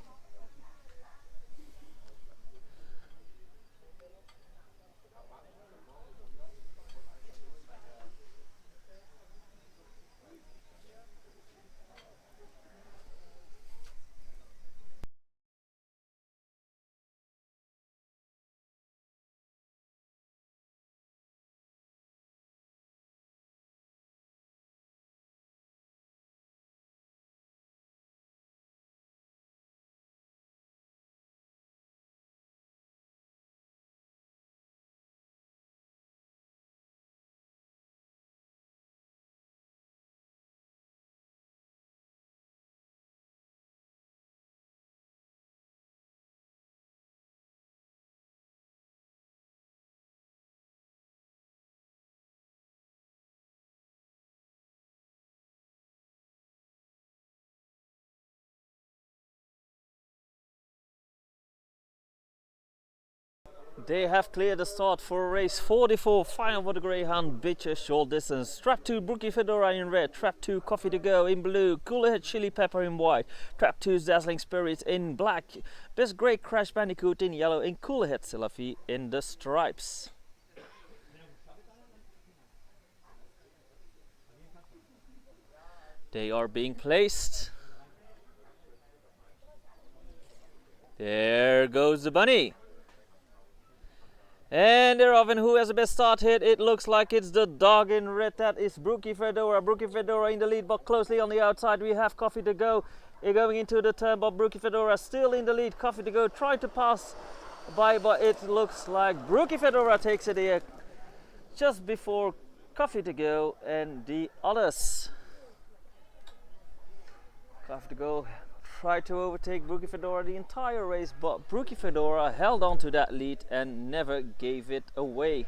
They have cleared the start for race 44, final for the Greyhound bitches short distance. Trap 2 Brookie Fedora in red, Trap 2 Coffee to Go in blue, Cool Head Chili Pepper in white, Trap 2's Dazzling Spirit in black, Bisque Grey Crash Bandicoot in yellow, and Cool Head C'est la Vie in the stripes. They are being placed. There goes the bunny. And they're off, and who has the best start hit? It looks like it's the dog in red. That is Brookie Fedora. Brookie Fedora in the lead, but closely on the outside we have Coffee to Go. Going into the turn, but Brookie Fedora still in the lead. Coffee to Go trying to pass by, but it looks like Brookie Fedora takes it here just before Coffee to Go and the others. Coffee to Go tried to overtake Brookie Fedora the entire race, but Brookie Fedora held on to that lead and never gave it away.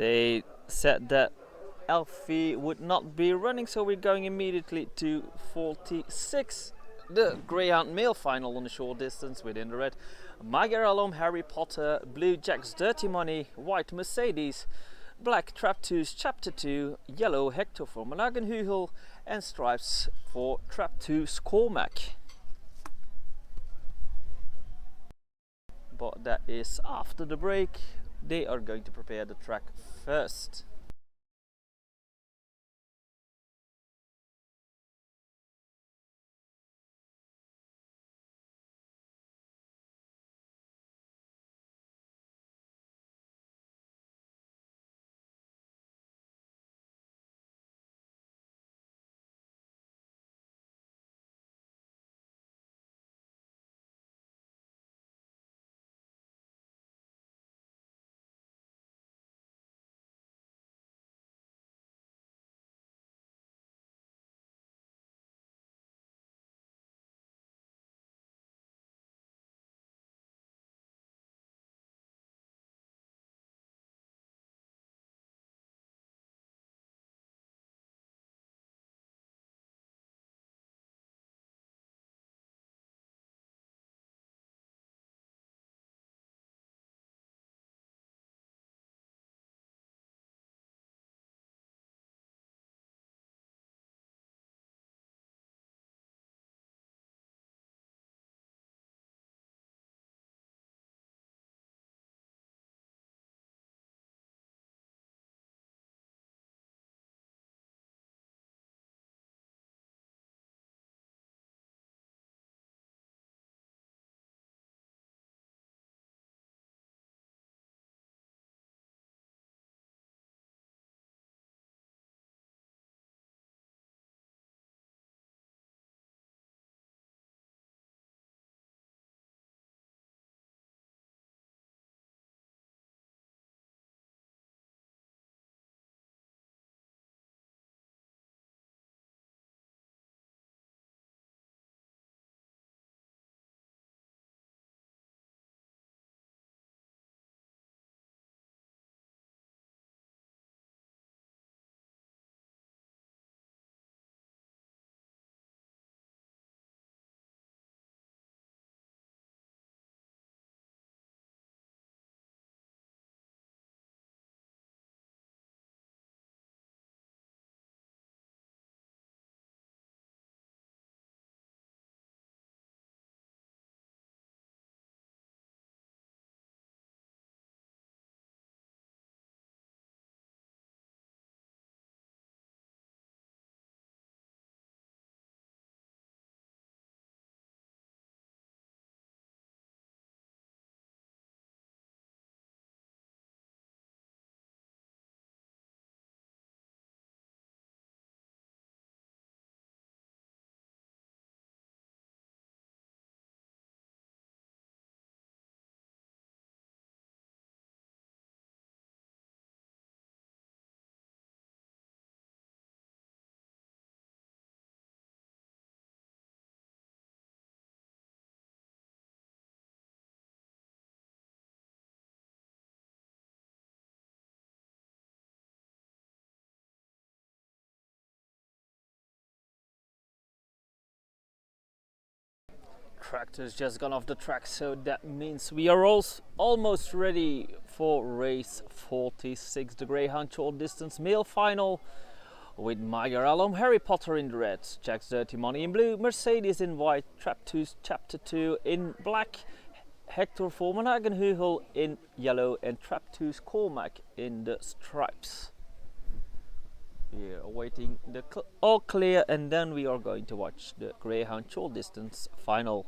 They said that Alfie would not be running, so we're going immediately to 46. The Greyhound male final on the short distance within the red. Magyar Alum, Harry Potter, blue Jack's Dirty Money, white Mercedes, black Trap2's Chapter 2, yellow Hector for Malagenhugel, and stripes for Trap2's Cormac. But that is after the break. They are going to prepare the track first. Tractor's just gone off the track, so that means we are almost ready for race 46, the Greyhound short distance male final, with Magyar Alum, Harry Potter in red, Jack's Dirty Money in blue, Mercedes in white, Trap2's Chapter 2 in black, Hector for Malagenhugel in yellow, and Trap2's Cormac in the stripes. We are awaiting the all clear, and then we are going to watch the Greyhound short distance final.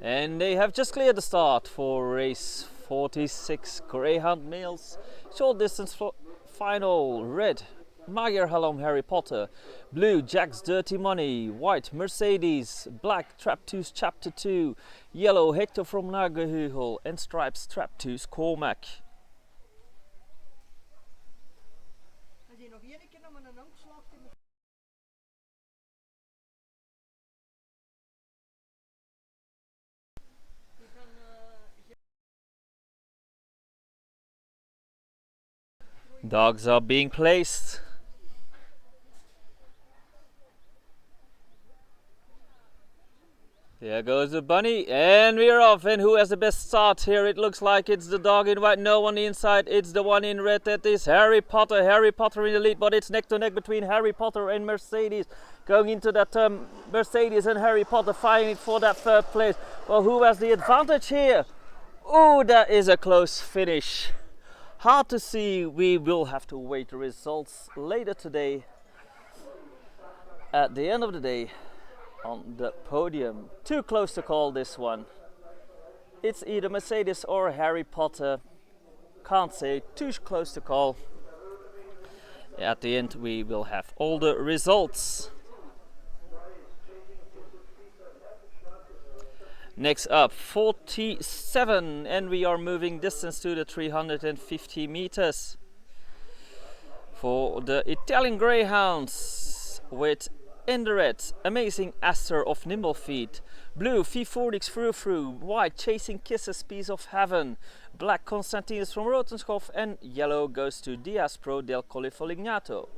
And they have just cleared the start for race 46, Greyhound males short distance final. Red, Magyar Alum, Harry Potter, blue Jack's Dirty Money, white Mercedes, black Trap2's Chapter 2, yellow Hector from Malagenhugel, and stripes Trap2's Cormac. Dogs are being placed. There goes the bunny, and we're off. And who has the best start here? It looks like it's the dog in white. No one inside. It's the one in red. That is Harry Potter. Harry Potter in the lead, but it's neck to neck between Harry Potter and Mercedes. Going into that Mercedes and Harry Potter fighting for that third place. Well, who has the advantage here? Oh, that is a close finish. Hard to see. We will have to wait the results later today. At the end of the day, on the podium. Too close to call this one. It's either Mercedes or Harry Potter. Can't say, too close to call. At the end we will have all the results. Next up 47, and we are moving distance to the 350 meters for the Italian Greyhounds with in the red, Amazing Aster of Nimble Feet, blue, V40X Frou Frou, white, Chasing Kisses, Piece of Heaven, black, Constantinus from Rotenskopf, and yellow goes to Diaz Pro del Colle Folignato.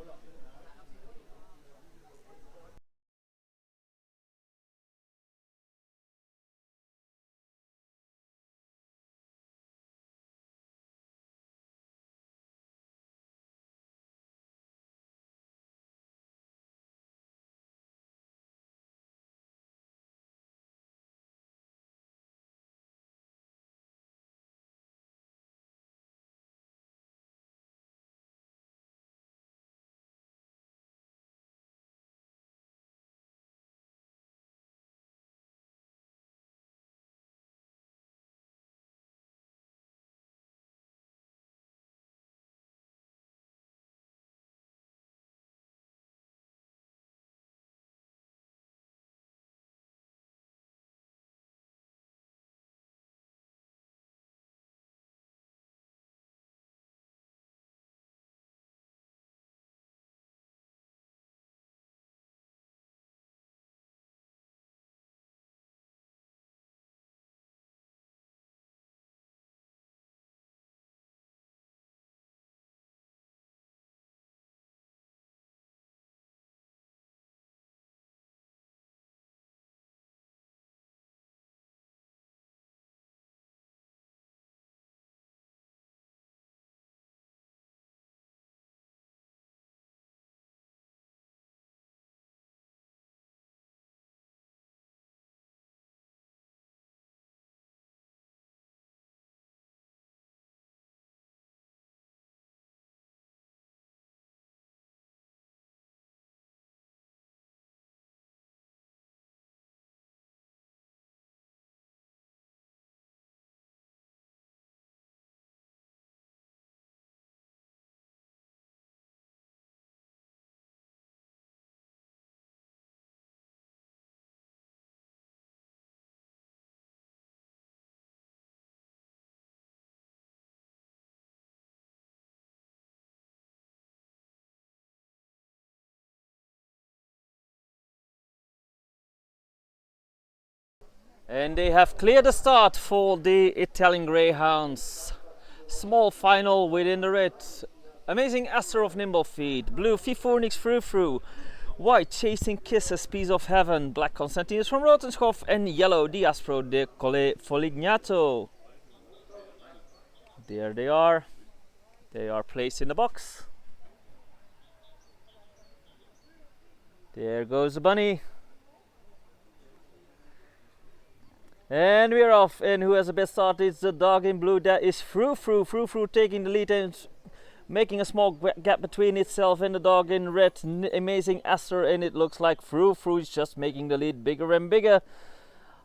And they have cleared the start for the Italian Greyhounds. Small final within the red. Amazing Aster of Nimble Feet, blue V40X Frou Frou, white Chasing Kisses, Piece of Heaven, black Constantinus from Rotenskopf, and yellow Diaz Pro del Colle Folignato. There they are. They are placed in the box. There goes the bunny. And we're off. And who has the best start? It's the dog in blue. That is Frou Frou. Frou Frou taking the lead and making a small gap between itself and the dog in red. Amazing Aster, and it looks like Frou Frou is just making the lead bigger and bigger.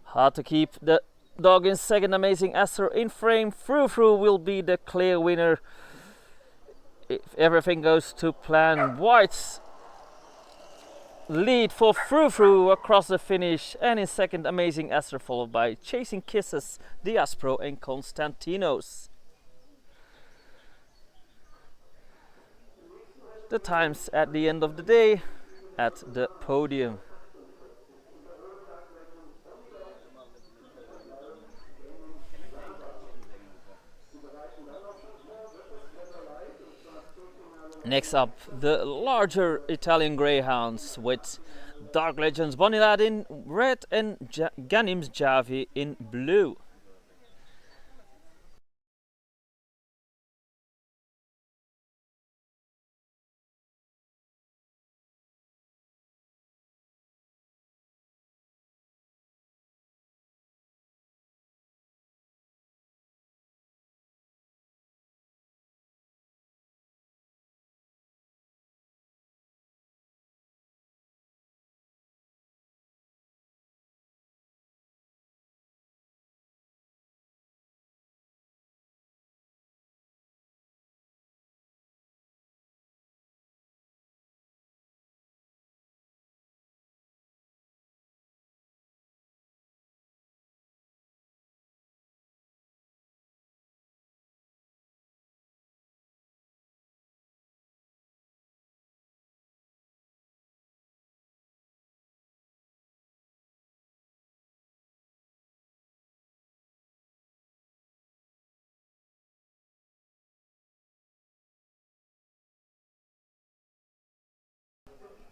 Hard to keep the dog in second. Amazing Aster in frame. Frou Frou will be the clear winner if everything goes to plan. White's lead for Frou Frou across the finish, and in second Amazing Aster, followed by Chasing Kisses, Diaz Pro, and Constantinos. The times at the end of the day at the podium. Next up, the larger Italian Greyhounds with Dark Legends Bonnie Lad in red and Ganim's Javi in blue.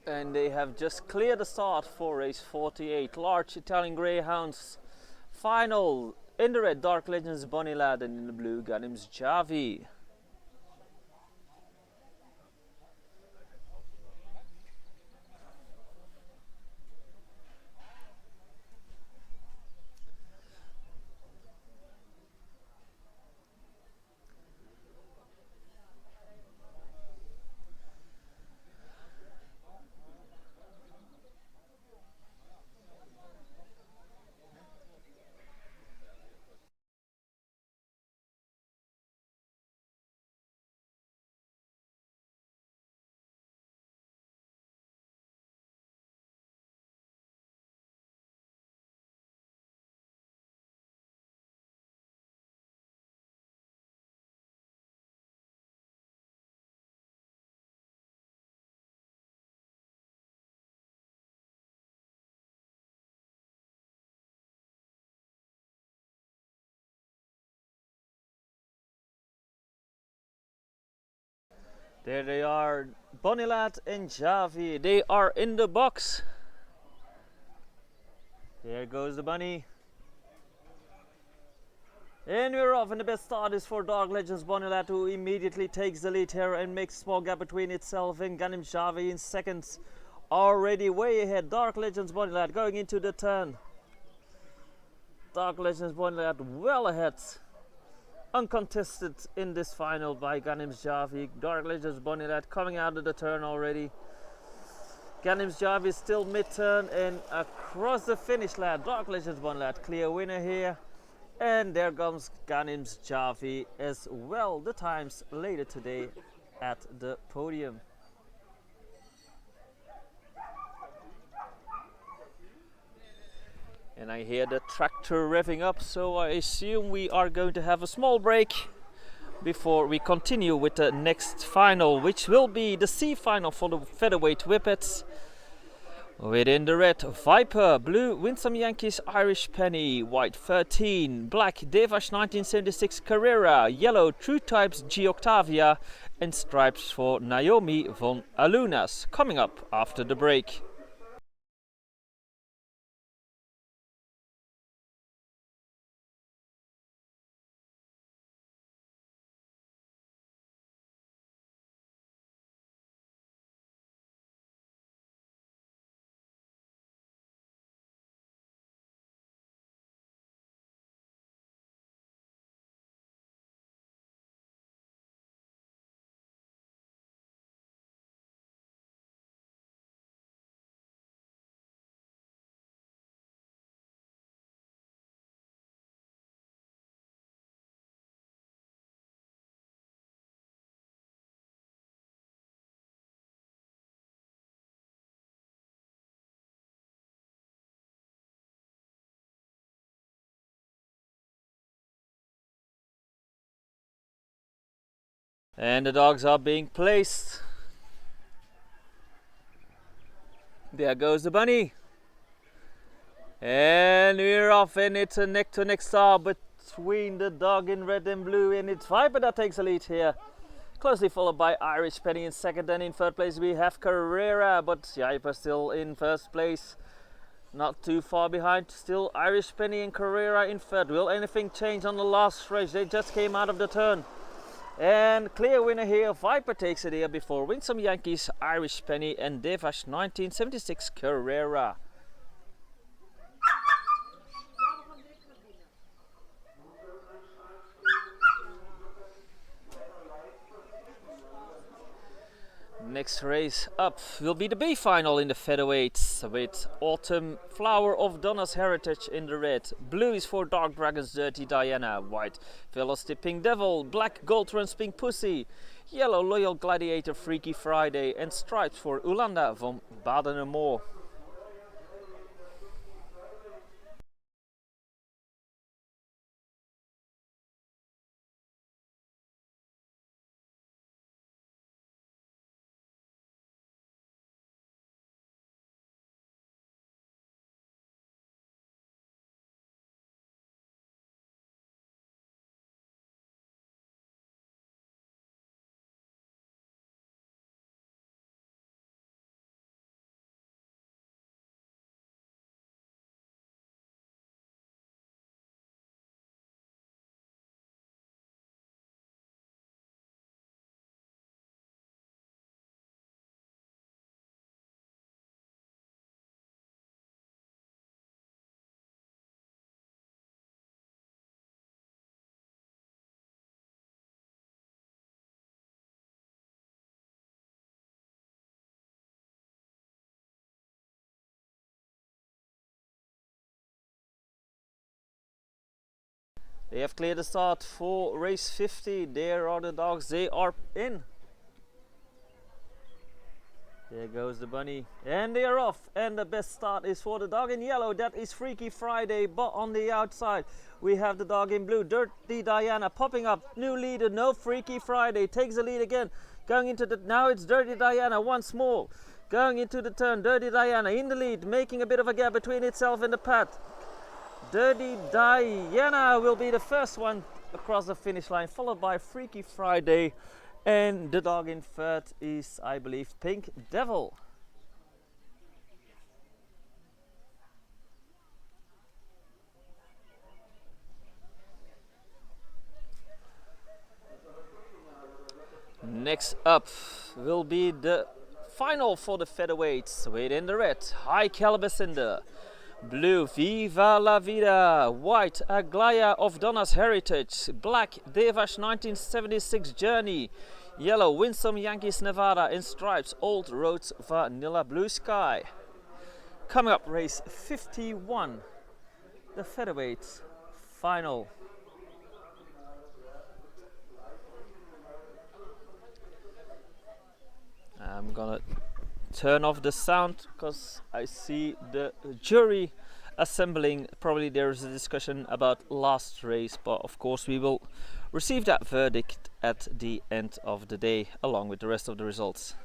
And they have just cleared the start for race 48. Large Italian Greyhounds final in the red Dark Legends Bonnie Lad and in the blue Ganim's Javi. There they are, Bonnie Lad and Javi. They are in the box. There goes the bunny. And we're off, and the best start is for Dark Legends Bonnie Lad, who immediately takes the lead here and makes a small gap between itself and Ganim Javi in seconds. Already way ahead, Dark Legends Bonnie Lad going into the turn. Dark Legends Bonnie Lad well ahead. Uncontested in this final by Ganim's Javi. Dark Legends Bonnie Lad coming out of the turn already. Ganim's Javi is still mid-turn and across the finish line. Dark Legends Bonnie Lad clear winner here. And there comes Ganim's Javi as well. The times later today at the podium. And I hear the tractor revving up, so I assume we are going to have a small break before we continue with the next final, which will be the C final for the featherweight whippets. Within the red, Viper, blue, Winsome Yankees, Irish Penny, white 13, black, Devash 1976 Carrera, yellow, True Types G Octavia, and stripes for Naomi von Alunas, coming up after the break. And the dogs are being placed. There goes the bunny. And we're off, and it's a neck to neck start between the dog in red and blue, and it's Viper that takes the lead here. Closely followed by Irish Penny in second, and in third place we have Carrera, but Jaipa still in first place. Not too far behind, still Irish Penny and Carrera in third. Will anything change on the last race? They just came out of the turn. And clear winner here, Viper takes it here before Winsome Yankees, Irish Penny and Devash 1976 Carrera. Next race up will be the B final in the featherweights with Autumn Flower of Donna's Heritage in the red. Blue is for Dark Dragons Dirty Diana. White Velocity Pink Devil. Black Gold Runs Pink Pussy. Yellow Loyal Gladiator Freaky Friday. And stripes for Ulanda van Baden-Moor. They have cleared the start for race 50. There are the dogs, they are in. There goes the bunny, and they are off, and the best start is for the dog in yellow. That is Freaky Friday, but on the outside we have the dog in blue, Dirty Diana, popping up, new leader, no Freaky Friday, takes the lead again, going into the, now it's Dirty Diana once more, going into the turn, Dirty Diana in the lead, making a bit of a gap between itself and the pad. Dirty Diana will be the first one across the finish line, followed by Freaky Friday. And the dog in third is, I believe, Pink Devil. Next up will be the final for the featherweights. With in the red, High Caliber Cinder. Blue, Viva la Vida. White, Aglaya of Donna's Heritage. Black, Devash 1976 Journey. Yellow, Winsome Yankees Nevada. In stripes, Old Roads Vanilla Blue Sky. Coming up, race 51. The featherweight final. I'm gonna turn off the sound because I see the jury assembling. Probably there is a discussion about last race, but of course we will receive that verdict at the end of the day along with the rest of the results.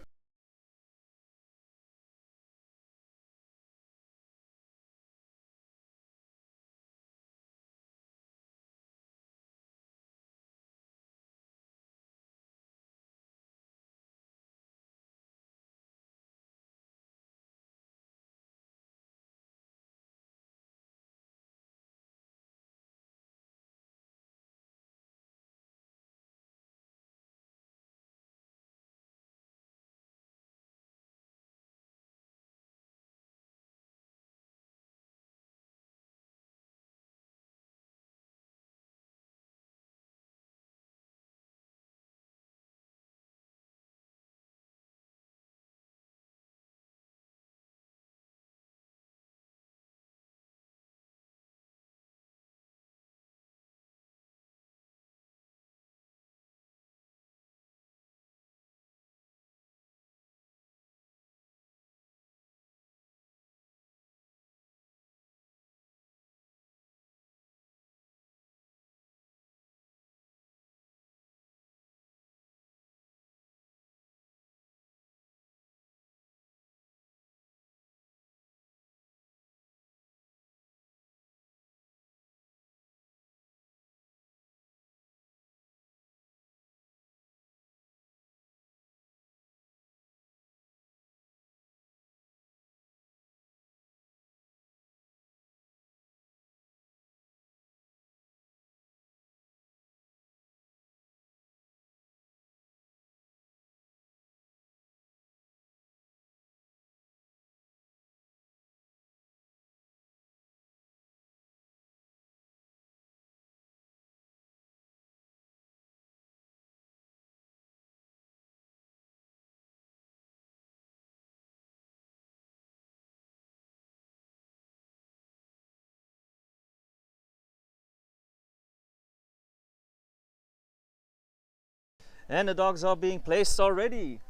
And the dogs are being placed already.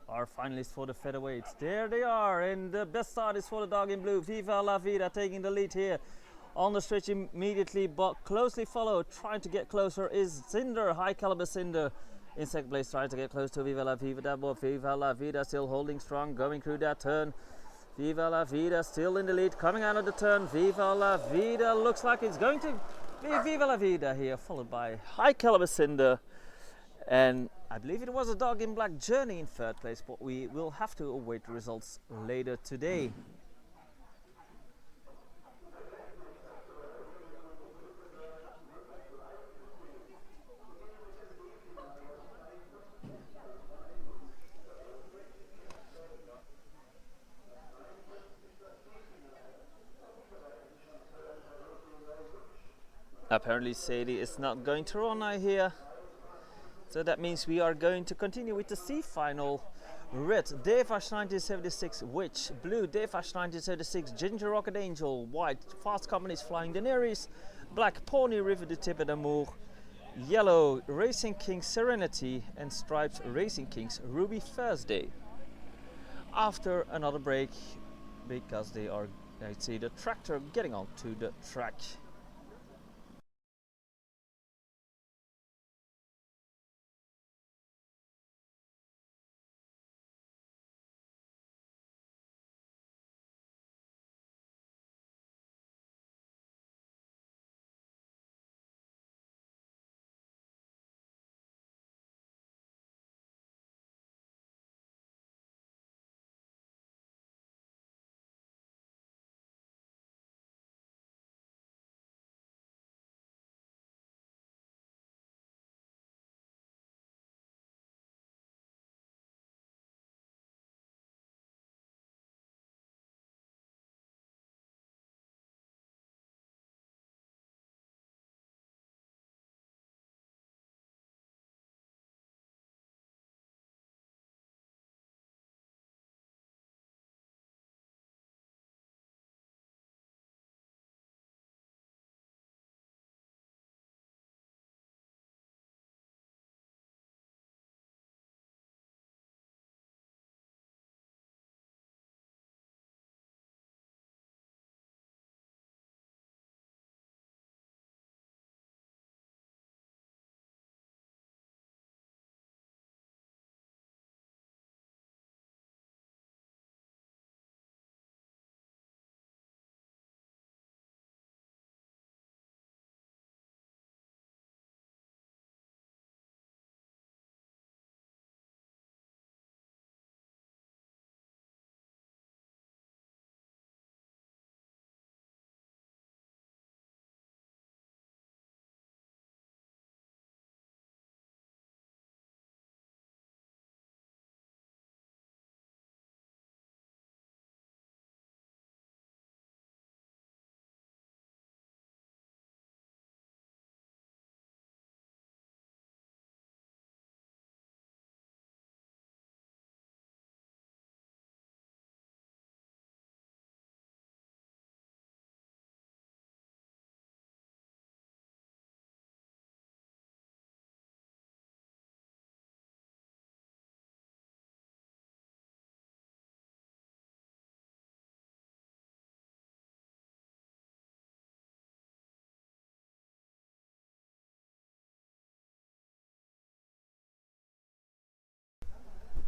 Our finalists for the featherweights. There they are, and the best start is for the dog in blue. Viva La Vida taking the lead here. On the stretch immediately, but closely followed, trying to get closer is Cinder, high caliber Cinder. In second place, trying to get close to Viva La Vida, but Viva La Vida still holding strong, going through that turn. Viva La Vida still in the lead, coming out of the turn. Viva La Vida looks like it's going to be Viva La Vida here, followed by high caliber Cinder. And I believe it was a dog in black Journey in third place, but we will have to await the results later today. Apparently Sadie is not going to run, I hear. So that means we are going to continue with the C final. Red, Devash 1976, Witch. Blue, Devash 1976, Ginger Rocket Angel. White, Fast Company's Flying Daenerys. Black, Pony River de Tippe d'Amour. Yellow, Racing King Serenity. And striped, Racing Kings Ruby Thursday. After another break, because they are, I see the tractor getting onto the track.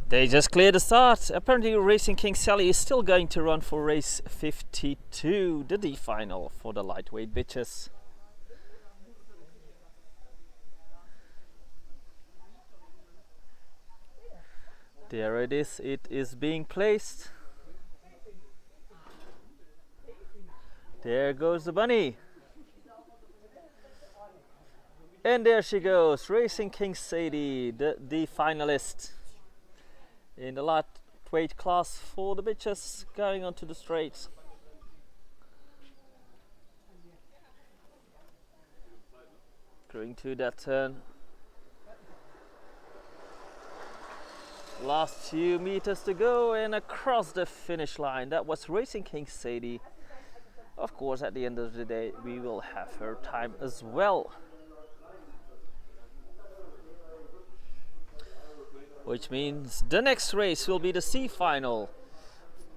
They just cleared the start. Apparently Racing King Sally is still going to run for race 52, the D final for the lightweight bitches. There it is being placed. There goes the bunny. And there she goes, Racing King Sadie, the finalist in the lightweight class for the bitches, going onto the straight. Going to that turn. Last few meters to go and across the finish line. That was Racing King Sadie. Of course, at the end of the day, we will have her time as well. which means the next race will be the C final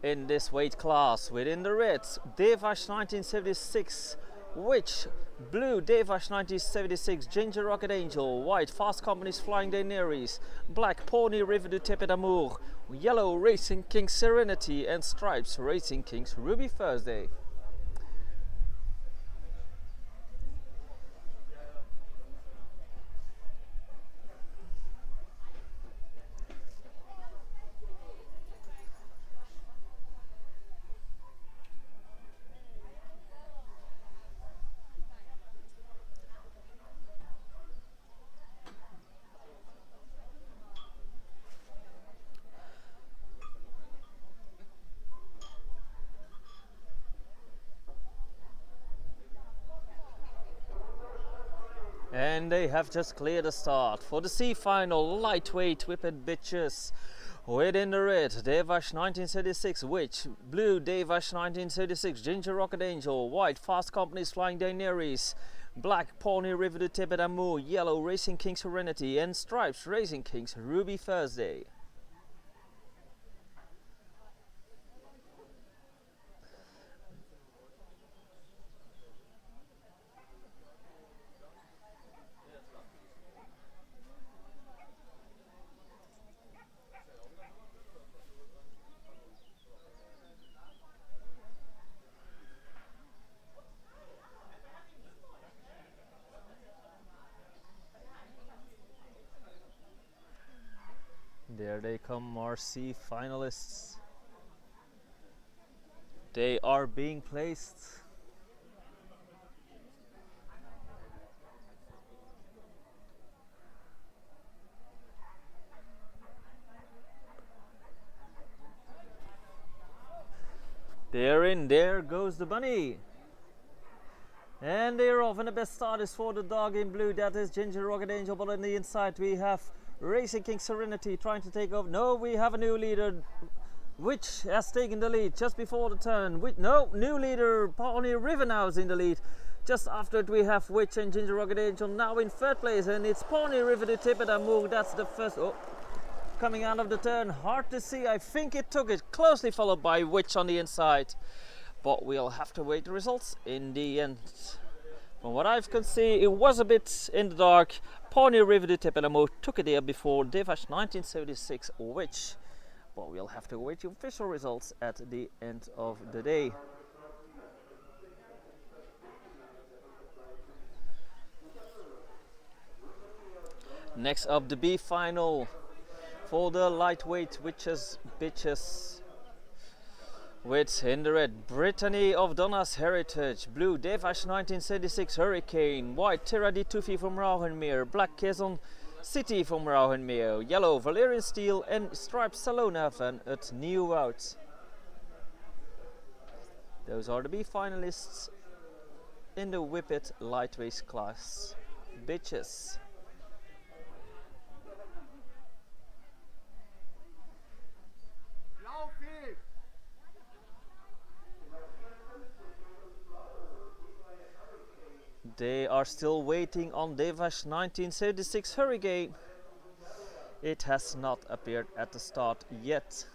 in this weight class. Within the red, Devash 1976, which blue Devash 1976, Ginger Rocket Angel, white Fast Company's Flying Daenerys, black Pony River du Tepe d'Amour, yellow Racing King Serenity, and stripes Racing King's Ruby Thursday. And they have just cleared the start for the C final. Lightweight whippet bitches. Within the red, Devash 1936, Witch, blue Devash 1936, Ginger Rocket Angel, white Fast Company's Flying Daenerys, black Pony River du Tepe d'Amour, yellow Racing King Serenity, and stripes Racing King's Ruby Thursday. There they come, RC finalists. They are being placed. They're in, there goes the bunny. And they're off, and the best start is for the dog in blue, that is Ginger Rocket Angel, but on the inside we have Racing King Serenity trying to take over. No, we have a new leader, which has taken the lead just before the turn. No, new leader, Pony River now is in the lead. Just after it we have Witch and Ginger Rocket Angel now in third place, and it's Pony River du Tepe d'Amour, that's the first, coming out of the turn, hard to see, I think it took it, closely followed by Witch on the inside. But we'll have to wait the results in the end. From what I can see, it was a bit in the dark. Pony River du Tepe d'Amour took it there before Devash 1976 Witch. But we'll have to wait the official results at the end of the day. Next up, the B final for the lightweight witches bitches. With in the red, Brittany of Donna's Heritage, blue Devash 1976 Hurricane, white Terra di Tufi from Rauhenmeer, black Quezon City from Rauhenmeer, yellow Valerian Steel, and striped Salona van het Nieuwoud. Those are the B finalists in the Whippet lightweight class. Bitches. They are still waiting on Devash 1976 Hurricane. It has not appeared at the start yet.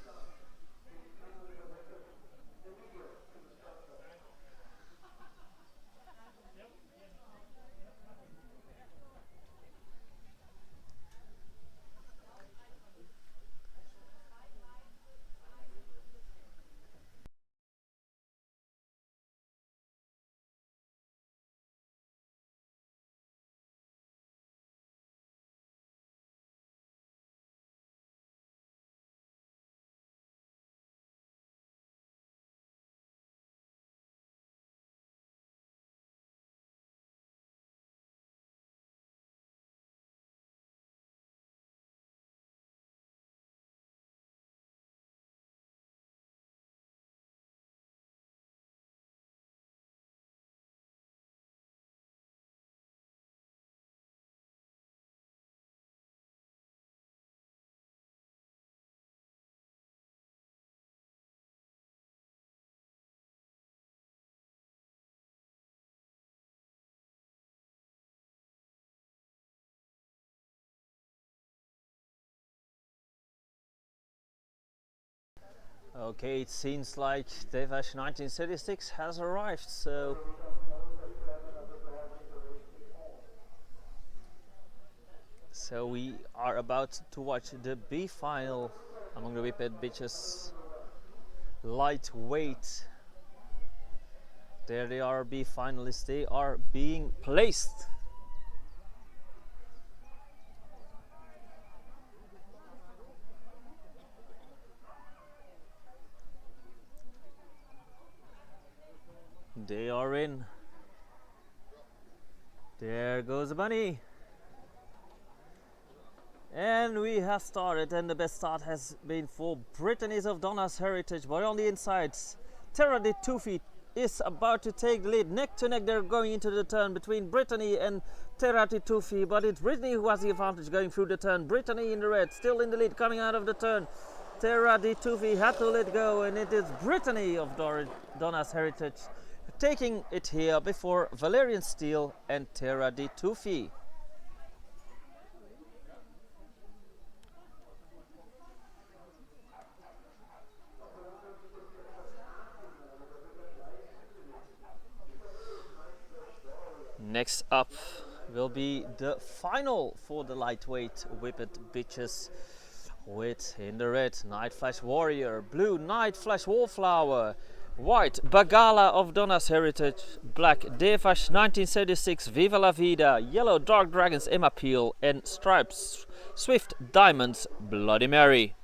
Okay, it seems like Devash 1936 has arrived, so we are about to watch the B final among the Whippet bitches lightweight. There they are, B finalists. They are being placed. They are in. There goes the bunny. And we have started, and the best start has been for Brittany's of Donna's Heritage, but on the insides, Terra de Tufi is about to take the lead. Neck to neck, they're going into the turn between Brittany and Terra de Tufi, but it's Brittany who has the advantage going through the turn. Brittany in the red, still in the lead, coming out of the turn. Terra de Tufi had to let go, and it is Brittany of Donna's Heritage taking it here before Valerian Steel and Terra de Tufi. Next up will be the final for the lightweight Whippet bitches, with in the red Night Flash Warrior, blue Night Flash Wallflower, white Bagala of Donna's Heritage, black Devash 1976 Viva la Vida, yellow Dark Dragons Emma Peel, and stripes Swift Diamonds Bloody Mary.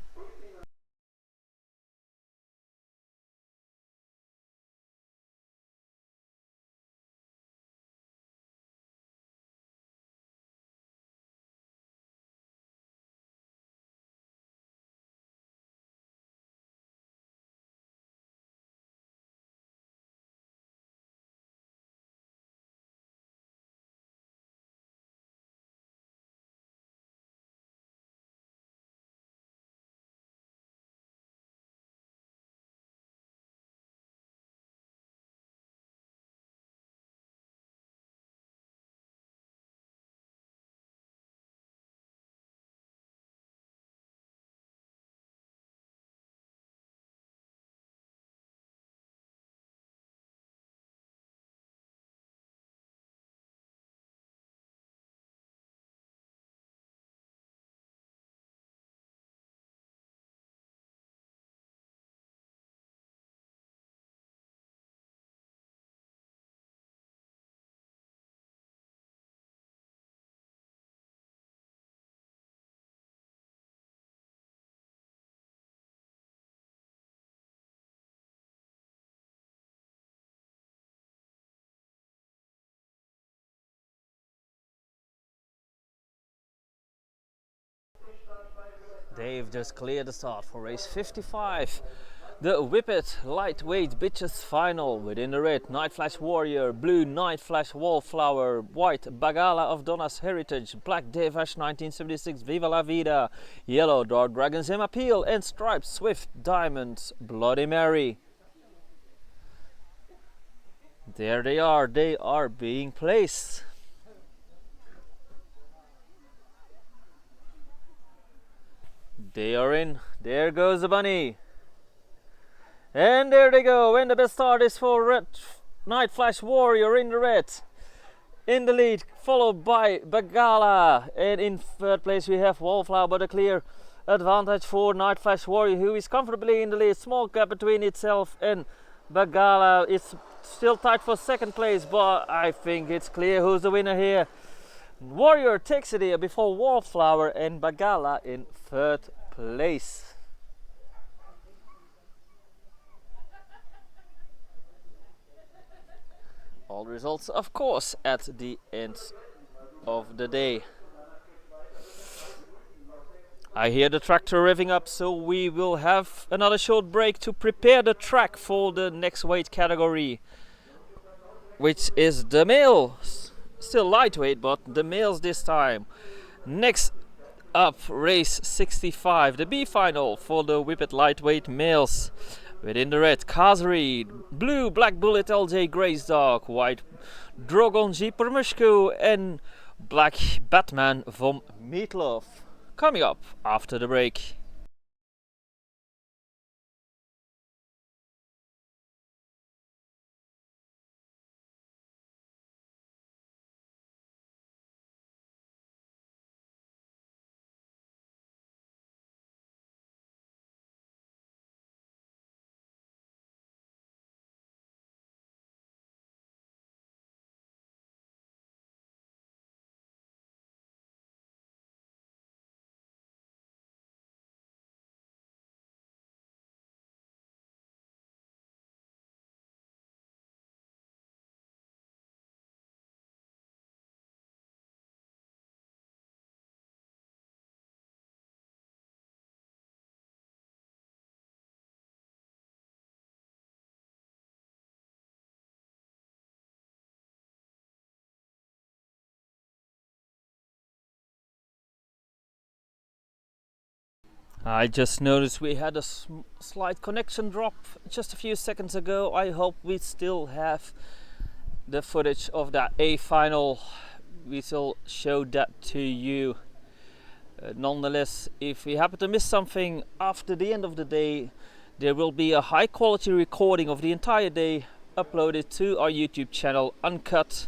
They've just cleared the start for race 55. The Whippet lightweight bitches final, within the red Night Flash Warrior, blue Night Flash Wallflower, white Bagala of Donna's Heritage, black Devash 1976 Viva la Vida, yellow Dark Dragons Emma Peel, and striped Swift Diamonds Bloody Mary. There they are being placed. They are in. There goes the bunny. And there they go. And the best start is for red Night Flash Warrior in the red. In the lead, followed by Bagala. And in third place we have Wallflower, but a clear advantage for Night Flash Warrior, who is comfortably in the lead. Small gap between itself and Bagala. It's still tight for second place, but I think it's clear who's the winner here. Warrior takes it here before Wallflower and Bagala in third place. All results, of course, at the end of the day. I hear the tractor revving up, so we will have another short break to prepare the track for the next weight category, which is the males. Still lightweight, but the males this time. Next up, race 65, the B final for the Whippet lightweight males. Within the red, Kazari, blue Black Bullet LJ Grace Dog, white Drogon G Permushku, and black Batman from Meatloaf. Coming up after the break. I just noticed we had a slight connection drop just a few seconds ago. I hope we still have the footage of that A final. We will show that to you. Nonetheless, if we happen to miss something after the end of the day, there will be a high quality recording of the entire day uploaded to our YouTube channel, Uncut.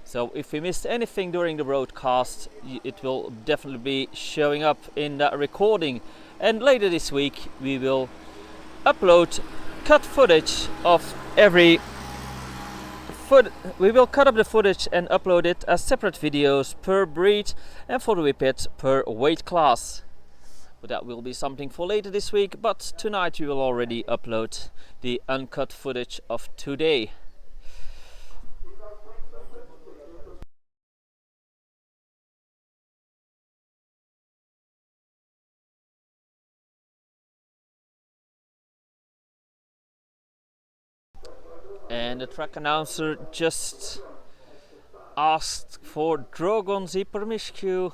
So if we missed anything during the broadcast, it will definitely be showing up in that recording. And later this week we will upload cut footage of every we will cut up the footage and upload it as separate videos per breed and for the whippet per weight class. But that will be something for later this week, but tonight we will already upload the uncut footage of today. And the track announcer just asked for Drogon Zipermishku.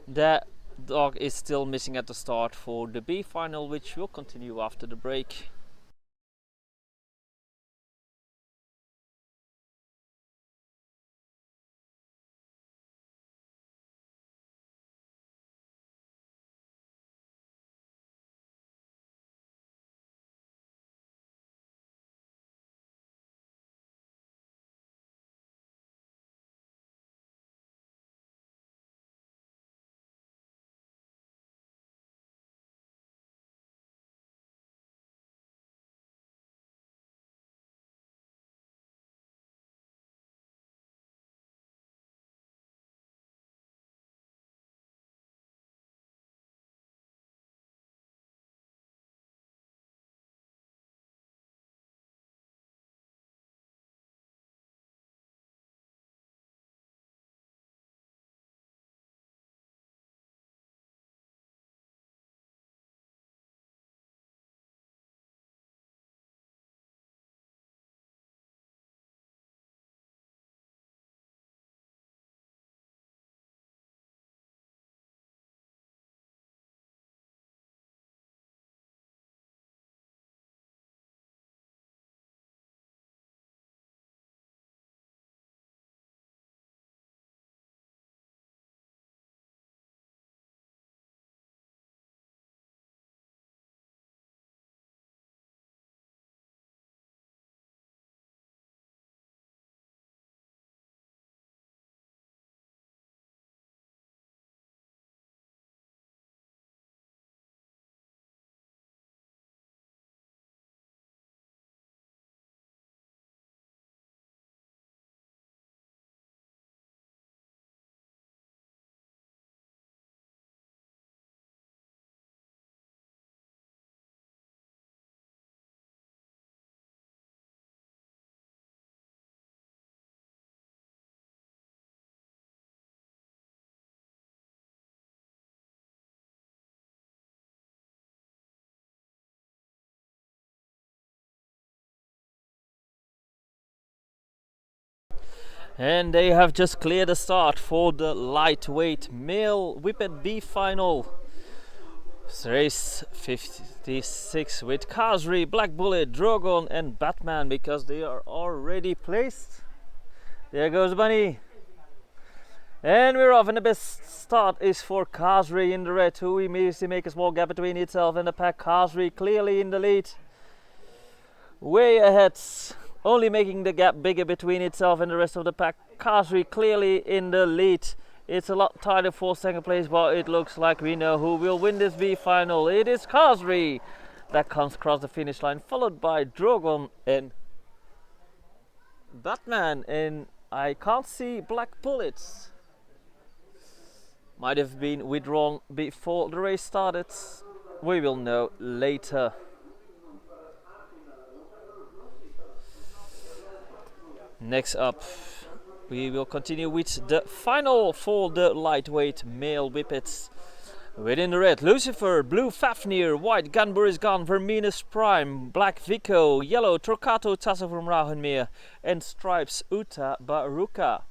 That dog is still missing at the start for the B final, which will continue after the break. And they have just cleared the start for the lightweight male whippet B final. Race 56 with Khazri, Black Bullet, Drogon and Batman, because they are already placed. There goes Bunny. And we're off, and the best start is for Khazri in the red, who immediately make a small gap between itself and the pack. Khazri clearly in the lead. Way ahead, only making the gap bigger between itself and the rest of the pack. Khazri clearly in the lead. It's a lot tighter for second place, but it looks like we know who will win this B final. It is Khazri that comes across the finish line, followed by Drogon and Batman, and I can't see Black Bullets. Might have been withdrawn before the race started. We will know later. Next up, we will continue with the final for the lightweight male whippets. Within the red, Lucifer, blue Fafnir, white Ganburis Gan, Verminus Prime, black Vico, yellow Trocato Tassa from Rauhenmeer, and stripes Uta Baruka.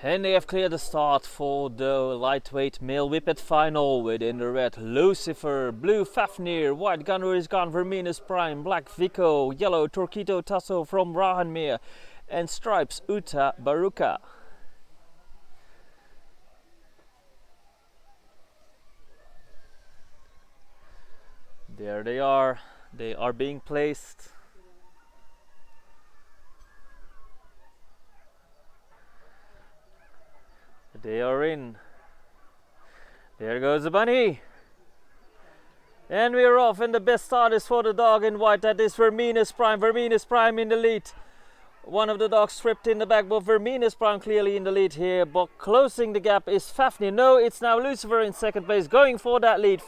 And they have cleared the start for the lightweight male whippet final with in the red Lucifer, blue Fafnir, white Gunner is gone, Verminus Prime, black Vico, yellow Torquito Tasso from Rahanmere, and stripes Uta Baruka. There they are being placed. They are in. There goes the bunny. And we're off, and the best start is for the dog in white. That is Verminus Prime. Verminus Prime in the lead. One of the dogs stripped in the back, but Verminus Prime clearly in the lead here. But closing the gap is Fafnir. No, it's now Lucifer in second place, going for that lead.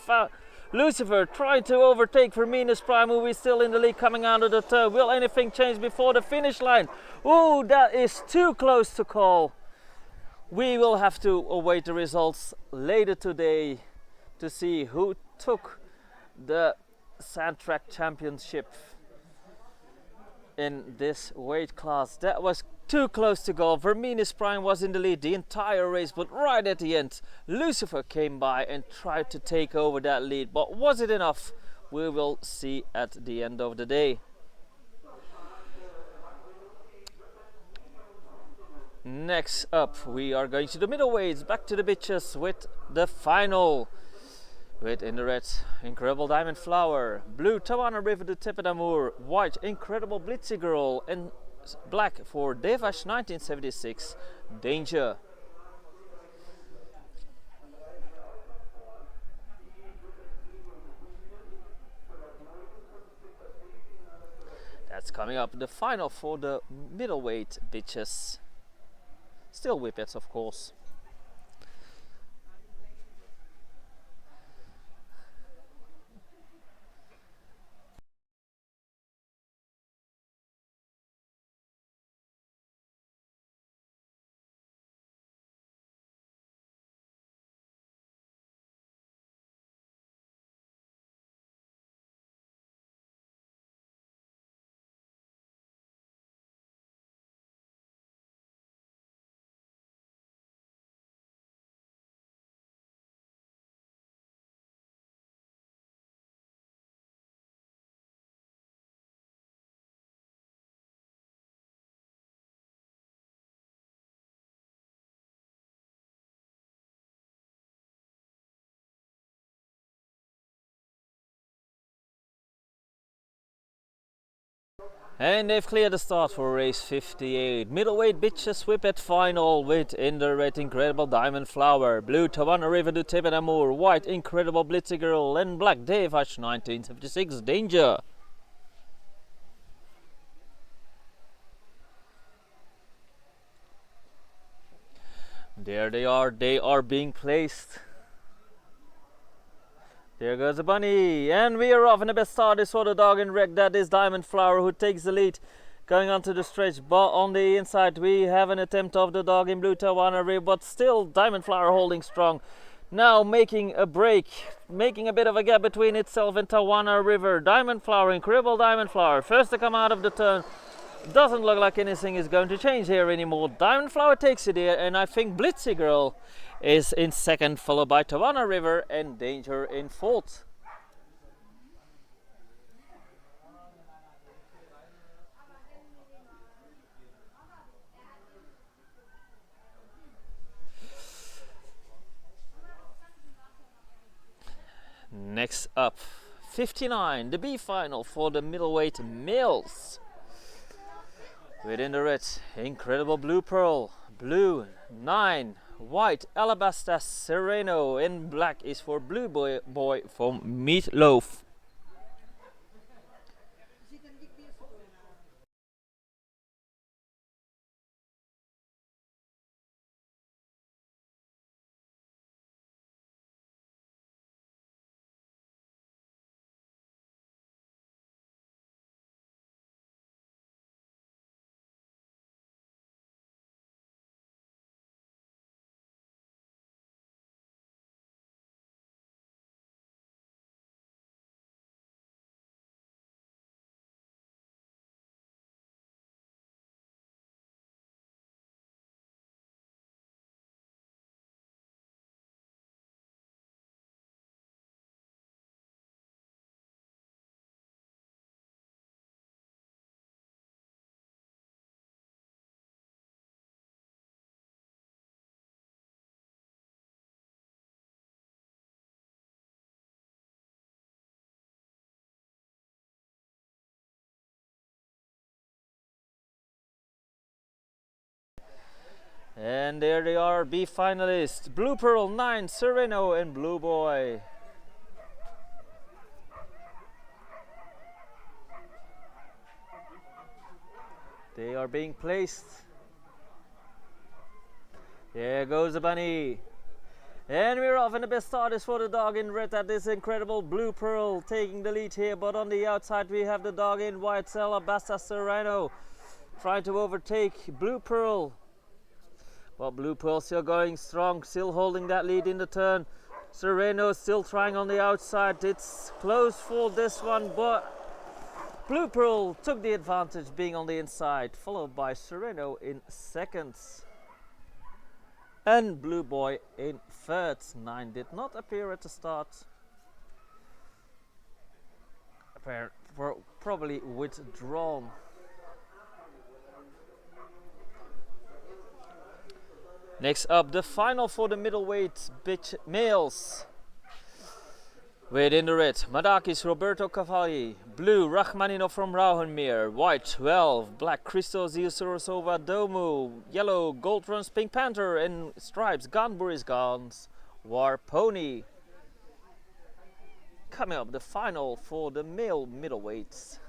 Lucifer trying to overtake Verminus Prime, who is still in the lead coming out of the turn. Will anything change before the finish line? Oh, that is too close to call. We will have to await the results later today to see who took the Sand Track Championship in this weight class. That was too close to go. Verminus Prime was in the lead the entire race, but right at the end, Lucifer came by and tried to take over that lead. But was it enough? We will see at the end of the day. Next up, we are going to the middleweights, back to the bitches with the final. With in the red, Incredible Diamond Flower, blue Tawana River de Tepadamour, white Incredible Blitzy Girl, and black for Devash 1976, Danger. That's coming up, the final for the middleweight bitches. Still whippets, of course. And they've cleared the start for race 58. Middleweight bitches whippet final with in the red Incredible Diamond Flower, blue Tawana River de Tepadamour, white Incredible Blitzy Girl, and black Devash 1976 Danger. There they are being placed. There goes the bunny, and we are off, and the best start is for the dog in red. That is Diamond Flower, who takes the lead going onto the stretch. But on the inside we have an attempt of the dog in blue Tawana River, but still Diamond Flower holding strong. Now making a break, making a bit of a gap between itself and Tawana River. Diamond Flower, Incredible Diamond Flower, first to come out of the turn. Doesn't look like anything is going to change here anymore. Diamond Flower takes it here, and I think Blitzy Girl is in second, followed by Tawana River and Danger in fourth. Next up, 59, the B final for the middleweight males. Within the red, Incredible Blue Pearl, blue 9, white Alabaster Sereno, and black is for Blue Boy from Meatloaf. And there they are, B finalists. Blue Pearl 9, Sereno and Blue Boy. They are being placed. There goes the bunny. And we're off, and the best start is for the dog in red. That is incredible. Blue Pearl taking the lead here, but on the outside we have the dog in white, Alabasta Sereno, trying to overtake Blue Pearl. Well, Blue Pearl still going strong, still holding that lead in the turn. Sereno still trying on the outside. It's close for this one, but Blue Pearl took the advantage being on the inside, followed by Sereno in seconds. And Blue Boy in third. 9 did not appear at the start. Probably withdrawn. Next up, the final for the middleweight bitch males. Within the red, Madakis Roberto Cavalli. Blue, Rachmaninov from Rauhenmeer. White, 12. Black, Christos Iusurosova Domu. Yellow, Gold Runs Pink Panther. And stripes, Ganburis Gans. War Pony. Coming up, the final for the male middleweights.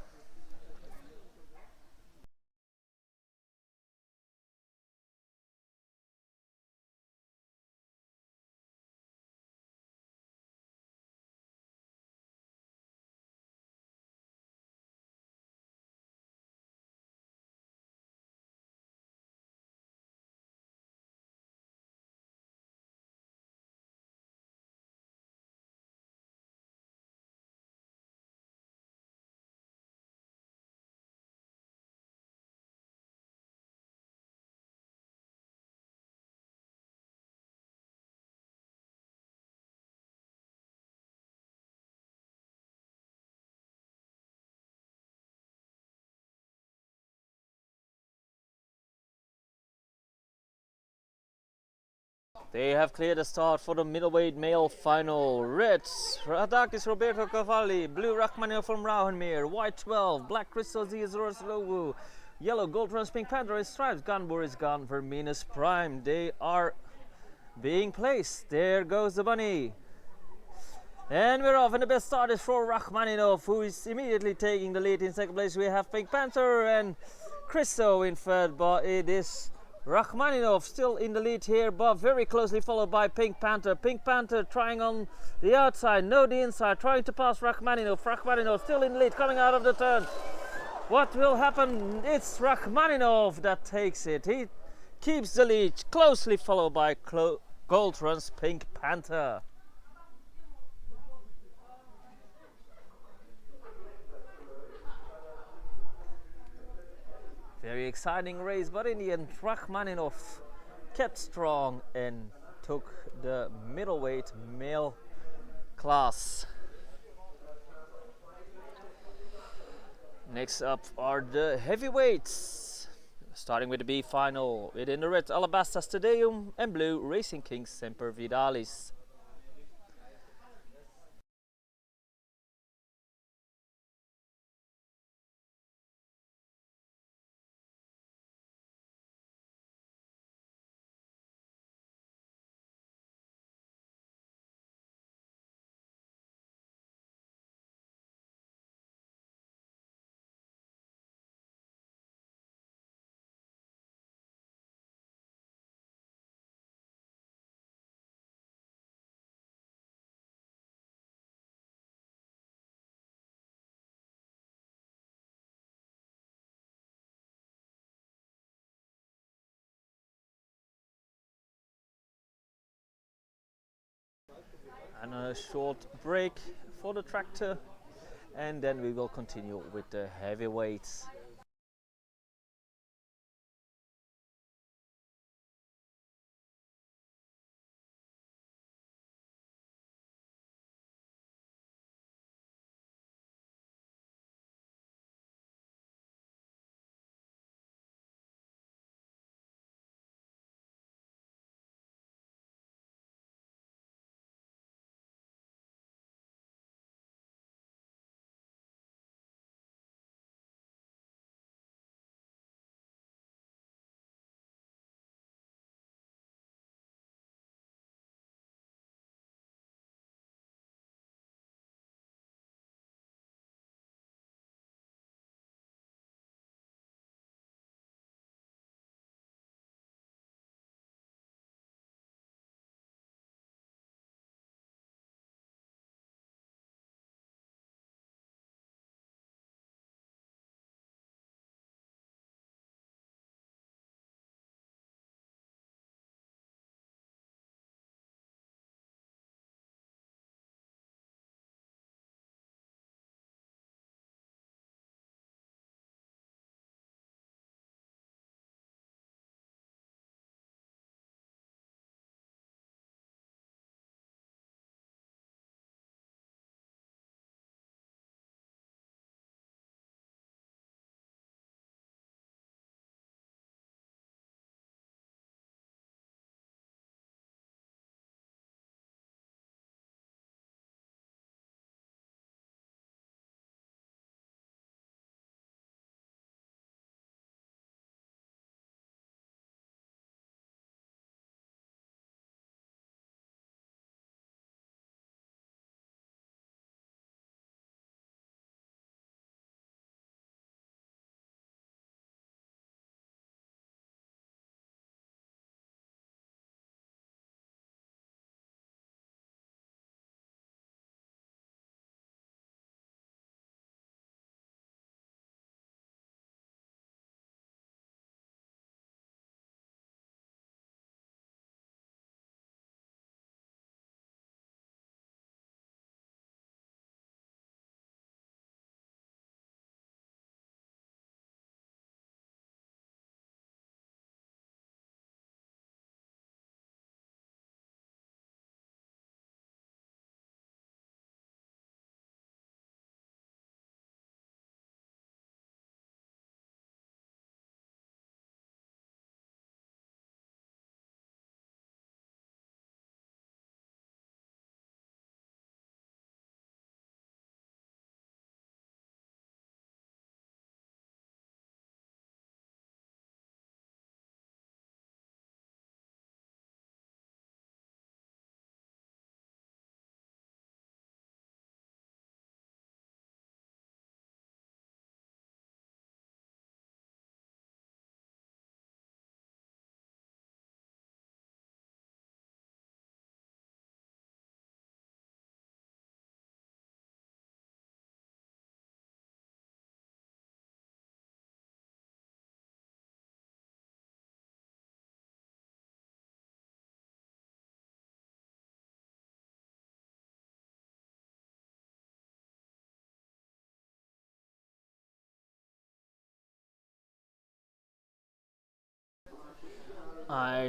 They have cleared the start for the middleweight male final. Red, Radakis Roberto Cavalli. Blue, Rachmaninov from Rauhenmeer. White, 12. Black, Christos Iusurosova. Yellow, Gold Runs Pink Panther is stripes. Ganburis Gan, Verminus Prime. They are being placed. There goes the bunny. And we're off, and the best start is for Rachmaninov, who is immediately taking the lead. In second place we have Pink Panther and Christo in third, but it is Rachmaninov still in the lead here, but very closely followed by Pink Panther. Pink Panther trying on the outside, no the inside, trying to pass Rachmaninov. Rachmaninov still in the lead, coming out of the turn. What will happen? It's Rachmaninov that takes it. He keeps the lead, closely followed by Gold Runs Pink Panther. Very exciting race, but in the end Rachmaninov kept strong and took the middleweight male class. Next up are the heavyweights, starting with the B final. Within the red, Alabasta Stadium, and blue, Racing Kings Semper Vidalis. And a short break for the tractor, and then we will continue with the heavyweights.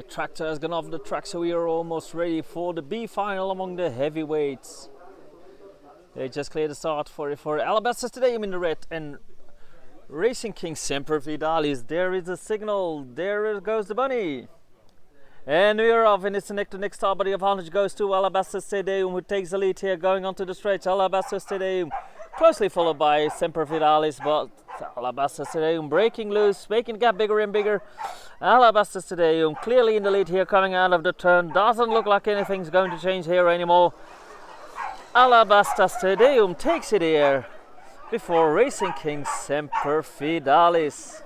Tractor has gone off the track, so we are almost ready for the B final among the heavyweights. They just cleared the start for Alabaster Stadium in the red and Racing King Semper Fidelis. There is a signal. There goes the bunny. And we are off, and it's the neck-to-neck start, but the advantage goes to Alabaster Stadium, who takes the lead here going onto the stretch. Alabaster Stadium closely followed by Semper Fidelis, but Alabaster Stadium breaking loose, making the gap bigger and bigger. Alabaster Stadium clearly in the lead here coming out of the turn. Doesn't look like anything's going to change here anymore. Alabaster Stadium takes it here before Racing King Semper Fidelis.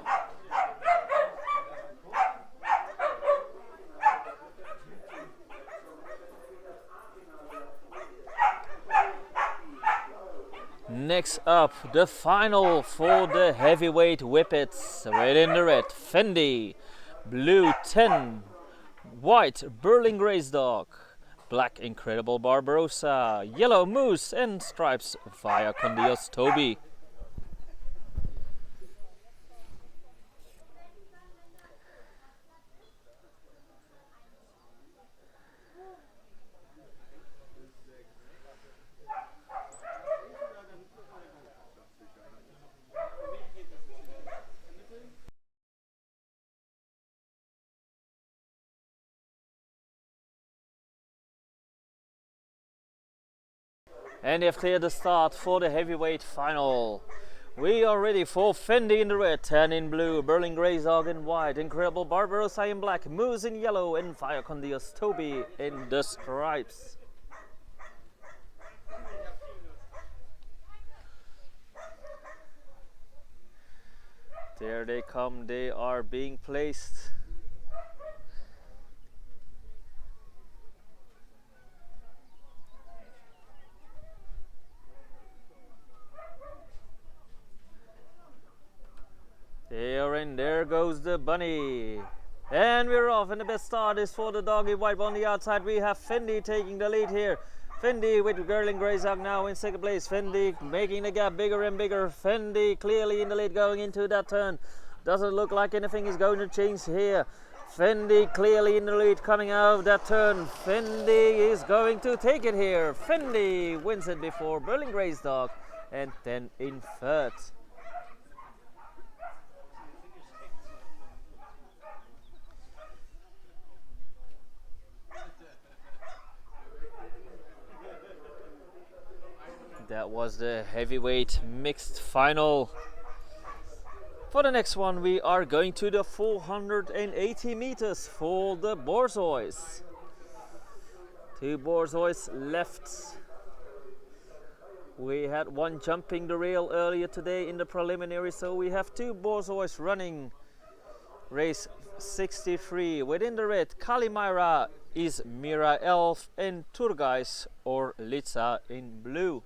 Next up, the final for the heavyweight whippets. Red in the red, Fendi. Blue 10. White, Berlin Grace Dog. Black, Incredible Barbarossa. Yellow, Moose. And stripes, Via con Dios Toby. And they have cleared the start for the heavyweight final. We are ready for Fendi in the red, 10 in blue, Berlin Grace Dog in white, Incredible Barbarossa in black, Moose in yellow, and Via con Dios Toby in the stripes. There they come, they are being placed. There goes the bunny. And we're off, and the best start is for the dog in white. On the outside we have Fendi taking the lead here. Fendi with Berlin Grace Dog now in second place. Fendi making the gap bigger and bigger. Fendi clearly in the lead going into that turn. Doesn't look like anything is going to change here. Fendi clearly in the lead coming out of that turn. Fendi is going to take it here. Fendi wins it before Berlin Grace Dog and then in third. That was the heavyweight mixed final. For the next one, we are going to the 480 meters for the Borzois. Two Borzois left. We had one jumping the rail earlier today in the preliminary, so we have two Borzois running. Race 63. Within the red, Kalimyra is Mira Elf, and Turgais or Litza in blue.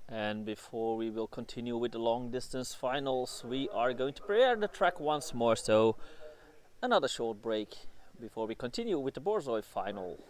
And before we will continue with the long distance finals, we are going to prepare the track once more, so another short break before we continue with the Borzoi final.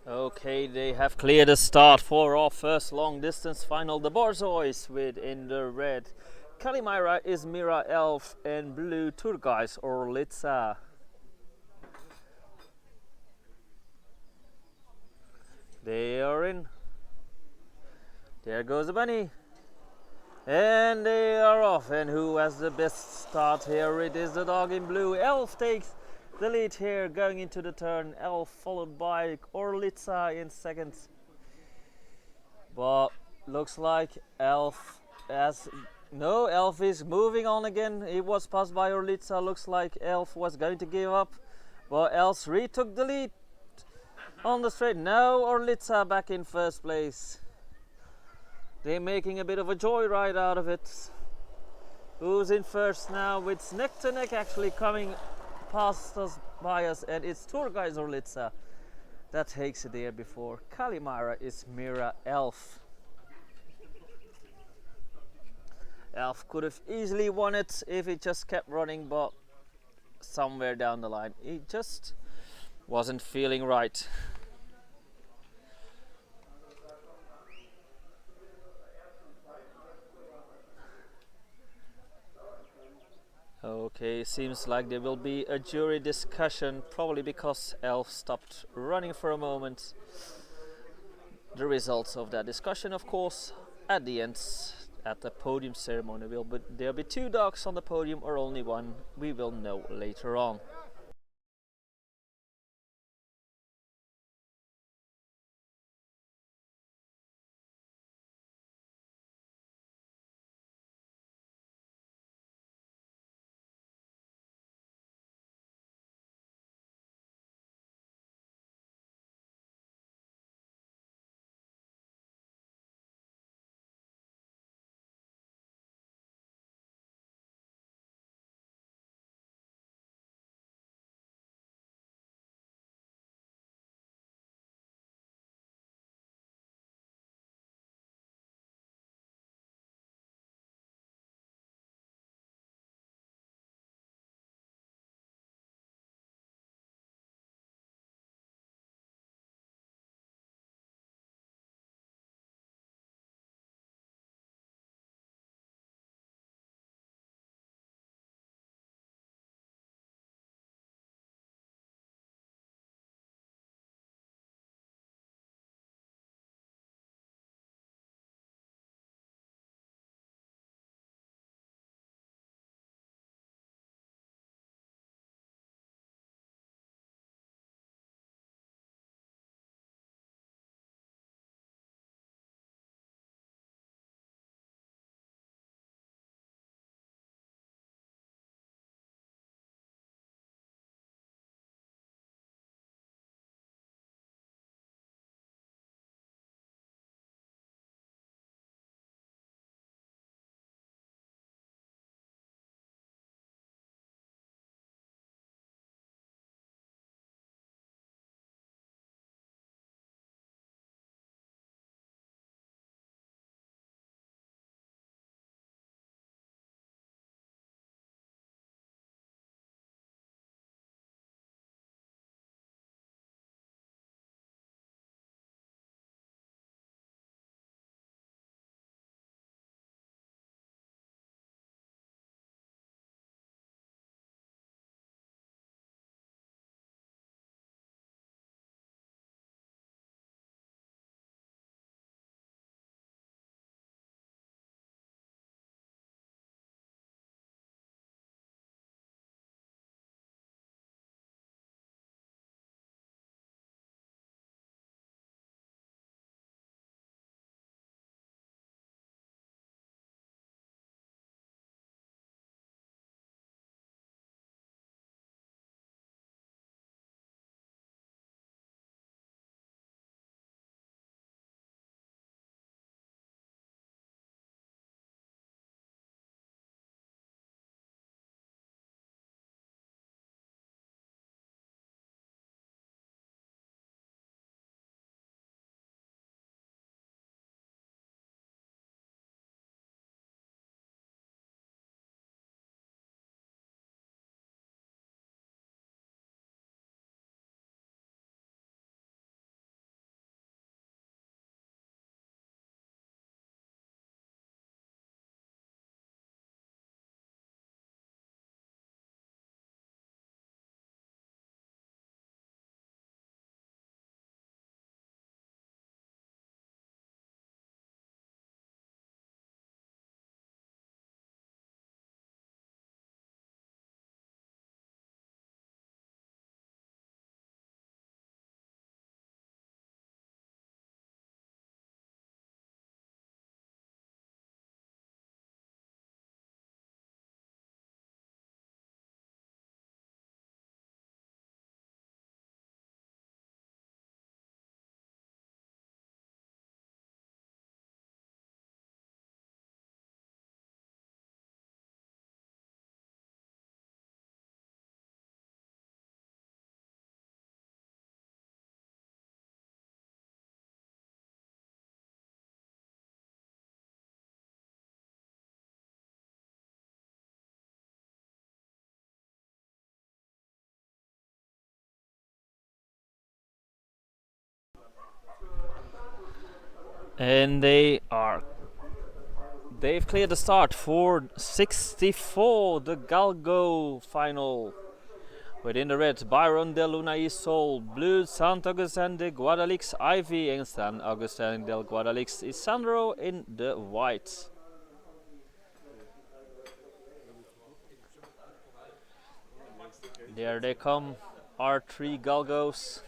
Okay, they have cleared the start for our first long distance final. The Borzois with in the red. Kalimyra is Mira Elf and blue turquoise or Litza. They are in. There goes the bunny. And they are off. And who has the best start here? It is the dog in blue. Elf takes the lead here going into the turn. Elf followed by Orlitza in second. But looks like Elf has no, Elf is moving on again. He was passed by Orlitza. Looks like Elf was going to give up. But Elf retook the lead on the straight. Now Orlitza back in first place. They're making a bit of a joyride out of it. Who's in first now? It's neck to neck actually coming past us by us, and it's Turgais Orlitza that takes it there before Kalimyra is Mira Elf. Elf could have easily won it if he just kept running, but somewhere down the line he just wasn't feeling right. Okay, seems like there will be a jury discussion, probably because Elf stopped running for a moment. The results of that discussion, of course, at the end, at the podium ceremony, will there be two dogs on the podium or only one? We will know later on. And they've cleared the start for 64, the Galgo final. Within the red, Byron de Luna y Sol, blue Sant Augustin de Guadalix Ivy, and San Augustin del Guadalix Isandro in the white. There they come, our three Galgos.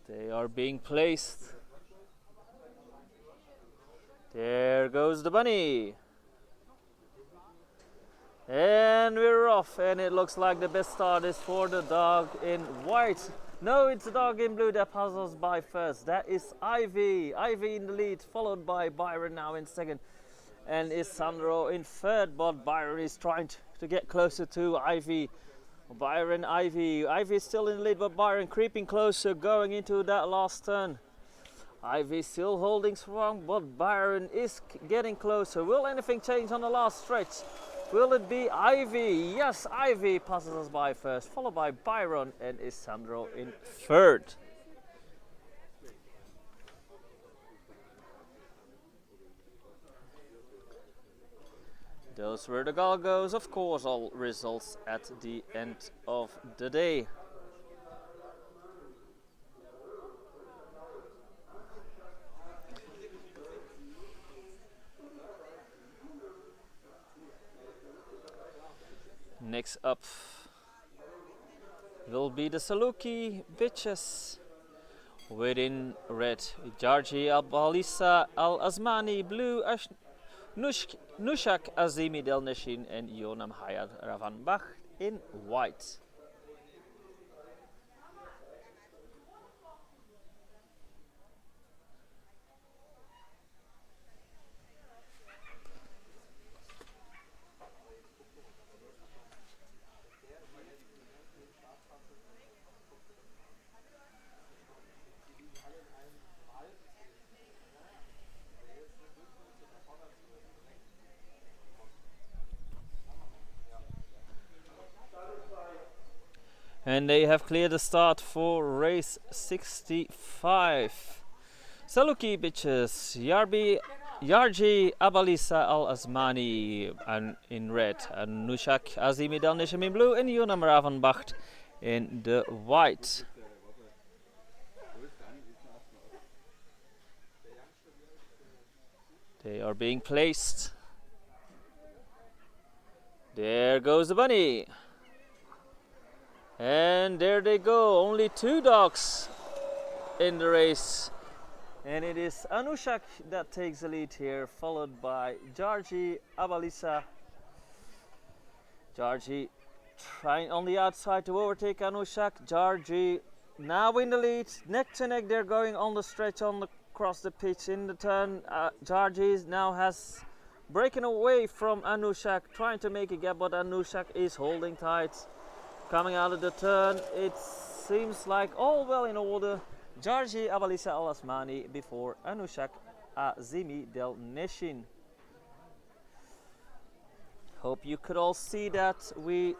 They are being placed. There goes the bunny. And we're off, and it looks like the best start is for the dog in white. No, it's the dog in blue that passes us by first. That is Ivy. Ivy in the lead, followed by Byron now in second. And is Sandro in third, but Byron is trying to get closer to Ivy. Byron, Ivy. Ivy is still in the lead, but Byron creeping closer, going into that last turn. Ivy still holding strong, but Byron is getting closer. Will anything change on the last stretch? Will it be Ivy? Yes, Ivy passes us by first, followed by Byron and Isandro in third. Those were the Galgos, of course, all results at the end of the day. Next up will be the Saluki bitches. Within red, Jarji Al-Balisa Al-Azmani, blue Nushak Azimi Del Neshin, and Yonam Hayat Ravanbach in white. And they have cleared the start for race 65. Saluki bitches, Yarji Abalisa Al Asmani and in red, and Nushak Azimi Del Nisham in blue, and Yunam Ravenbacht in the white. They are being placed. There goes the bunny. And there they go, only two dogs in the race. And it is Anushak that takes the lead here, followed by Jarji Abalisa. Jarji trying on the outside to overtake Anushak. Jarji now in the lead, neck to neck. They're going on the stretch across the pitch in the turn. Jarji now has breaking away from Anushak, trying to make a gap, but Anushak is holding tight. Coming out of the turn, it seems like all well in order. Jarji Abalisa Al Asmani before Anushak Azimi Del Neshin. Hope you could all see that. We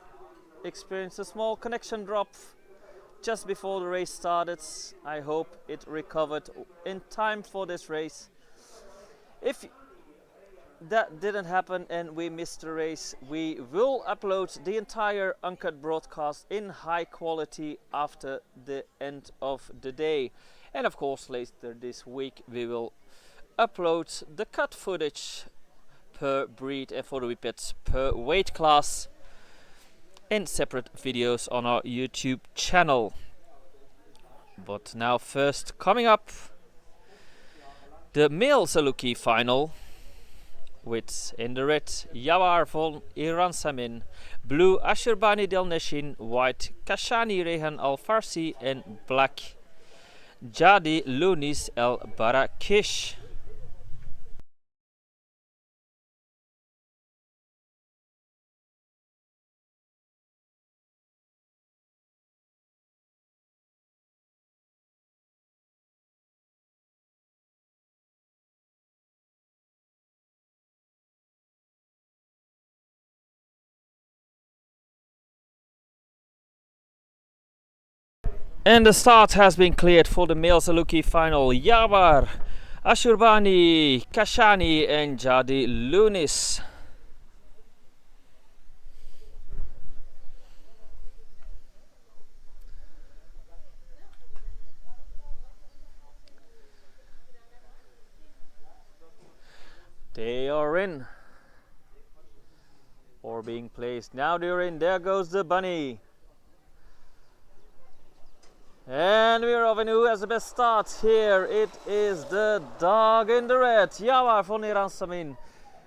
experienced a small connection drop just before the race started. I hope it recovered in time for this race. If that didn't happen and we missed the race, we will upload the entire uncut broadcast in high quality after the end of the day. And of course later this week we will upload the cut footage per breed and for the whippets per weight class in separate videos on our YouTube channel. But now first, coming up, the male Saluki final, with in the red Yawar von Iransamin, blue Ashirbani Del Neshin, white Kashani Rehan Al Farsi, and black Jadi Lunis El Barakish. And the start has been cleared for the male Saluki final. Yabar, Ashurbani, Kashani and Jadi Lunis. They are in. Or being placed. Now they're in. There goes the bunny. And we're off, and who has the best start here? It is the dog in the red. Yavar von Iransamin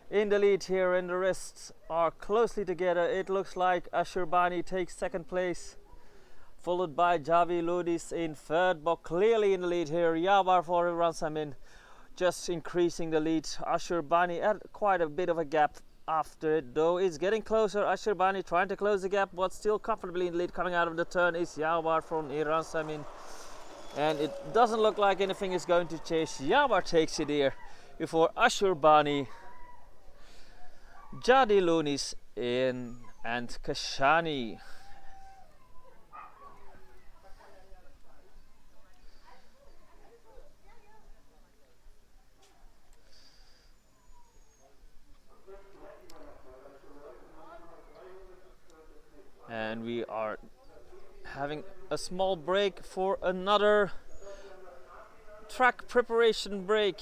in the lead here, and the rest are closely together. It looks like Ashurbani takes second place, followed by Javi Ludis in third, but clearly in the lead here. Yavar von Iransamin just increasing the lead. Ashurbani at quite a bit of a gap after it, though it's getting closer. Ashurbani trying to close the gap, but still comfortably in the lead. Coming out of the turn is Yavar from Iran Samin, and it doesn't look like anything is going to chase. Yavar takes it here before Ashurbani, Jadi Lunis in and Kashani. And we are having a small break for another track preparation break.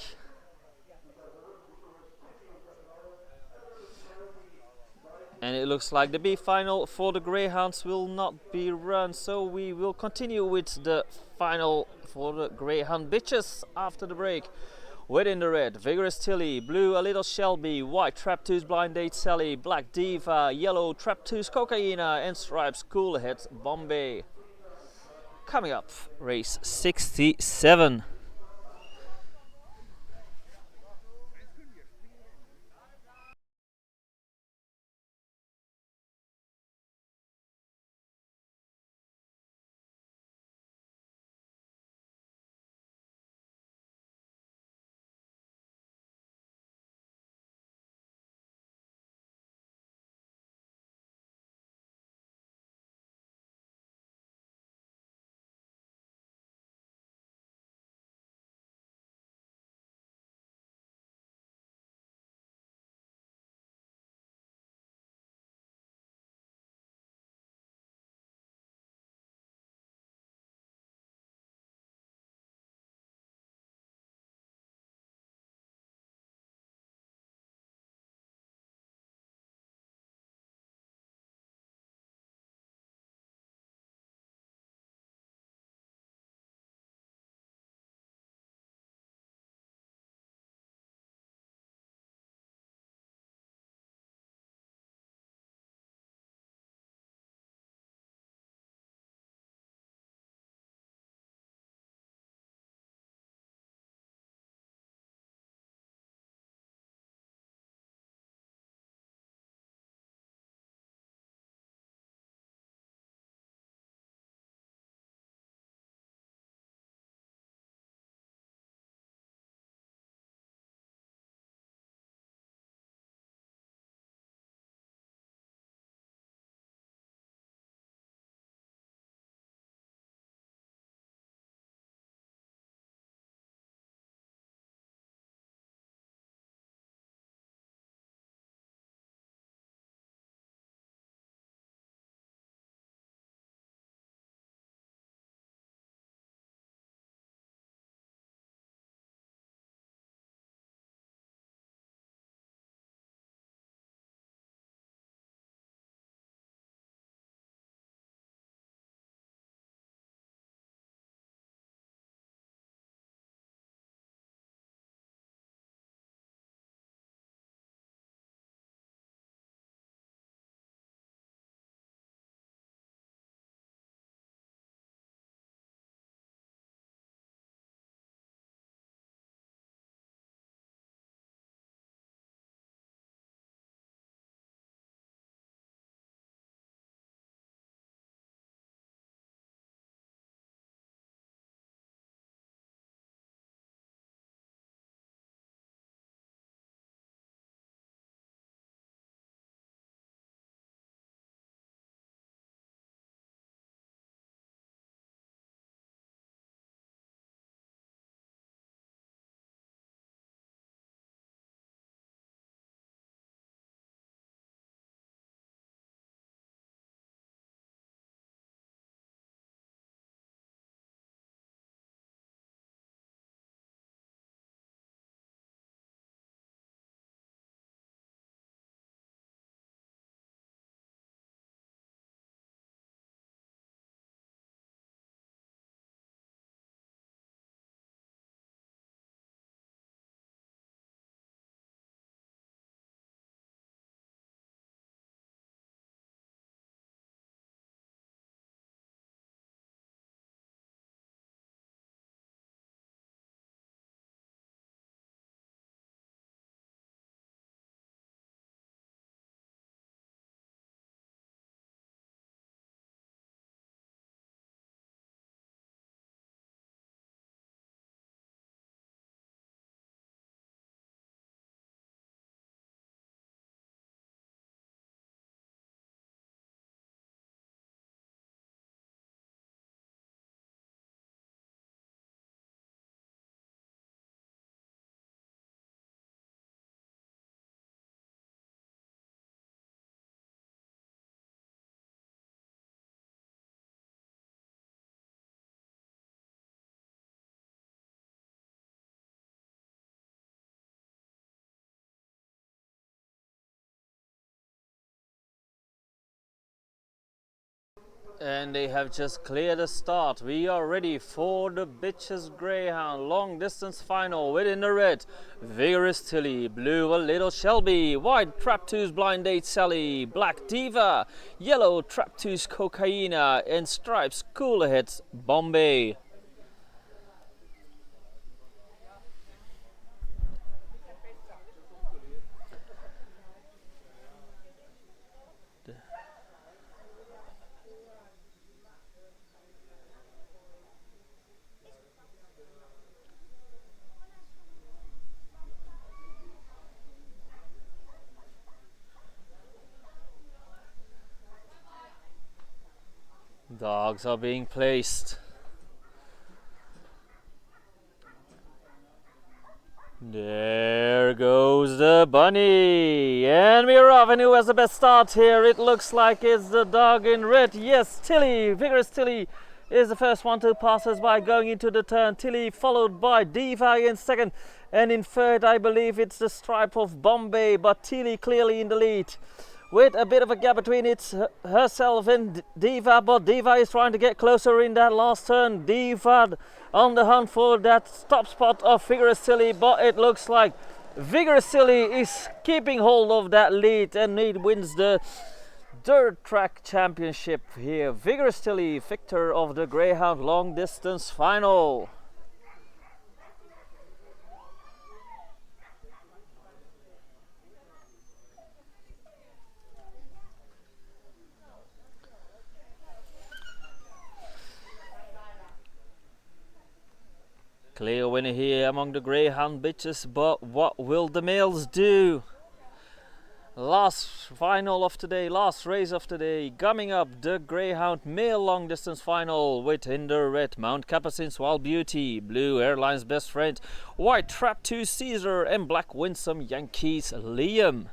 And it looks like the B final for the Greyhounds will not be run, so we will continue with the final for the Greyhound bitches after the break. Within the red, Vigorous Tilly, blue A Little Shelby, white Traptoos Blind Date Sally, black Diva, yellow Traptoos Cocaina, and stripes Cool Heads Bombay. Coming up, race 67. And they have just cleared the start. We are ready for the Bitches Greyhound long distance final. Within the red, Vigorous Tilly. Blue, a little Shelby. White, Traptoos Blind Date Sally. Black, Diva. Yellow, Traptoos Cocaina. And stripes, Cool Ahead Bombay. Dogs are being placed. There goes the bunny, and we're off. And who has the best start here? It looks like it's the dog in red. Yes, Tilly, Vigorous Tilly is the first one to pass us by going into the turn. Tilly followed by Diva in second, and in third I believe it's the stripe of Bombay, but Tilly clearly in the lead with a bit of a gap between herself and Diva, but Diva is trying to get closer in that last turn. Diva on the hunt for that top spot of Vigorous Tilly, but it looks like Vigorous Tilly is keeping hold of that lead, and it wins the dirt track championship here. Vigorous Tilly, victor of the Greyhound long distance final. Clear winner here among the Greyhound bitches, but what will the males do? Last final of today, last race of today, coming up the Greyhound male long distance final with in the red Mount Capucin's Wild Beauty, blue Airline's Best Friend, white Trap 2 Caesar, and black Winsome Yankees Liam.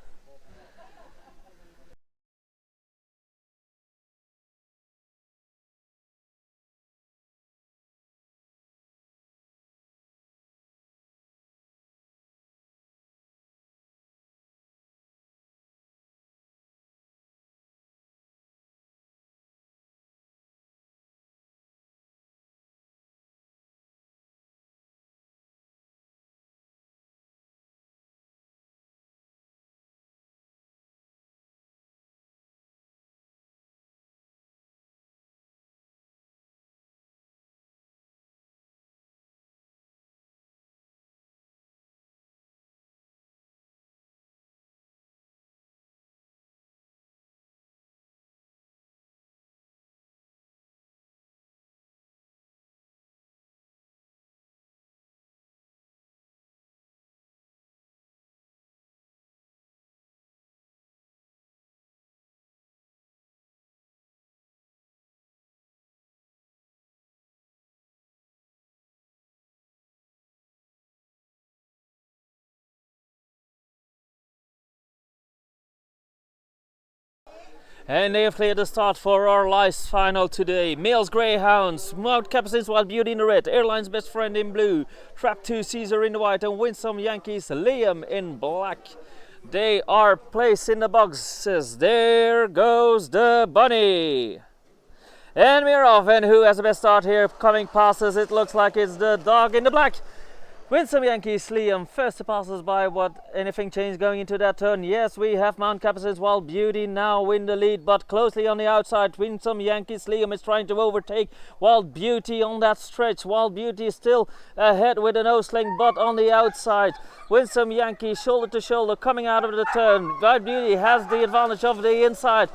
And they have cleared the start for our last final today. Males Greyhounds, Mount Capucin's Wild Beauty in the red, Airline's Best Friend in blue, Trap 2 Caesar in the white, and Winsome Yankees Liam in black. They are placed in the boxes. There goes the bunny. And we're off. And who has the best start here? Coming past us, it looks like it's the dog in the black. Winsome Yankees Liam first to pass us by. What anything changed going into that turn? Yes, we have Mount Capucin's Wild Beauty now in the lead, but closely on the outside. Winsome Yankees Liam is trying to overtake Wild Beauty on that stretch. Wild Beauty is still ahead with a nose sling, but on the outside. Winsome Yankees shoulder to shoulder coming out of the turn. Wild Beauty has the advantage of the inside.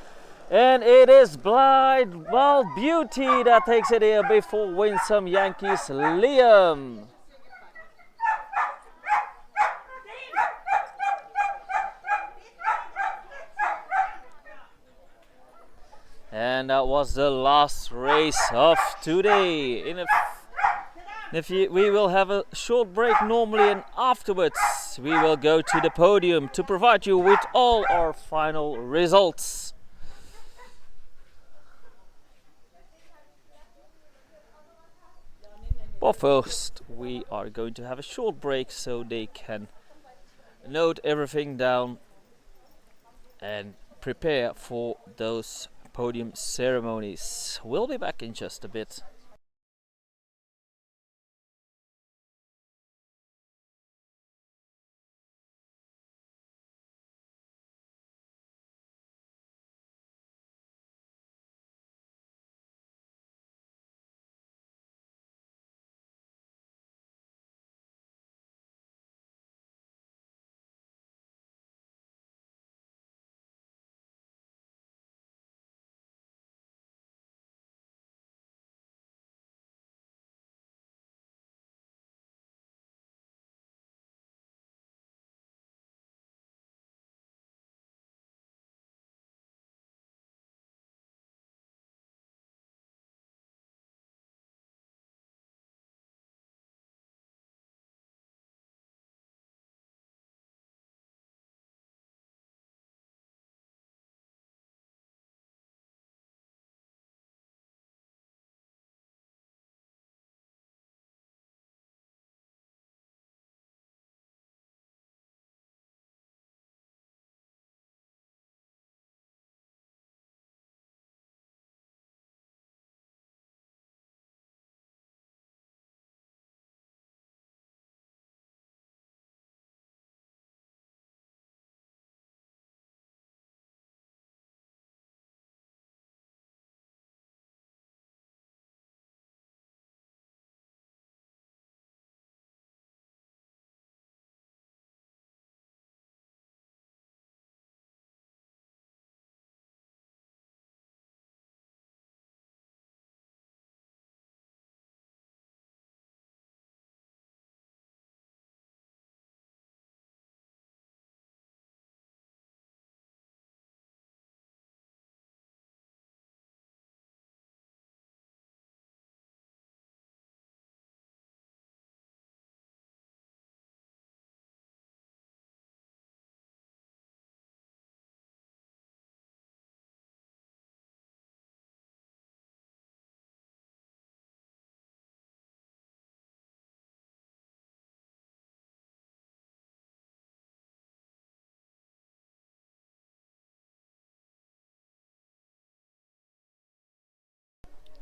And it is Wild Beauty that takes it here before Winsome Yankees Liam. And that was the last race of today. We will have a short break normally, and afterwards we will go to the podium to provide you with all our final results. But first we are going to have a short break so they can note everything down and prepare for those podium ceremonies. We'll be back in just a bit.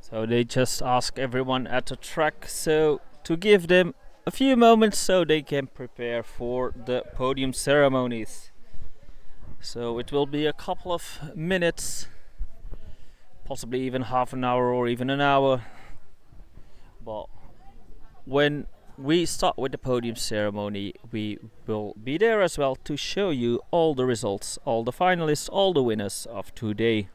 So they just ask everyone at the track so to give them a few moments so they can prepare for the podium ceremonies. So it will be a couple of minutes, possibly even half an hour or even an hour. But when we start with the podium ceremony, we will be there as well to show you all the results, all the finalists, all the winners of today.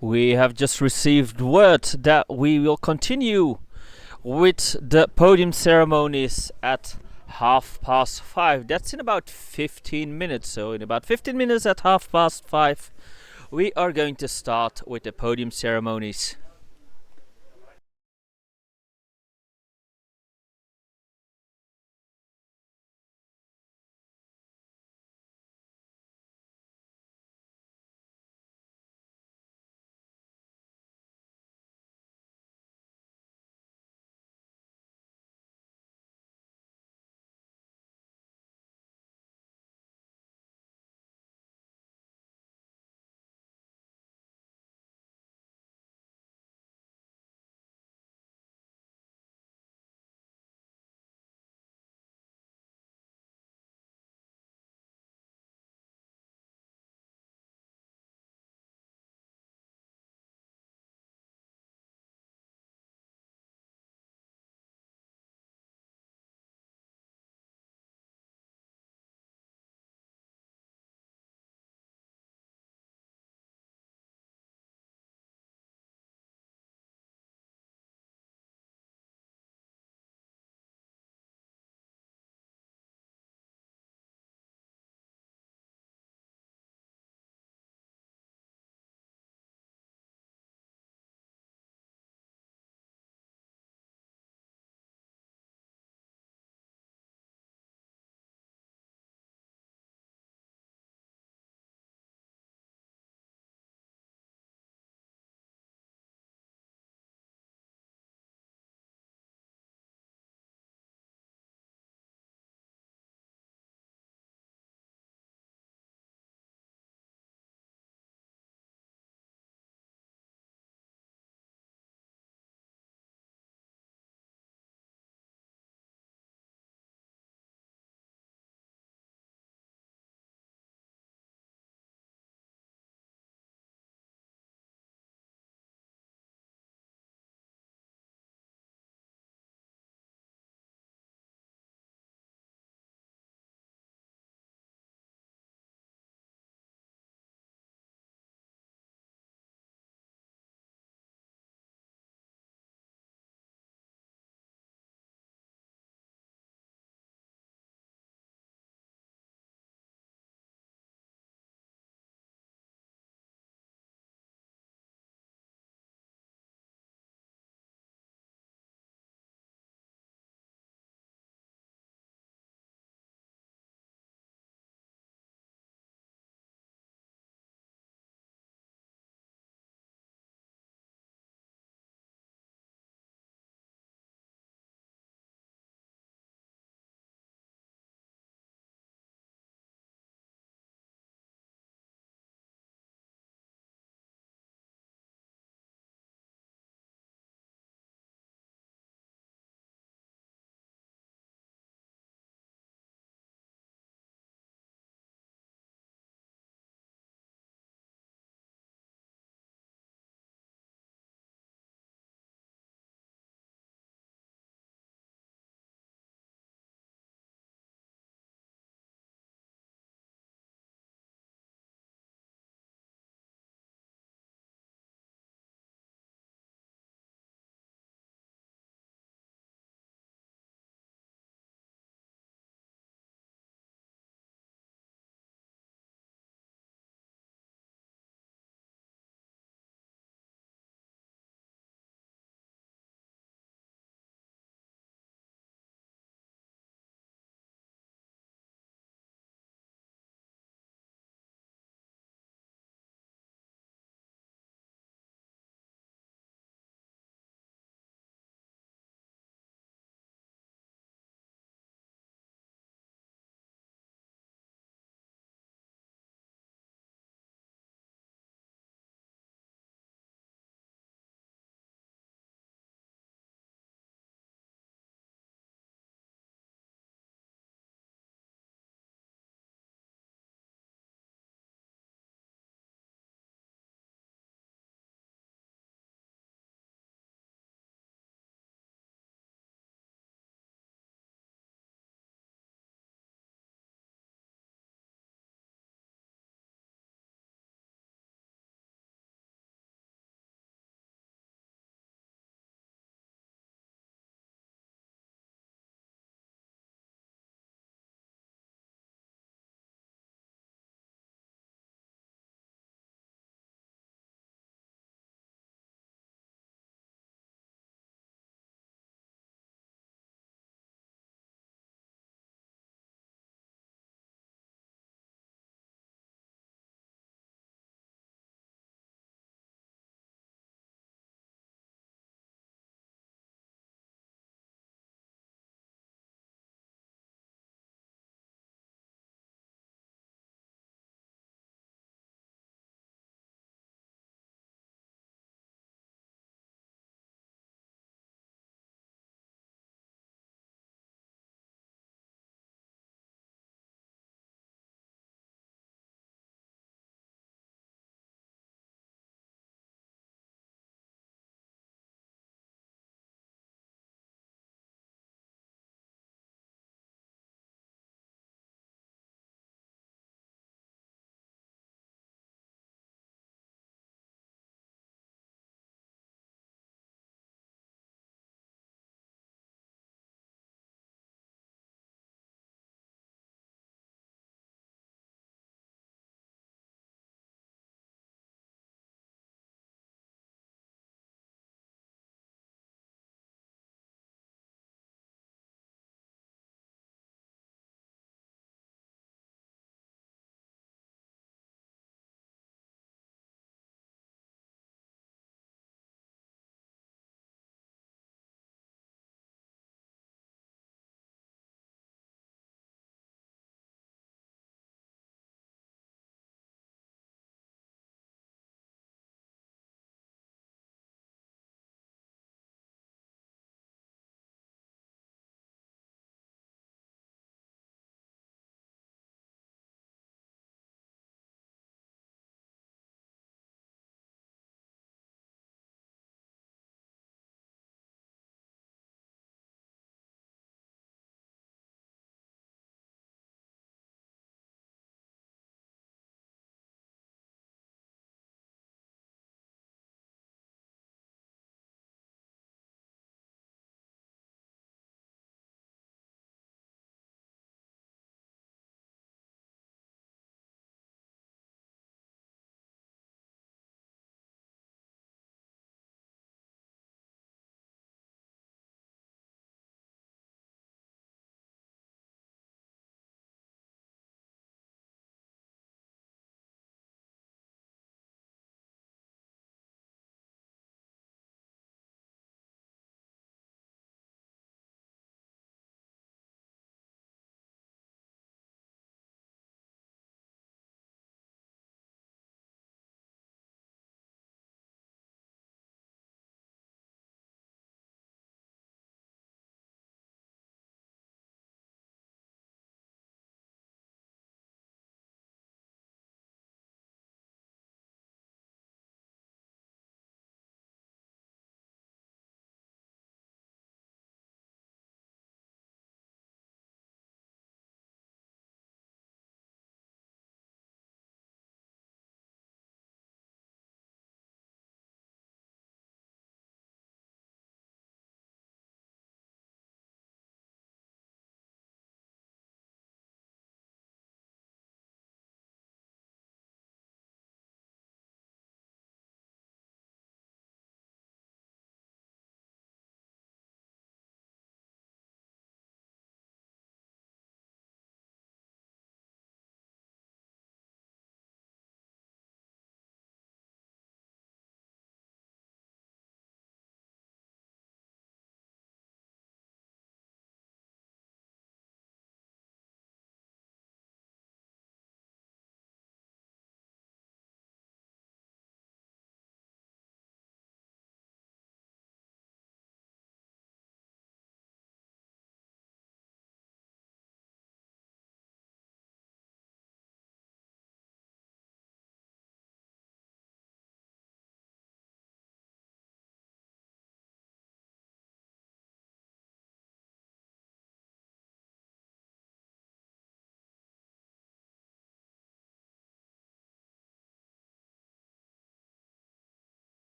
We have just received word that we will continue with the podium ceremonies at 5:30. That's in about 15 minutes. So, in about 15 minutes at 5:30, we are going to start with the podium ceremonies.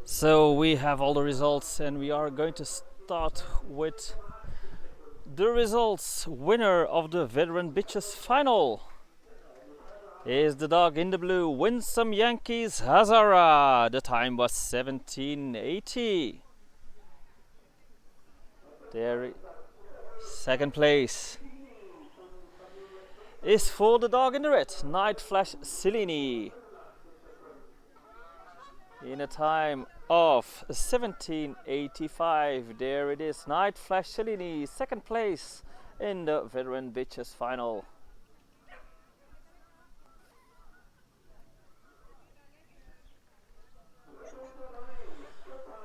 So we have all the results and we are going to start with the results. Winner of the Veteran Bitches final is the dog in the blue, Winsome Yankees Hazara. The time was 1780. There, second place is for the dog in the red, Night Flash Cellini, in a time of 1785. There it is, Night Flash Cellini, second place in the Veteran Bitches final.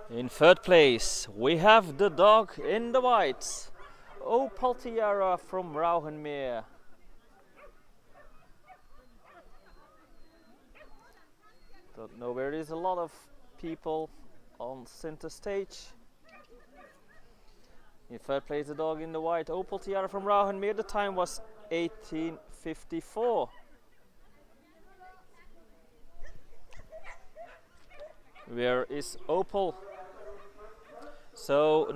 In third place we have the dog in the white, Opal Tiara from Rauhenmeer. Don't know where there's a lot of people on center stage. In third place the dog in the white, Opal Tiara from Rauhenmeer. The time was 1854. Where is Opal? So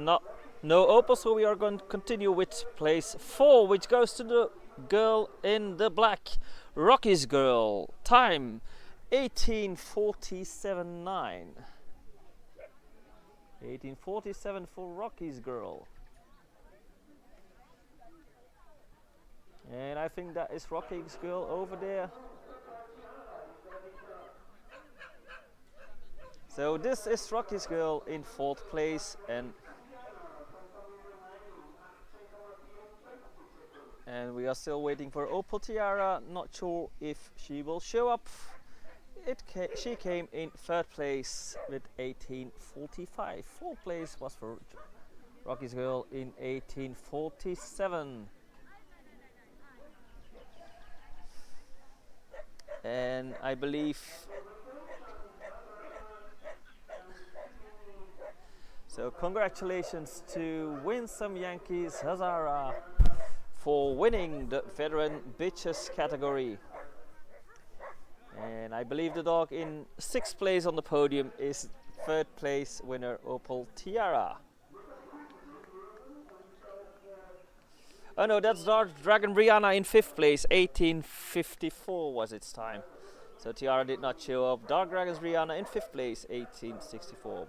no Opal, so we are going to continue with place 4, which goes to the girl in the black, Rocky's Girl. Time 1847.9. 1847 for Rocky's Girl. And I think that is Rocky's Girl over there. So this is Rocky's Girl in fourth place, and we are still waiting for Opal Tiara. Not sure if she will show up. She came in third place with 1845. Fourth place was for Rocky's Girl in 1847. And I believe so. Congratulations to Winsome Yankees Hazara for winning the Veteran Bitches category. And I believe the dog in sixth place on the podium is third place winner Opal Tiara. Oh no, that's Dark Dragon Brianna in fifth place. 1854 was its time. So Tiara did not show up. Dark Dragon's Brianna in fifth place, 1864.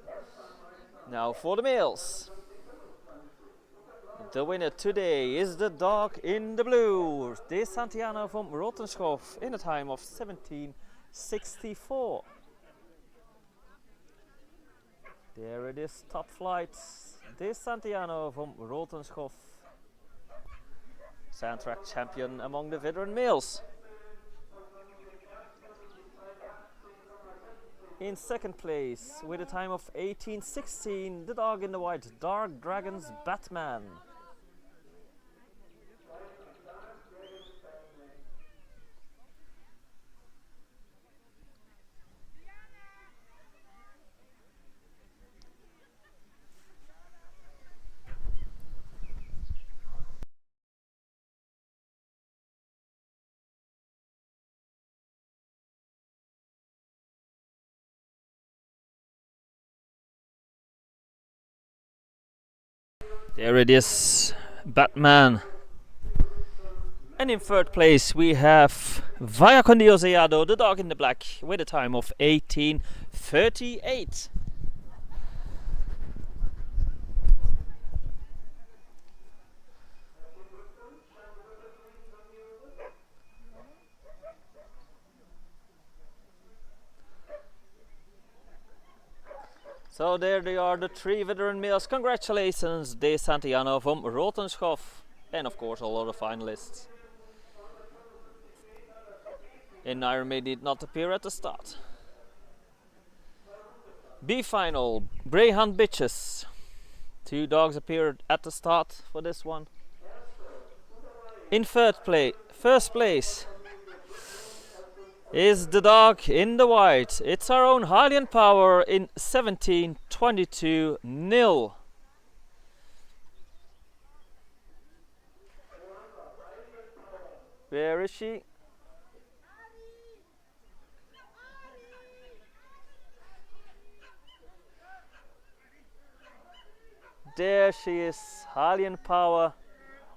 Now for the males. The winner today is the dog in the blue, De Santiano from Rotenschoff, in a time of 1764. There it is, top flight, De Santiano from Rotenschoff, Sandtrack champion among the veteran males. In second place, with a time of 1816, the dog in the white, Dark Dragon's Batman. There it is, Batman. And in third place we have Vaya con Dios Sellado, the dog in the black, with a time of 1838. So there they are, the three veteran males. Congratulations, De Santiano from Rotenschoff, and of course all other finalists. And Nairame did not appear at the start. B final, Greyhound Bitches. Two dogs appeared at the start for this one. In first place is the dog in the white. It's our own Hylian Power in 1722 nil. Where is she? there she is, Hylian Power,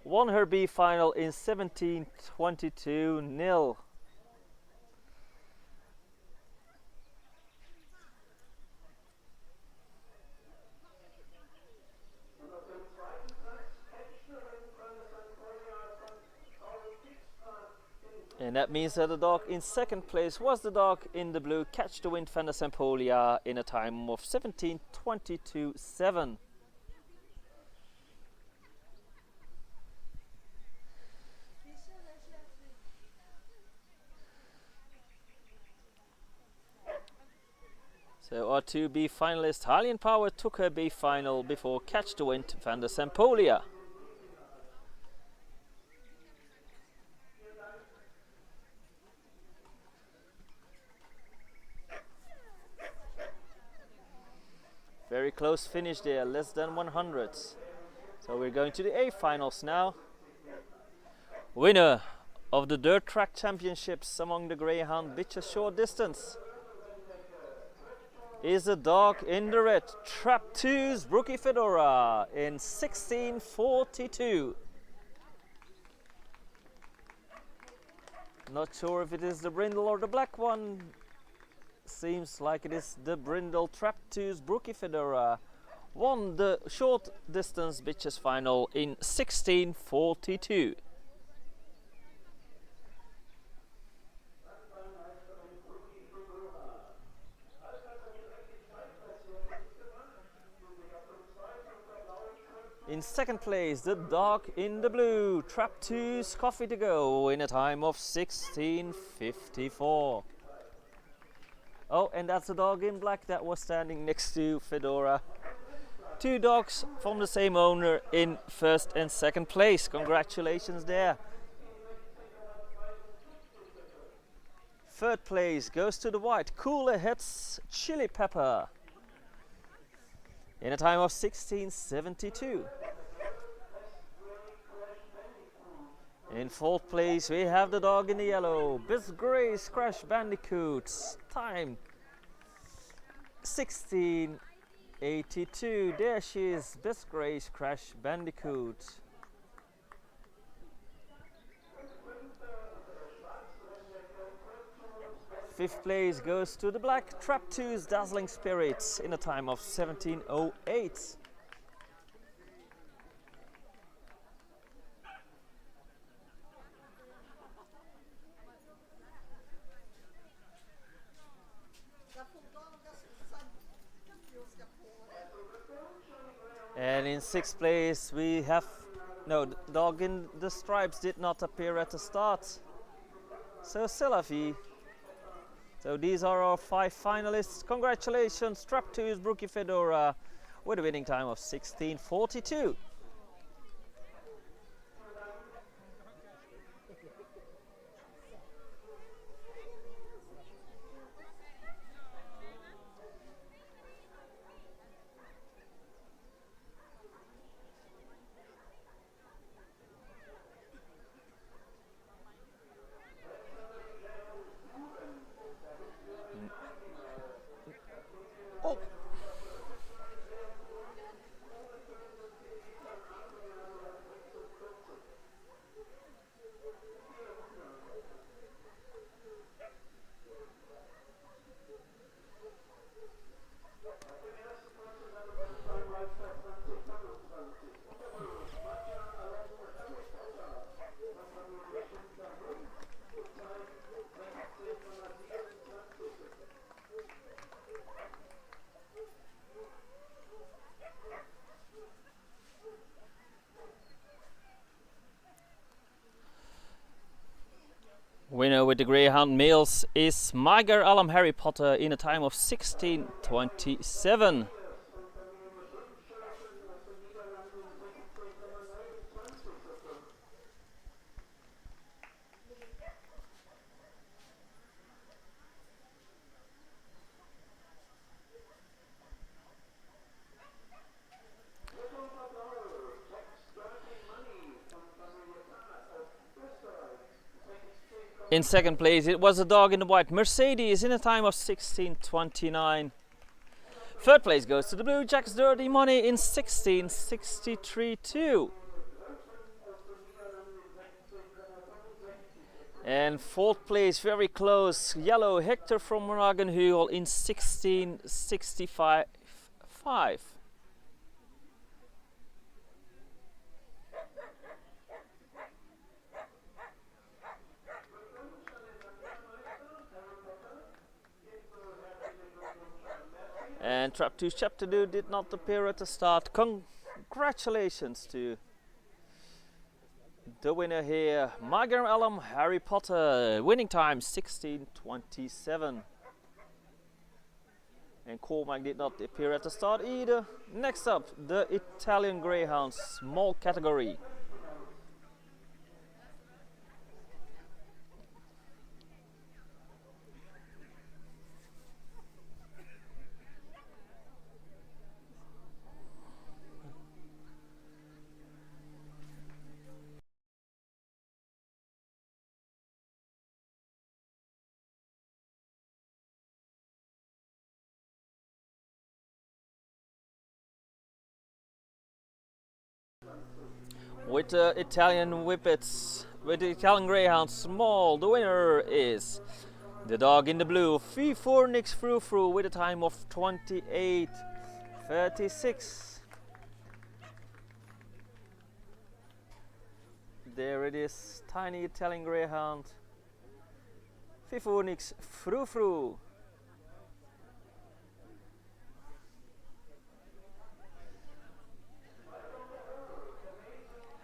won her B final in 17:22 nil. And that means that the dog in second place was the dog in the blue, Catch the Wind van der Sempolia, in a time of 17:22.7. So our 2B finalist Hylian Power took her B final before Catch the Wind van der Sempolia. Very close finish there, less than 100. So we're going to the A finals now. Winner of the Dirt Track Championships among the Greyhound bitches short distance is a dog in the red, Traptoo's Brookie Fedora in 16:42. Not sure if it is the brindle or the black one. Seems like it is the brindle. Traptoo's Brookie Fedora won the short distance bitches final in 16:42. In second place, the dog in the blue, Traptoo's Coffee to Go, in a time of 16:54. Oh, and that's the dog in black that was standing next to Fedora. Two dogs from the same owner in first and second place. Congratulations there. Third place goes to the white, Cooler Heads Chili Pepper, in a time of 16:72. In fourth place we have the dog in the yellow, Bisgray's Crash Bandicoots, time 16:82. There she is, Bisgray's Crash Bandicoot. Fifth place goes to the black, Traptoo's Dazzling Spirits, in a time of 17:08. And in sixth place we have, no, the dog in the stripes did not appear at the start. So Selavi. So these are our 5 finalists. Congratulations, Traptoo's Brookie Fedora with a winning time of 16:42. Winner with the Greyhound males is Magyar Alam Harry Potter in a time of 16:27. In second place it was a dog in the white, Mercedes, in a time of 16:29. Third place goes to the Blue Jacks Dirty Money in 1663.2. And fourth place, very close, Yellow Hector from Moragenhugel in 1665.5. And Trap 2 Chapter 2 did not appear at the start. Congratulations to the winner here, Margaret Alum Harry Potter. Winning time 16:27. And Cormac did not appear at the start either. Next up, the Italian Greyhound small category. With the Italian Whippets, with the Italian Greyhound small, the winner is the dog in the blue, V4 Nix Frou Frou, with a time of 28:36. There it is, tiny Italian Greyhound, V4 Nix Frou Frou.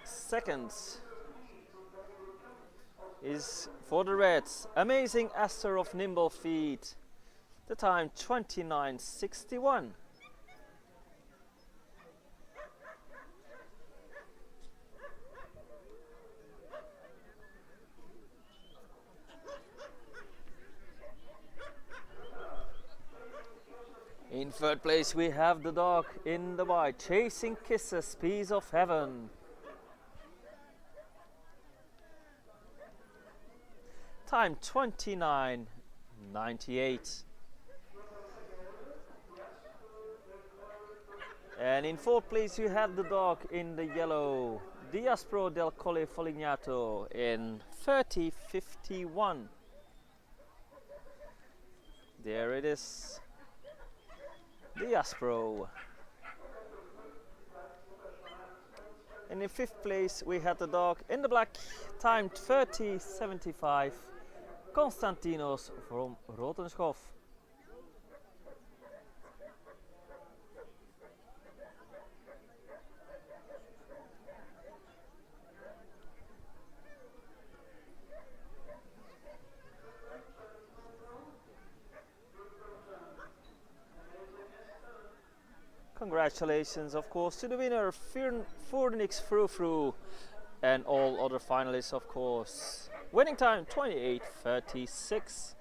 Second is for the Reds, Amazing Esther of Nimble Feet, the time 29:61. In third place we have the dog in the white, Chasing Kisses, Piece of Heaven. Time 29:98. And in fourth place you have the dog in the yellow, Diaspro del Colle Folignato, in 30:51. There it is, Diaspro. And in fifth place we had the dog in the black, timed 30:75, Konstantinos from Rotenschov. Congratulations, of course, to the winner, Nix Frou Frou, and all other finalists, of course. Winning time 28:36.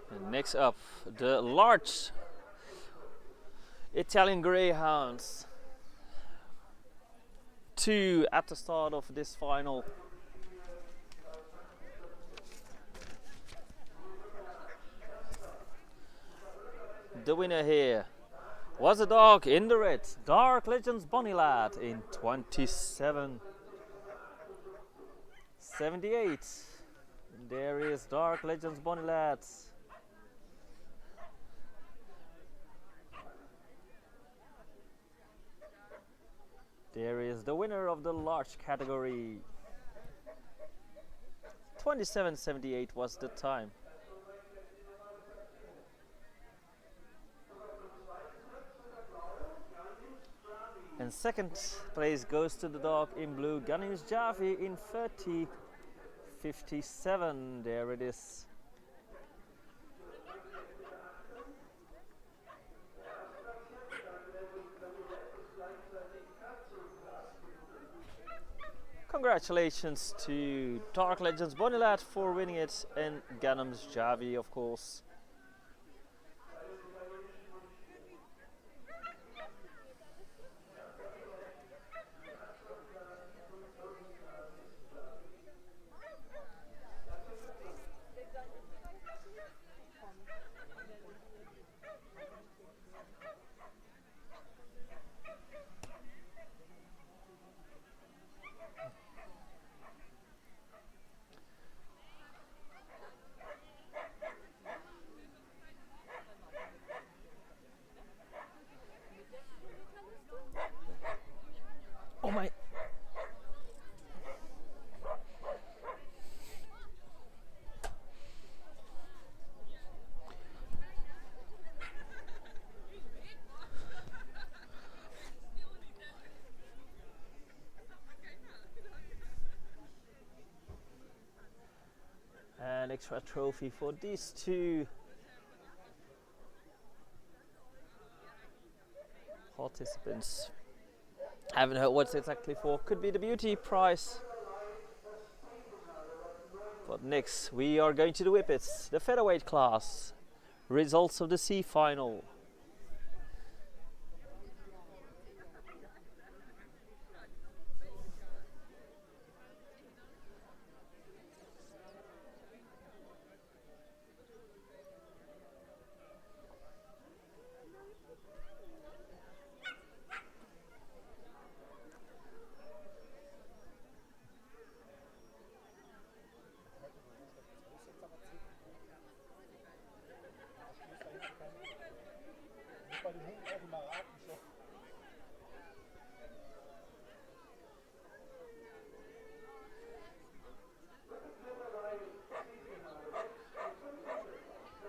And next up, the large Italian Greyhounds. 2 at the start of this final. The winner here was a dog in the red, Dark Legends Bonnie Lad, in 27:78. There is Dark Legends Bonnie Lad. There is the winner of the large category. 27:78 was the time. And second place goes to the dog in blue, Ganesh Javi, in 30:57. There it is. Congratulations to Dark Legends Bonnie Lad for winning it, and Ganesh Javi, of course. an extra trophy for these two participants. Haven't heard what's exactly for. Could be the beauty prize. But next we are going to the whippets, the featherweight class. Results of the C final.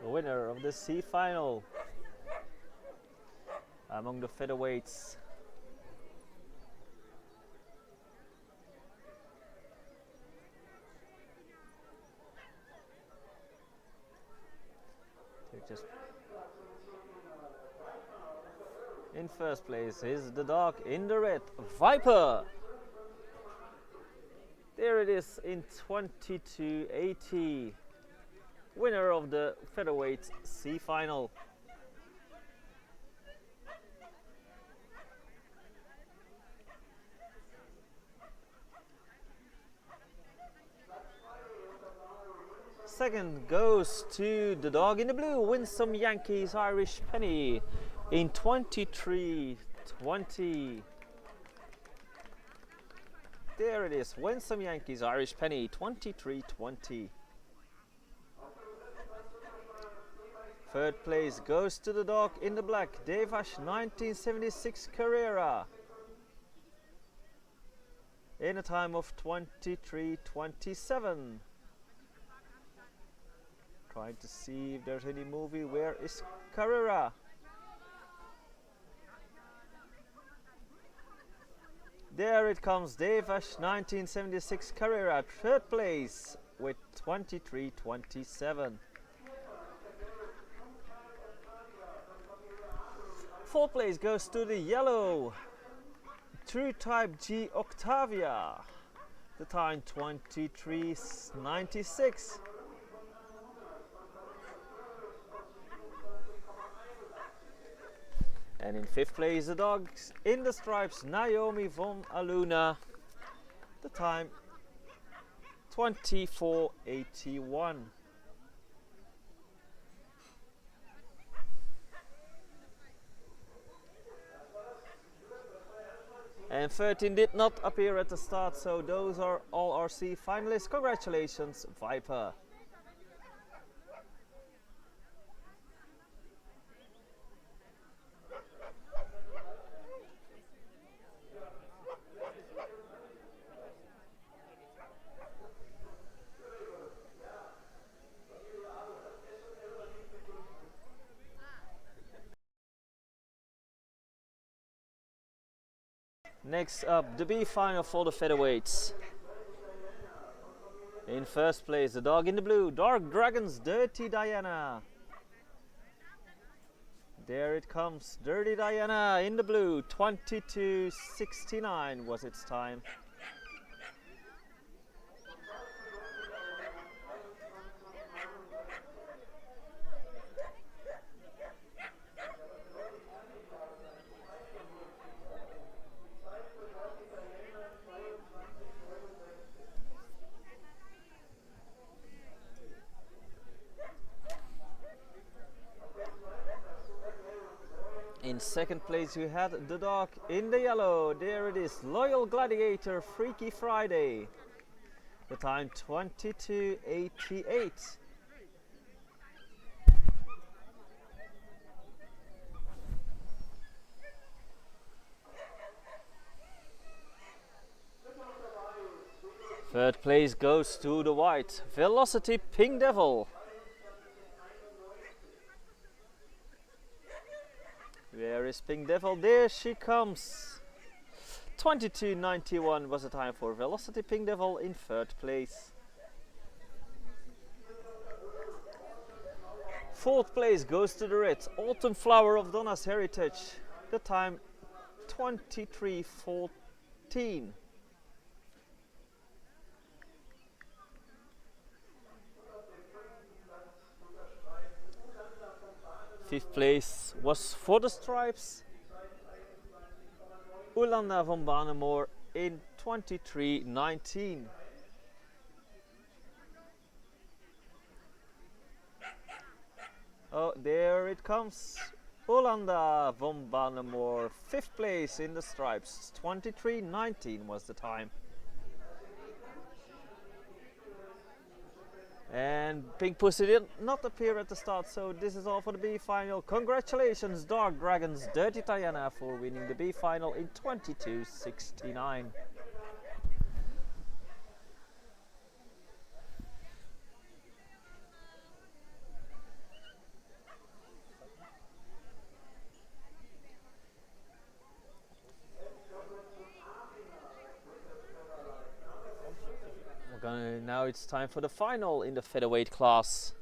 The winner of the C final among the featherweights. Just in first place is the dog in the red, Viper. There it is in 22.80. Winner of the featherweight C final. Second goes to the dog in the blue, Winsome Yankees Irish Penny in 23.20. There it is, Winsome Yankees Irish Penny, 23.20. Third place goes to the dog in the black, Devash 1976 Carrera in a time of 23.27. Trying to see if there's any movie. Where is Carrera? There it comes, Devash 1976 Carrera, third place with 23.27. Fourth place goes to the yellow True Type G Octavia, the time 23.96. And in fifth place, the dogs in the stripes, Naomi von Aluna, the time 24.81. And 13 did not appear at the start, so those are all our C finalists. Congratulations, Viper. Next up, the B final for the featherweights. In first place, the dog in the blue, Dark Dragons Dirty Diana. There it comes, Dirty Diana in the blue, 22.69 was its time. In second place we had the dog in the yellow. There it is, Loyal Gladiator Freaky Friday. The time 22.88. Third place goes to the white, Velocity Pink Devil. Where is Pink Devil? There she comes. 22.91 was the time for Velocity Pink Devil in third place. Fourth place goes to the red. Autumn Flower of Donna's Heritage. The time 23:14. Fifth place was for the Stripes. Ulanda van Banemoor in 23:19. Oh, there it comes. Ulanda van Banemoor, fifth place in the Stripes. 23:19 was the time. And Pink Pussy did not appear at the start, so this is all for the B final. Congratulations, Dark Dragons Dirty Diana, for winning the B final in 22:69. Now it's time for the final in the featherweight class.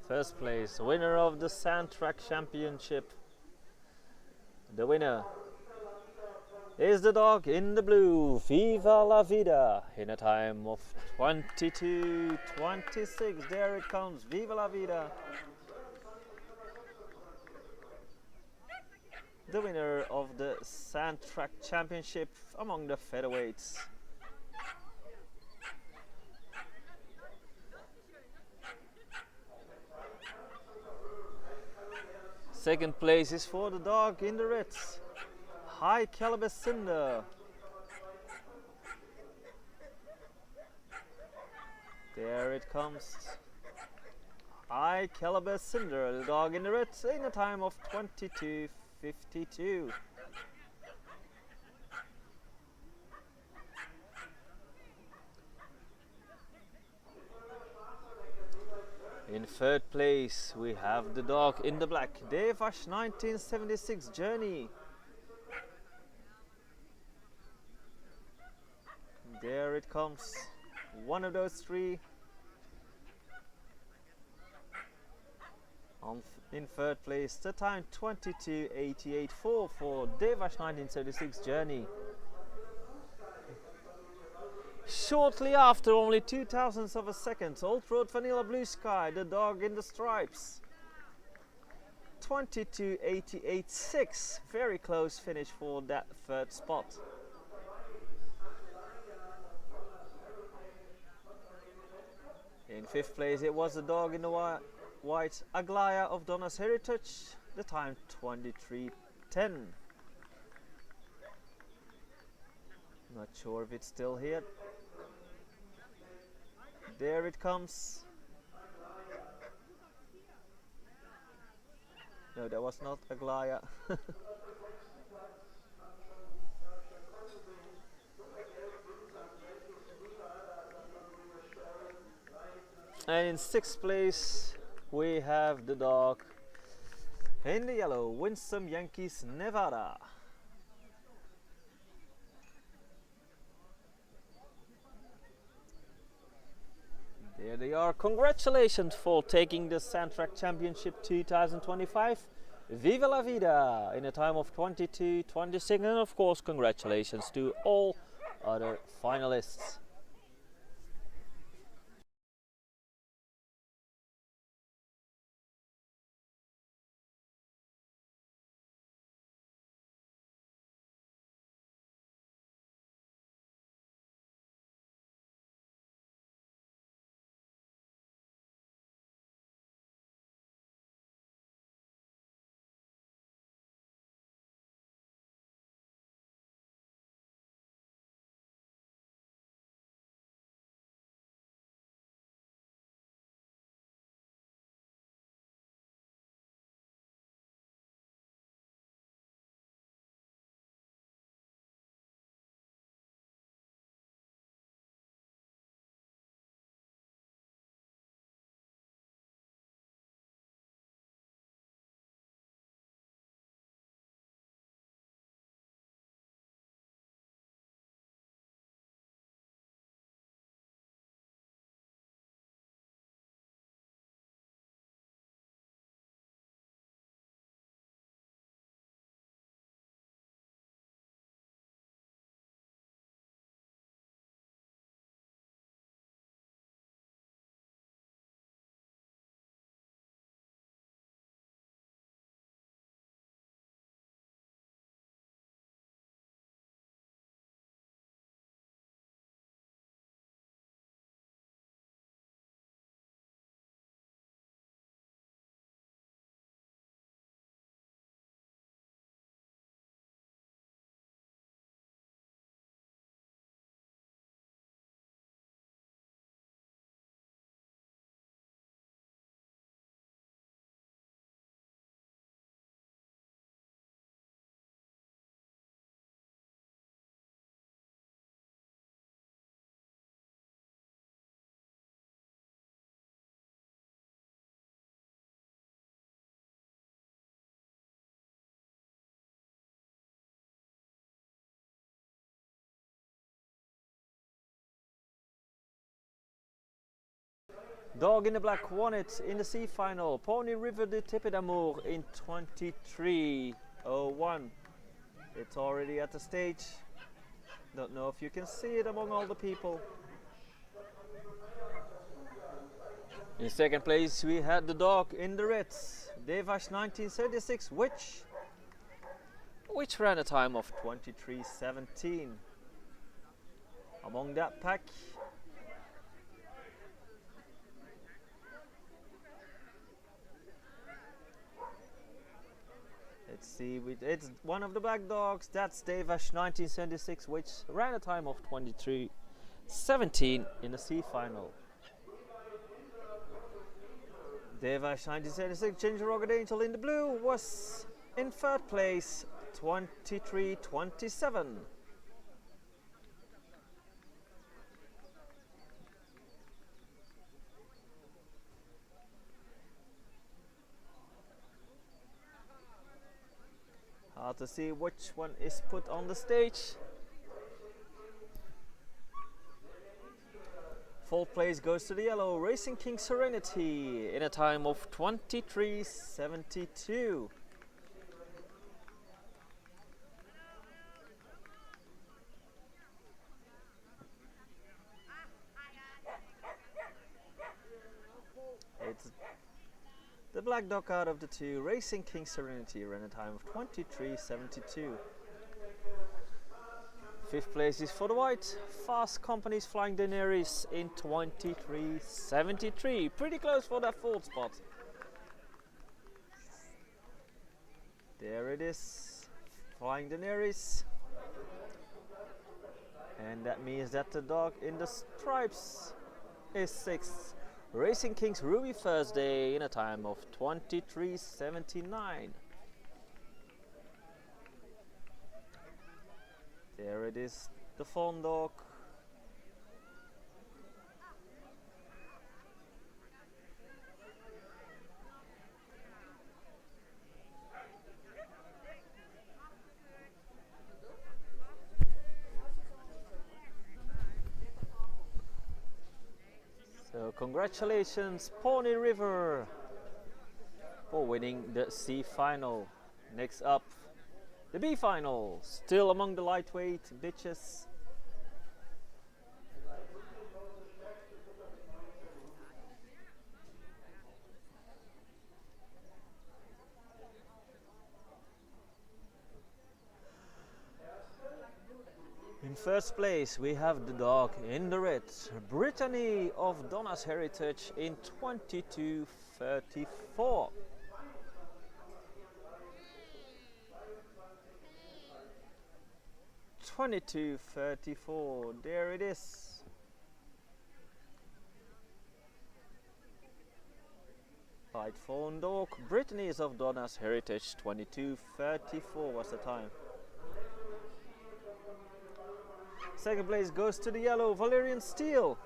First place, winner of the Sand Track Championship. The winner is the dog in the blue, Viva la Vida, in a time of 22:26. There it comes, Viva la Vida. The winner of the Sand Track Championship among the featherweights. Second place is for the dog in the reds, High Caliber Cinder. There it comes, High Caliber Cinder, the dog in the reds, in a time of 22:52. In third place we have the dog in the black, Devash 1976 Journey. There it comes, one of those three. In third place, the time 22:88.4 for Devash 1976 Journey. Shortly after, only 0.02 of a second, Old Road Vanilla Blue Sky, the dog in the stripes. 22:88.6, very close finish for that third spot. In fifth place it was the dog in the white, Aglaya of Donna's Heritage, the time 23:10. Not sure if it's still here. There it comes. No, that was not Aglaya. And in sixth place we have the dog in the yellow, Winsome Yankees Nevada. There they are. Congratulations for taking the Sand Track Championship 2025. Viva la Vida in a time of 22:26, and of course congratulations to all other finalists. Dog in the Black won it in the C final. Pony River de Tipe d'Amour in 23:01. It's already at the stage. Don't know if you can see it among all the people. In second place we had the dog in the reds, Devash 1976, which ran a time of 23:17. Among that pack, let's see, it's one of the black dogs, that's Devash 1976, which ran a time of 23:17 in the C final. Devash 1976, Ginger Rocket Angel in the blue, was in third place, 23:27. Hard to see which one is put on the stage. Fourth place goes to the yellow, Racing King Serenity, in a time of 23:72. It's the black dog out of the two, Racing King Serenity, ran a time of 23:72. Fifth place is for the white, Fast Company's Flying Daenerys in 23:73. Pretty close for that fourth spot. There it is, Flying Daenerys. And that means that the dog in the stripes is sixth, Racing King's Ruby Thursday, in a time of 23:79. There it is, the fawn dog. So congratulations Pony River for winning the C final. Next up, the B final, still among the lightweight bitches. In first place we have the dog in the red, Brittany of Donna's Heritage, in 22:34. There it is. White fawn dog, Brittany is of Donna's Heritage, 22:34 was the time. Second place goes to the yellow, Valerian Steel,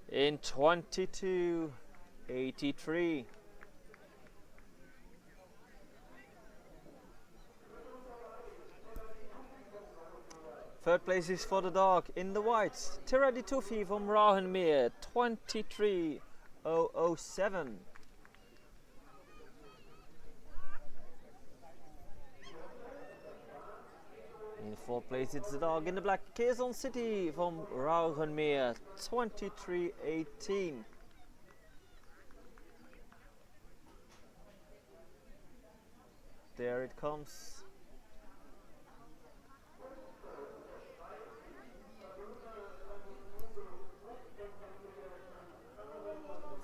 in 22:83. Third place is for the dog in the white, Terra di Tufi from Rauhenmeer, 23:007. In fourth place it's the dog in the black, Quezon City from Rauhenmeer, 23:18. There it comes.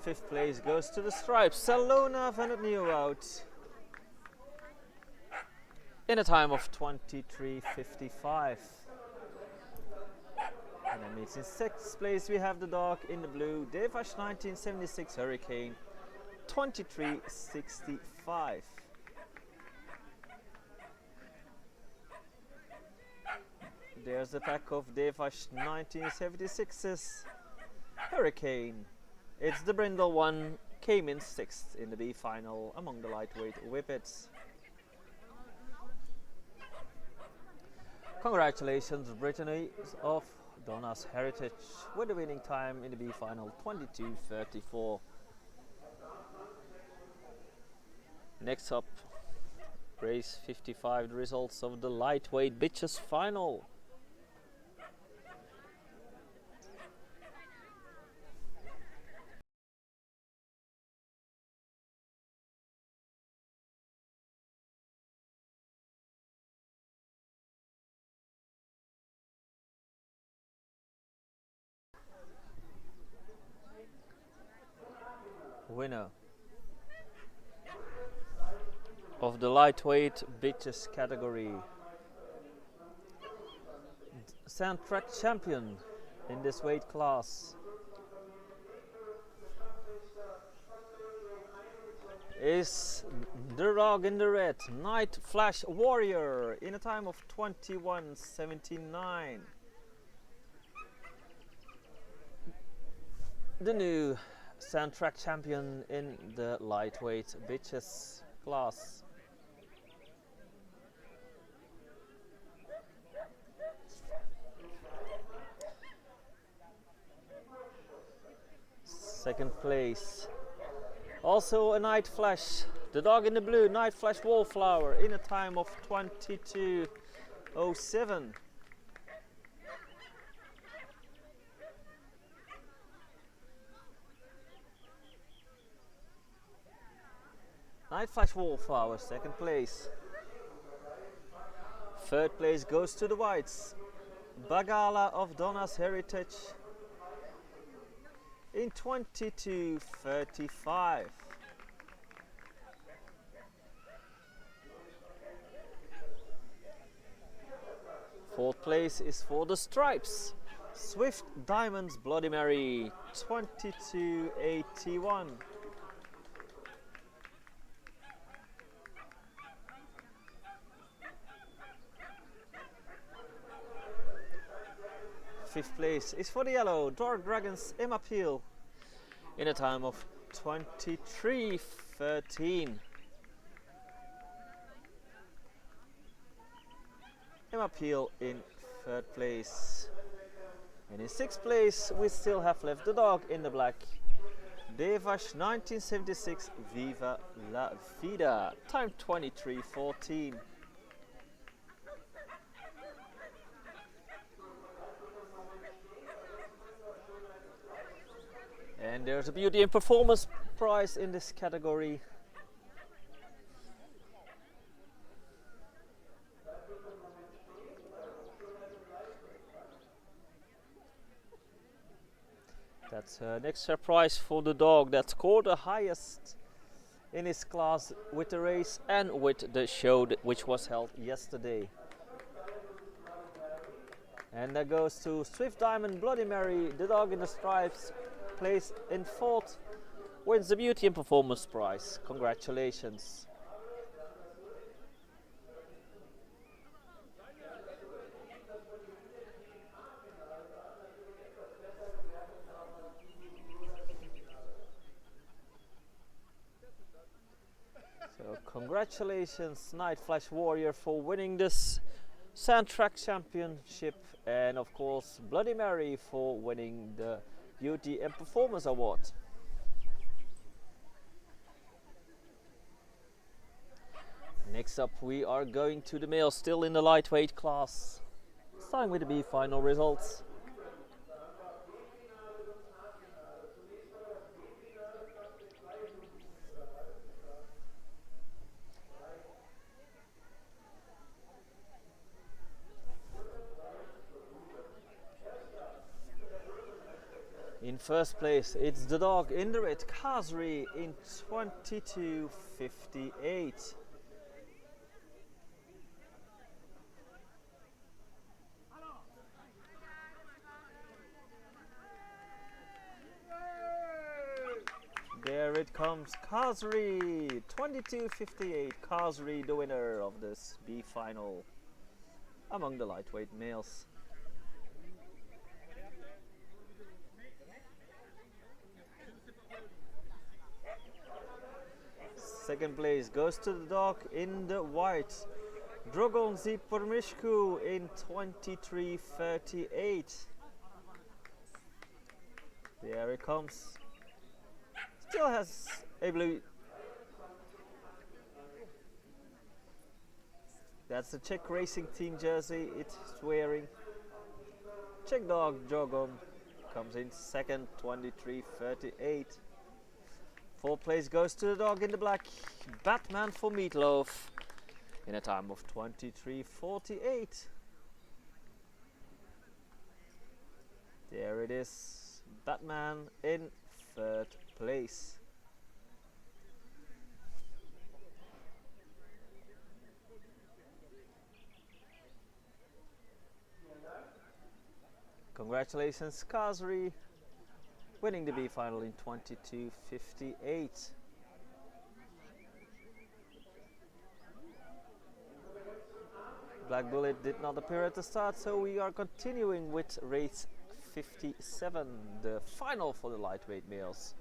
Fifth place goes to the stripes, Salona van het Nieuwhout, in a time of 23:55. And that means in sixth place we have the dog in the blue, Devash 1976 Hurricane, 23:65. There's a pack of Devash 1976's Hurricane. It's the brindle one, came in sixth in the B final among the lightweight whippets. Congratulations Brittany of Donna's Heritage with the winning time in the B final 22:34. Next up, race 55, the results of the lightweight bitches final. Winner of the lightweight bitches category, sand track champion in this weight class, is the dog in the red, Night Flash Warrior, in a time of 21:79. The new sand track champion in the lightweight bitches class. Second place, also a Night Flash, the dog in the blue, Night Flash Wallflower, in a time of 22:07. Night Flash Wallflower, second place. Third place goes to the whites, Bagala of Donna's Heritage, in 22:35. Fourth place is for the Stripes, Swift Diamonds Bloody Mary, 22:81. Fifth place is for the yellow, Dark Dragons Emma Peel, in a time of 23:13. Emma Peel in third place. And in sixth place we still have left the dog in the black, Devash 1976 Viva La Vida, time 23:14. And there's a beauty and performance prize in this category. That's an extra prize for the dog that scored the highest in his class with the race and with the show which was held yesterday. And that goes to Swift Diamond Bloody Mary, the dog in the stripes, placed in fourth, wins the beauty and performance prize. Congratulations. So congratulations Night Flash Warrior for winning this Sand Track Championship, and of course Bloody Mary for winning the Beauty and Performance Award. Next up we are going to the males, still in the lightweight class, starting with the B final results. In first place, it's the dog in the red, Kazri, in 22:58. There it comes, Kazri, 22:58. Kazri, the winner of this B final among the lightweight males. Second place goes to the dog in the white, Drogon Zipormishku, in 23:38. There it comes. Still has a blue. That's the Czech Racing Team jersey it's wearing. Czech dog Jogom comes in second, 23.38. Fourth place goes to the dog in the black, Batman for Meatloaf, in a time of 23.48. There it is, Batman in third place. Congratulations, Kazri, winning the B final in 22.58. Black Bullet did not appear at the start, so we are continuing with race 57, the final for the lightweight males.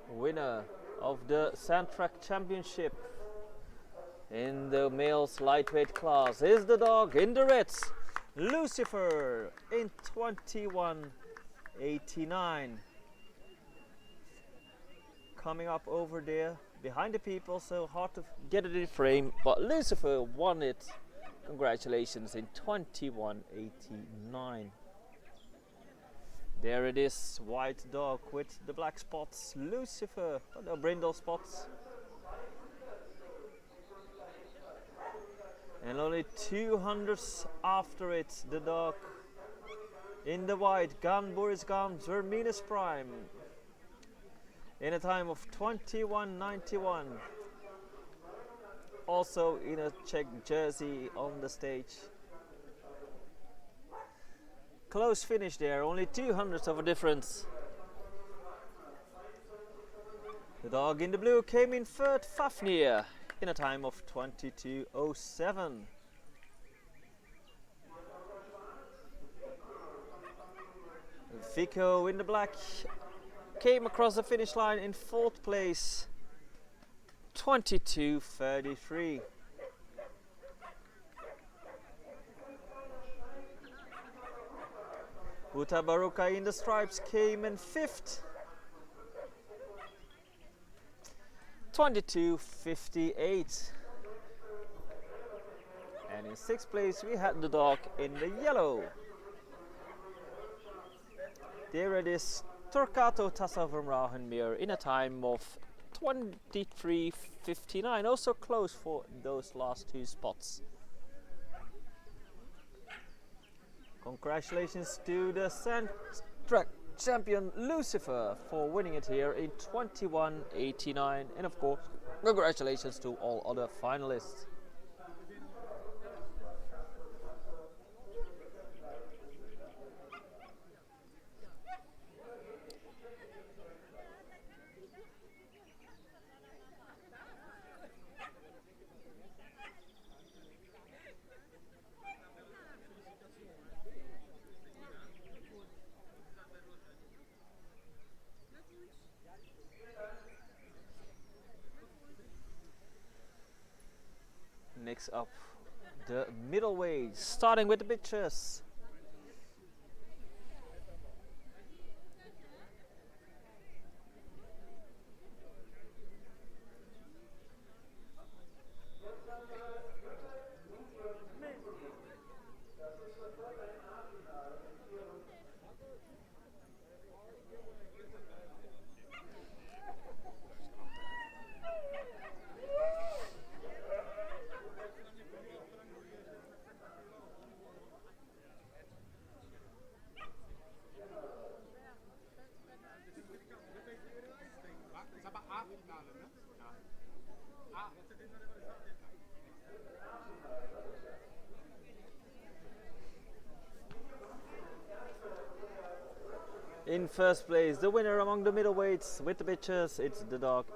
Winner of the Sandtrack Championship in the males lightweight class is the dog in the reds, Lucifer, in 21.89. Coming up over there behind the people, so hard to get it in frame, but Lucifer won it. Congratulations, in 21.89. There it is, white dog with the black spots, Lucifer, the brindle spots. And only 200s after it, the dog in the white, Gan Boris Gan, Verminus Prime, in a time of 21.91. Also in a Czech jersey on the stage. Close finish there, only 200ths of a difference. The dog in the blue came in third, Fafnir, in a time of 22.07. Vico in the black came across the finish line in fourth place, 22.33. Uta Baruka in the stripes came in fifth, 22.58. And in sixth place we had the dog in the yellow. There it is, Torquato Tassa from Rauhenmeer, in a time of 23.59, also close for those last two spots. Congratulations to the Sandtrack champion Lucifer for winning it here in 21.89, and of course congratulations to all other finalists. Next up, the middleweight, starting with the bitches. In first place, the winner among the middleweights with the bitches, it's the dog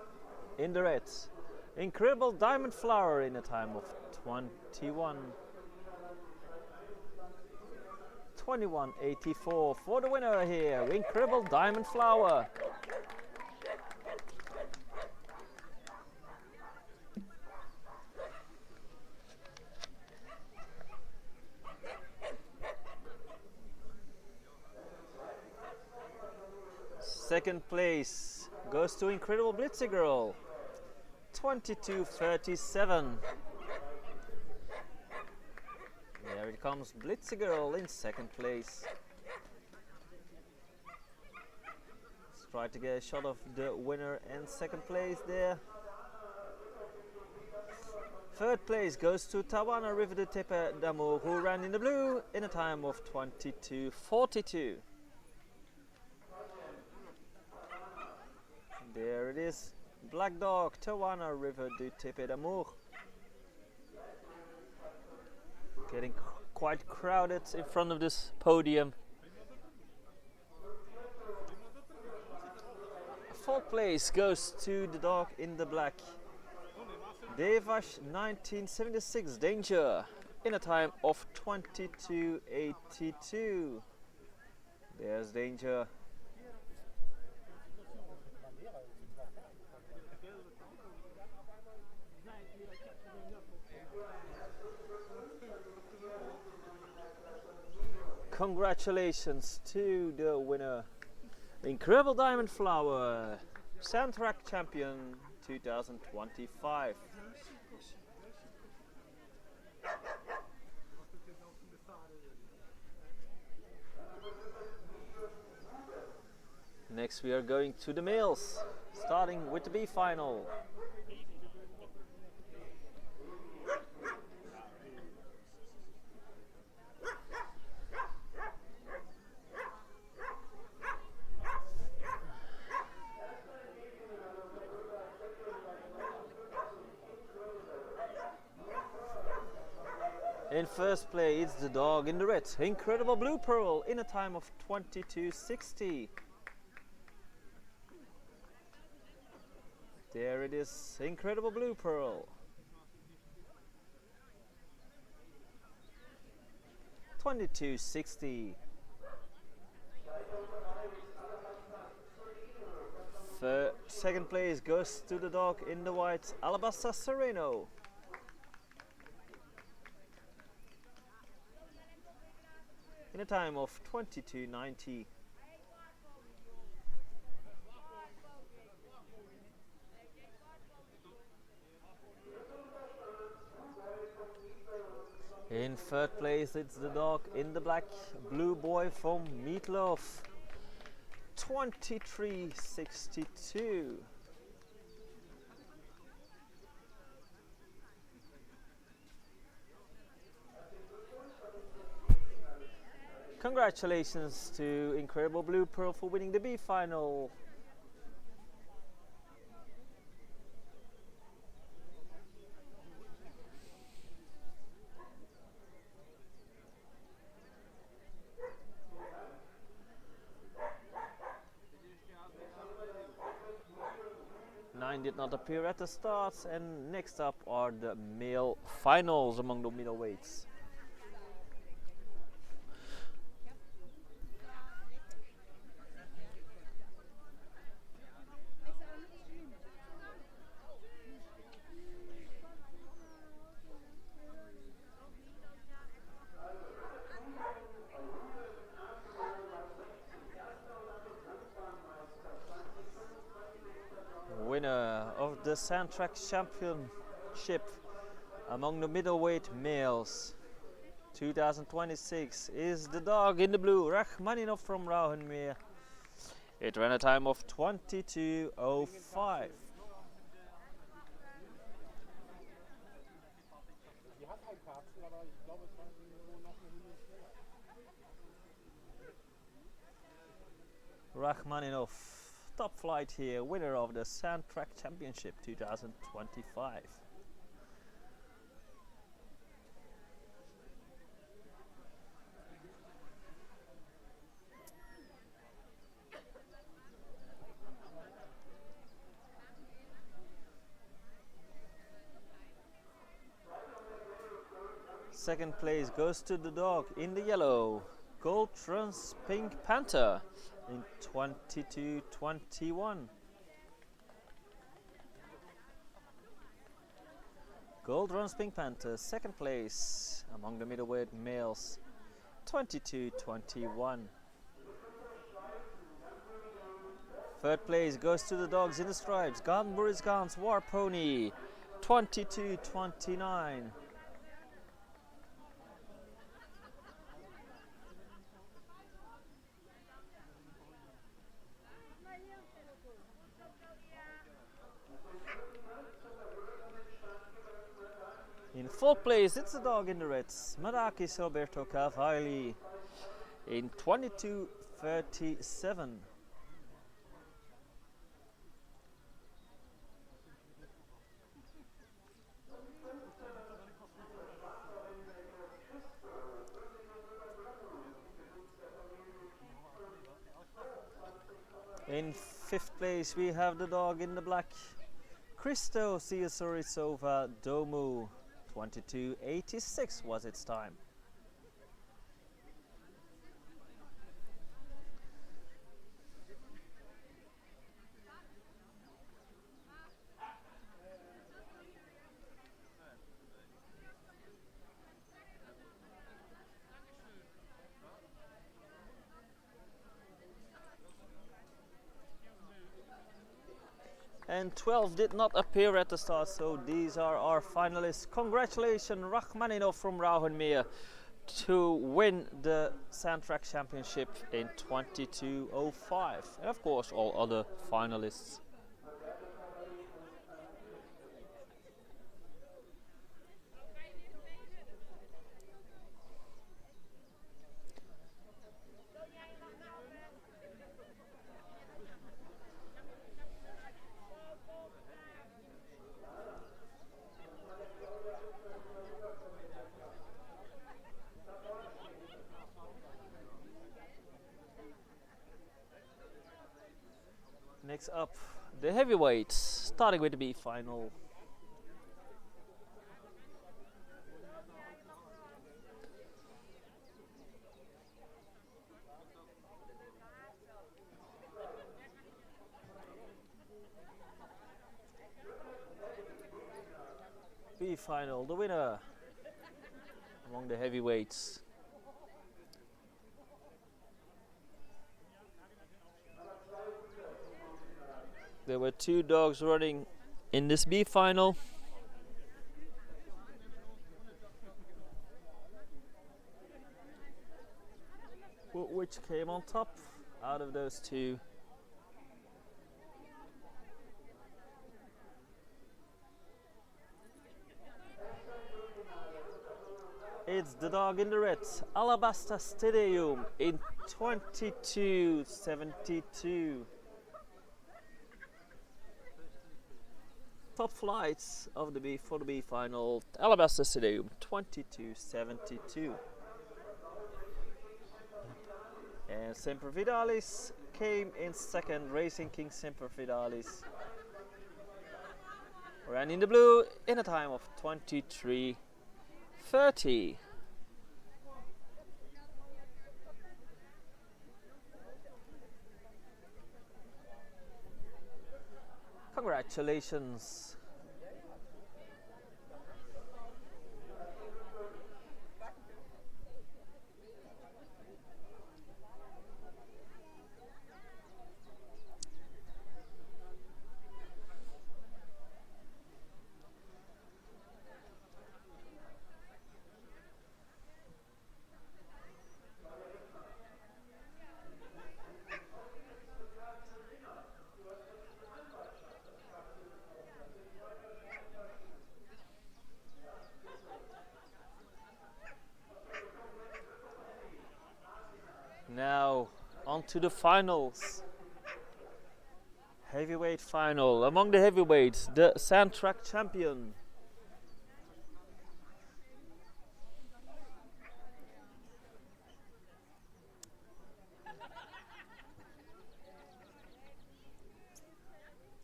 in the reds, Incredible Diamond Flower, in a time of 21. 21.84 for the winner here, Incredible Diamond Flower. Second place goes to Incredible Blitzy Girl, 22.37. There it comes, Blitzy Girl in second place. Let's try to get a shot of the winner and second place there. Third place goes to Tawana River de Tepe d'Amour, who ran in the blue in a time of 22.42. There it is, Black Dog, Tawana River de Tepe d'Amour. Getting quite crowded in front of this podium. Fourth place goes to the dog in the black, Devash 1976 Danger, in a time of 22.82. There's Danger. Congratulations to the winner, Incredible Diamond Flower, Sandtrack Champion 2025. Next we are going to the males, starting with the B final. In first place, it's the dog in the red, Incredible Blue Pearl, in a time of 22.60. There it is, Incredible Blue Pearl. 22.60. Second place goes to the dog in the white, Alabaster Sereno. In a time of 22.90. In third place, it's the dog in the black, Blue Boy from Meatloaf, 23.62. Congratulations to Incredible Blue Pearl for winning the B final. Nine did not appear at the start, and next up are the male finals among the middleweights. Winner of the Sandtrack Championship among the middleweight males 2026 is the dog in the blue, Rachmaninov from Rauhenmeer. It ran a time of 22.05. Rachmaninov, top flight here, winner of the Sandtrack Championship 2025. Second place goes to the dog in the yellow, Gold Trans Pink Panther in 22-21. Gold Trans Pink Panther, second place among the middleweight males, 22-21. Third place goes to the dogs in the stripes, Gunbury's Guns War Pony, 22-29. In fourth place, it's the dog in the reds, Madakis Alberto Cavalli, in 22-37. In fifth place, we have the dog in the black, Christo Siosorisova Domu, 22.86 was its time. And 12 did not appear at the start, so these are our finalists. Congratulations, Rachmaninov from Rauhenmeer to win the Sandtrack Championship in 22.05. And of course, all other finalists. Next up, the heavyweights, starting with the B final. B final, the winner among the heavyweights. There were two dogs running in this B final. Which came on top out of those two? It's the dog in the red, Alabaster Stadium, in 22.72. Top flights of the B for the B final, Alabaster Stadium, 22.72. And Semper Fidelis came in second, Racing King Semper Fidelis ran in the blue in a time of 23.30. Congratulations. Now on to the finals. Heavyweight final. Among the heavyweights, the Sandtrack champion.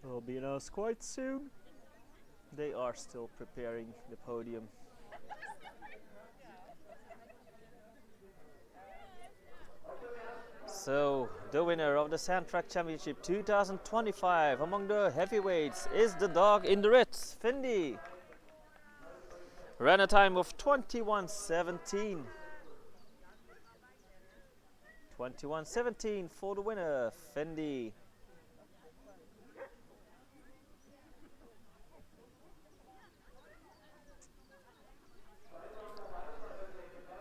Will be announced quite soon. They are still preparing the podium. So the winner of the Sandtrack Championship 2025 among the heavyweights is the dog in the red, Fendi. Ran a time of 21:17. 21:17 for the winner, Fendi.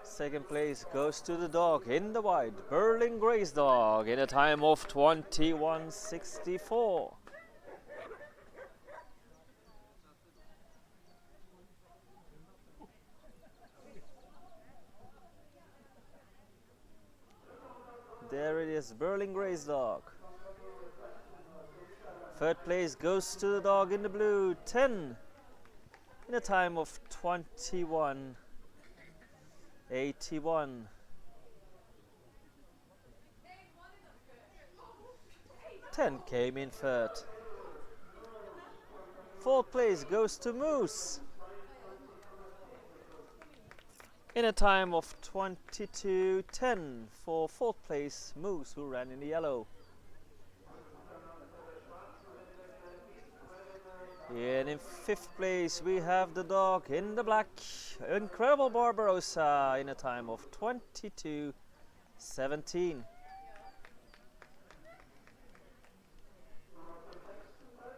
Second place goes to the dog in the white, Berlin Grey's dog, in a time of 21:64. There it is, Berlin Grey's dog. Third place goes to the dog in the blue, 10, in a time of 21:81. 10 came in third. Fourth place goes to Moose in a time of 22:10 for fourth place Moose, who ran in the yellow. And in fifth place we have the dog in the black, Incredible Barbarossa, in a time of 22:17.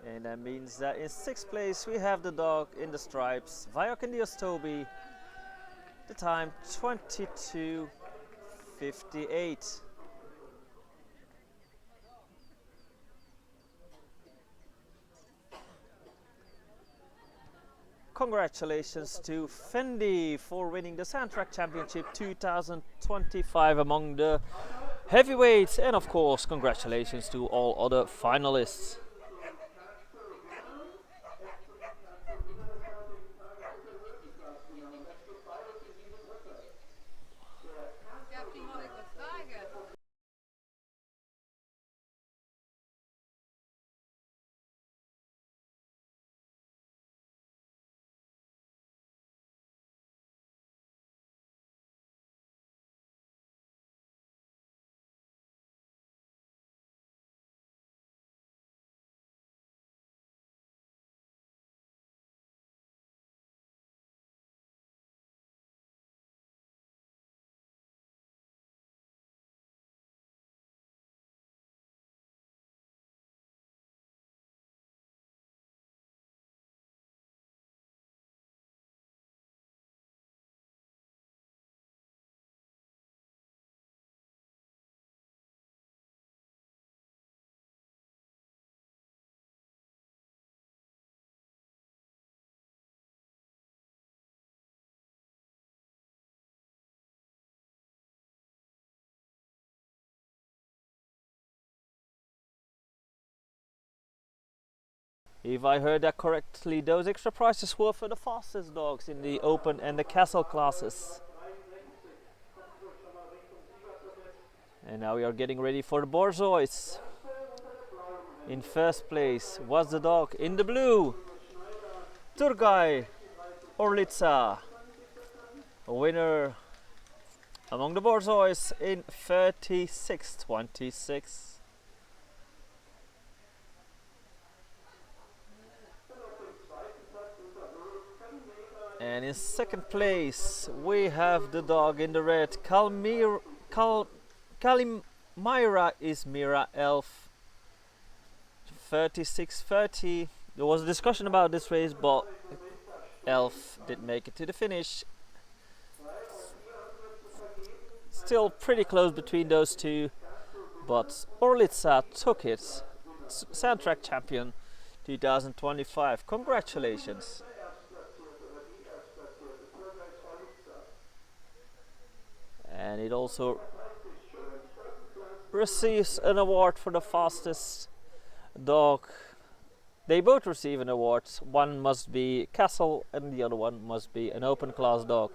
And that means that in sixth place we have the dog in the stripes, Viokendios Toby, the time 22:58. Congratulations to Fendi for winning the Sandtrack Championship 2025 among the heavyweights, and of course congratulations to all other finalists. If I heard that correctly, those extra prizes were for the fastest dogs in the open and the castle classes. And now we are getting ready for the Borzois. In first place was the dog in the blue, Turgay Orlitsa, a winner among the Borzois in 36:26. And in second place we have the dog in the red, Kalimira Izmira Elf, 36:30. There was a discussion about this race, but Elf did make it to the finish. Still pretty close between those two, but Orlitsa took it. Sandtrack champion 2025. Congratulations. And it also receives an award for the fastest dog. They both receive an award. One must be Castle and the other one must be an open class dog.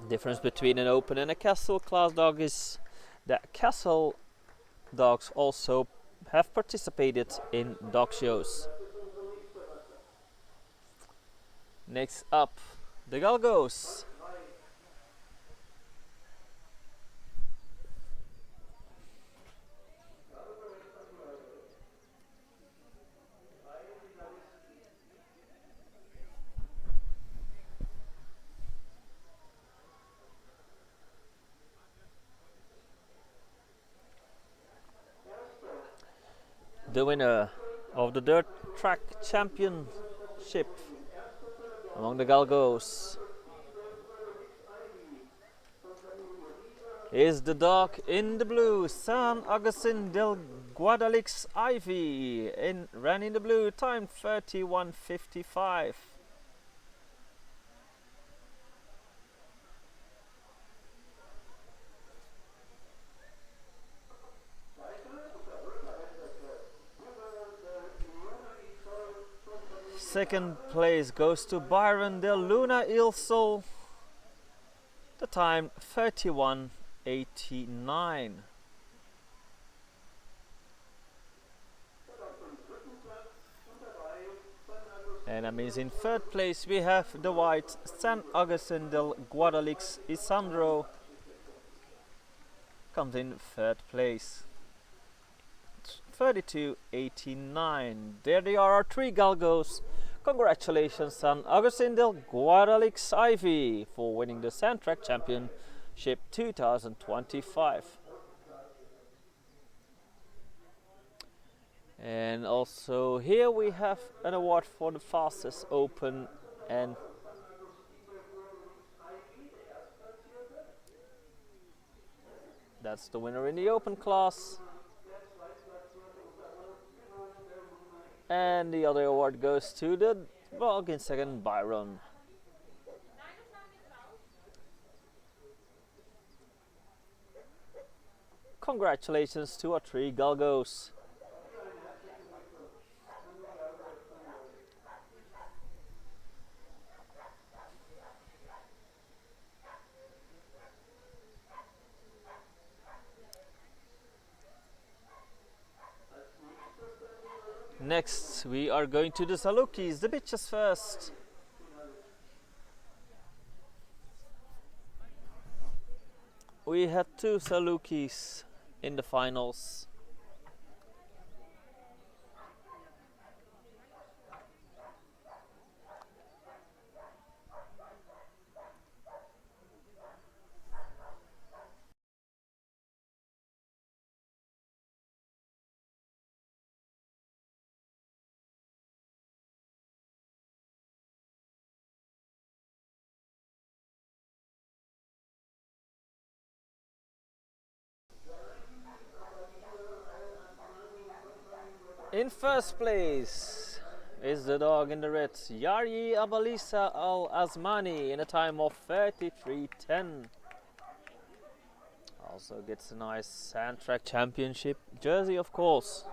The difference between an open and a Castle class dog is that Castle dogs also have participated in dog shows. Next up, the Galgos. The winner of the dirt track championship among the Galgos is the dog in the blue, San Agustin del Guadalix Ivy, ran in the blue, time 31:55. Second place goes to Byron del Luna Il Sol, the time 31:89. And that means in third place we have the white San Agustin del Guadalix Isandro, comes in third place, 32:89. There they are, our three Galgos. Congratulations San Agustin del Guadalix Ivy for winning the Sand Track Championship 2025. And also here we have an award for the fastest open, and that's the winner in the open class. And the other award goes to the dog in second, Byron. Congratulations to our three Galgos. Next we are going to the Salukis, the bitches first. We had two Salukis in the finals. In first place is the dog in the red, Yaryi Abalisa Al Azmani, in a time of 33:10. Also gets a nice Sand Track Championship jersey, of course.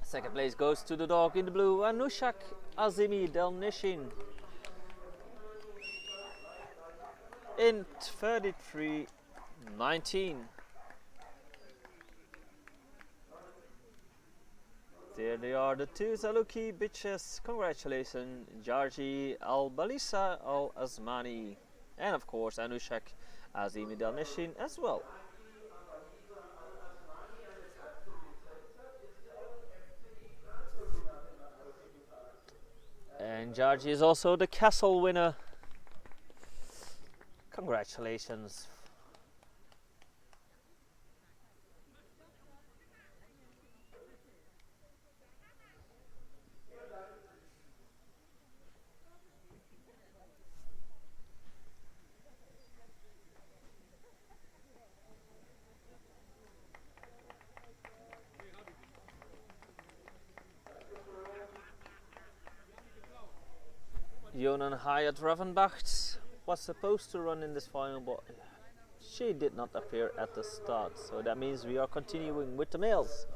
Second place goes to the dog in the blue, Anushak Azimi Del Nishin, in 33:19. There they are, the two Saluki bitches. Congratulations, Jarji Al Balisa Al Azmani, and of course Anushak Azimi Del Nishin as well. And Jarji is also the castle winner. Congratulations. Jonan Hayat Ravenbacht was supposed to run in this final, but she did not appear at the start, so that means we are continuing with the males.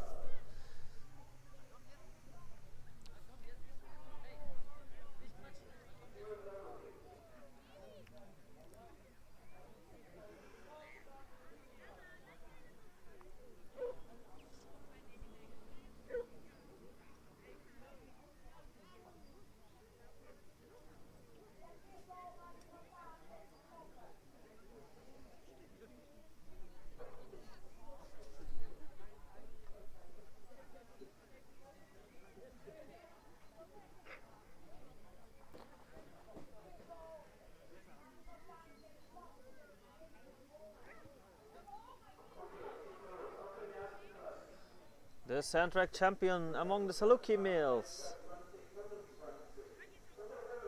The Sandtrack champion among the Saluki males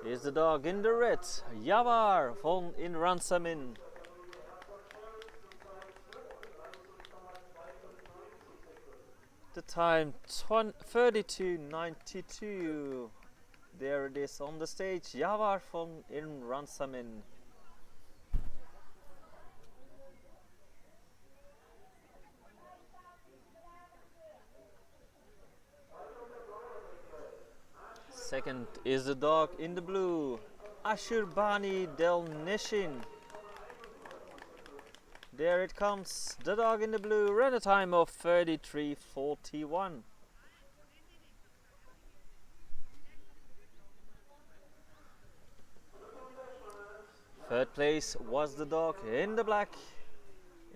is the dog in the red, Javar von in Ransamin. The time 32:92. There it is on the stage, Javar von in Ransamin. Second is the dog in the blue, Ashurbani Del Nishin. There it comes, the dog in the blue, ran a time of 33:41. Third place was the dog in the black,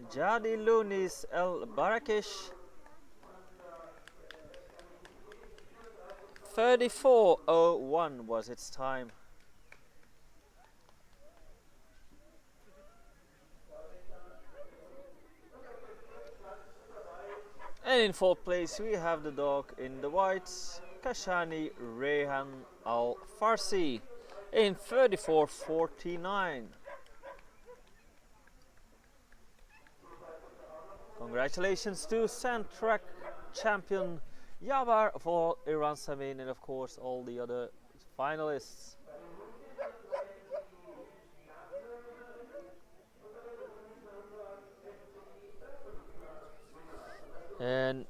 Jadi Lunis El Barakish. 34:01 was its time. And in fourth place we have the dog in the white, Kashani Rehan Al Farsi, in 34:49. Congratulations to Sandtrack champion Javar for Iran Samin, and of course all the other finalists. And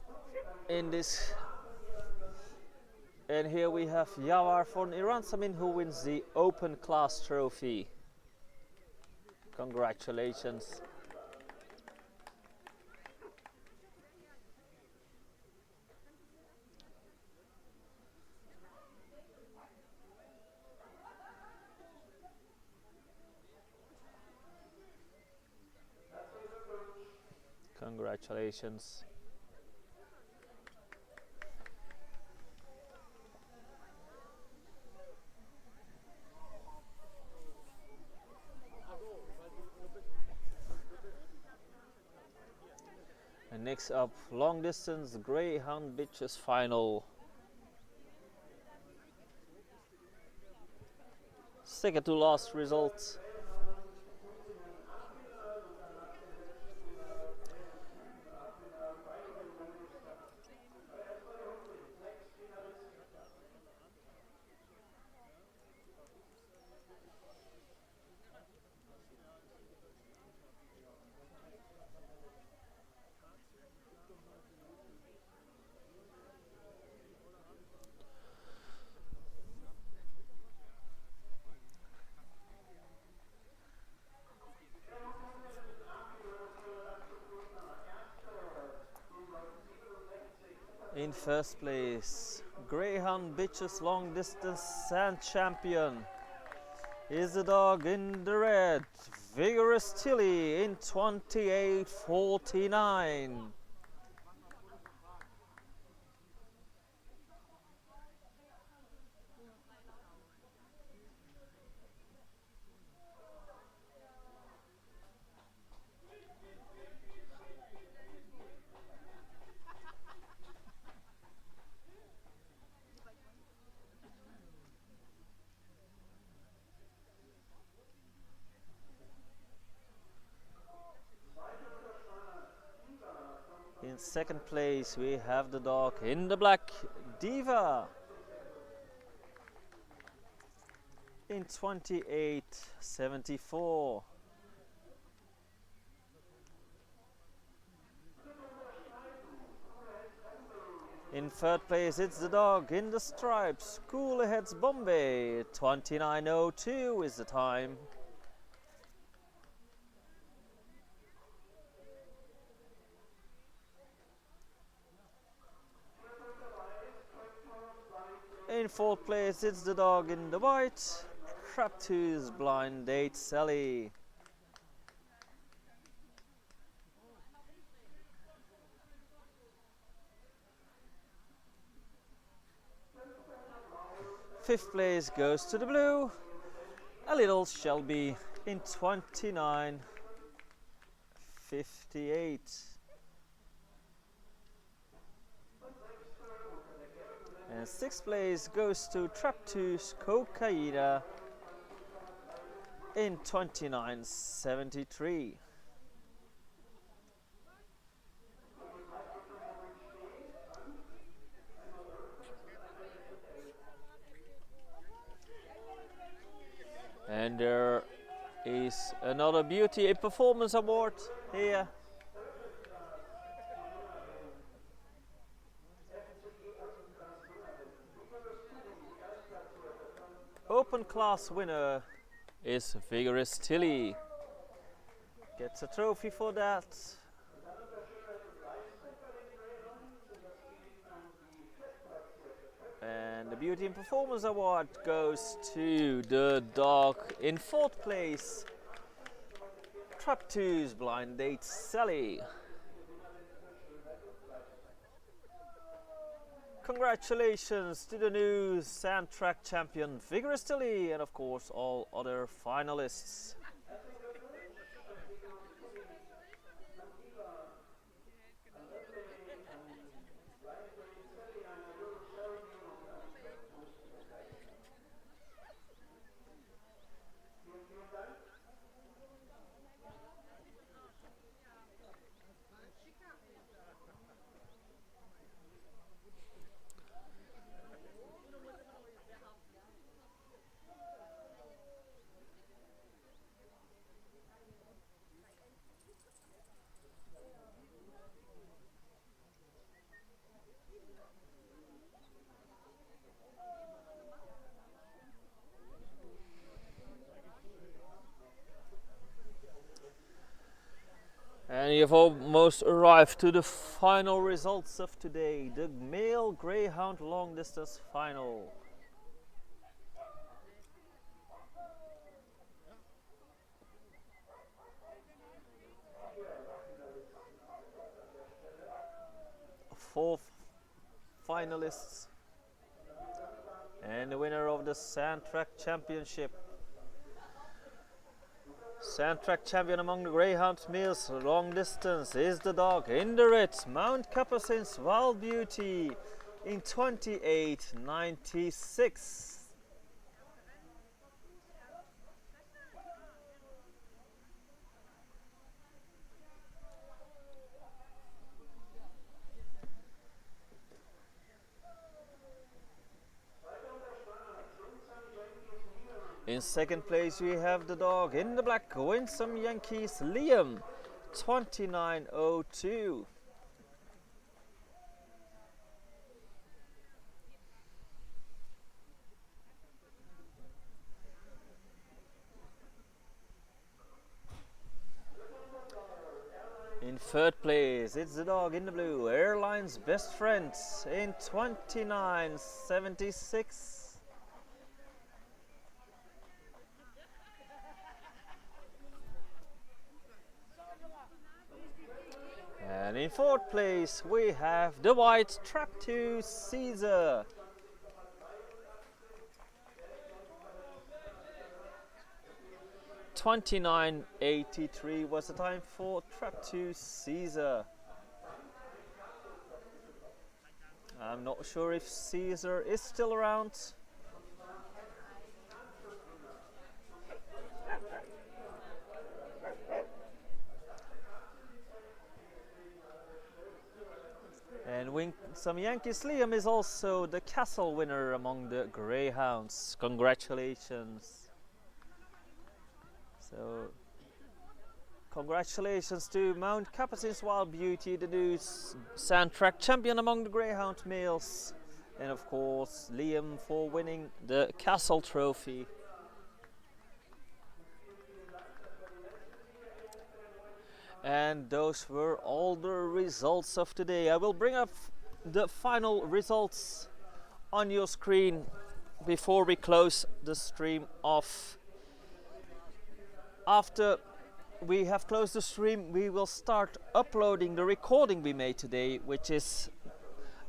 here we have Javar von Iran Samin, who wins the Open Class trophy. Congratulations. Congratulations. And next up, long distance Greyhound bitches final. Second to last result. In first place, Greyhound bitches long distance sand champion is the dog in the red, Vigorous Tilly, in 28:49. In second place we have the dog in the black, Diva, in 28:74. In third place it's the dog in the stripes, Cool Ahead's Bombay, 29:02 is the time. In fourth place it's the dog in the white, Trapto's Blind Date Sally. Fifth place goes to the blue, A Little Shelby, in 29:58. And 6th place goes to Traptus Cocaina in 29.73. And there is another beauty, a performance award here. Open class winner is Vigorous Tilly. Gets a trophy for that. And the Beauty and Performance Award goes to the dog in 4th place, Traptus Blind Date Sally. Congratulations to the new sand track champion Vigorous Tilly, and of course all other finalists. And you've almost arrived to the final results of today, the male Greyhound long distance final. Four finalists and the winner of the Sand Track Championship. Sand Track champion among the Greyhound males long distance is the dog in the red, Mount Capucin's Wild Beauty in 28.96. In 2nd place we have the dog in the black, Winsome Yankees Liam, 29.02. In 3rd place it's the dog in the blue, Airline's Best Friend, in 29.76. And in 4th place we have the white Traptus Caesar. $29.83 was the time for Traptus Caesar. I'm not sure if Caesar is still around. And Winsome Yankees Liam is also the castle winner among the Greyhounds. Congratulations. So, congratulations to Mount Capucin's Wild Beauty, the new sand track champion among the Greyhound males. And of course, Liam for winning the castle trophy. And those were all the results of today. I will bring up the final results on your screen before we close the stream off. After we have closed the stream, we will start uploading the recording we made today, which is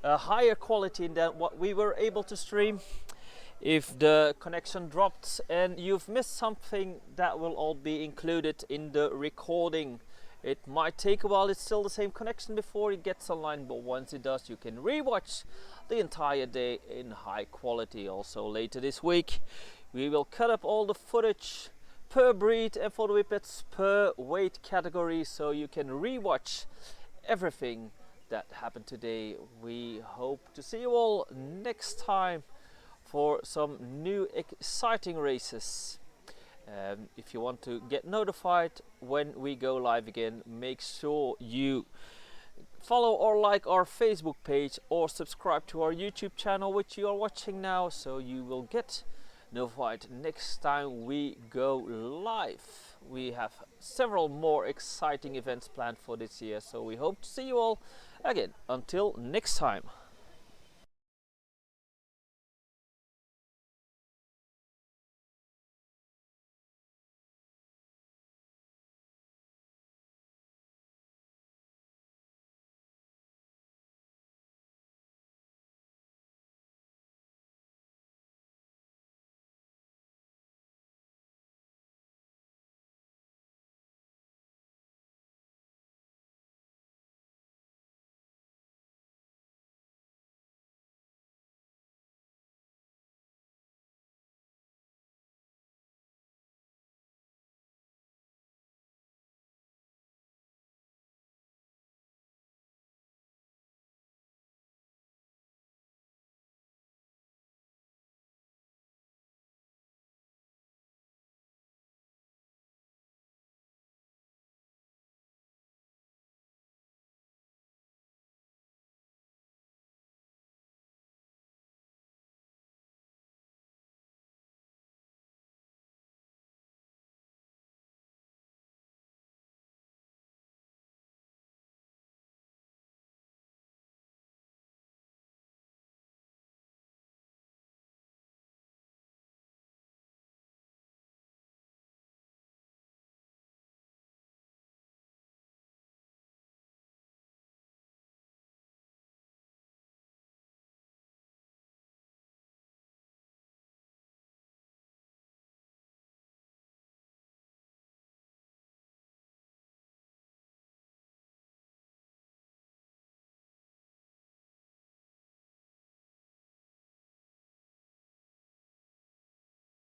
a higher quality than what we were able to stream. If the connection dropped and you've missed something, that will all be included in the recording. It might take a while, it's still the same connection before it gets online, but once it does, you can rewatch the entire day in high quality. Also later this week, we will cut up all the footage per breed and for the whippets per weight category, so you can rewatch everything that happened today. We hope to see you all next time for some new exciting races. If you want to get notified when we go live again, make sure you follow or like our Facebook page or subscribe to our YouTube channel, which you are watching now, so you will get notified next time we go live. We have several more exciting events planned for this year, so we hope to see you all again. Until next time.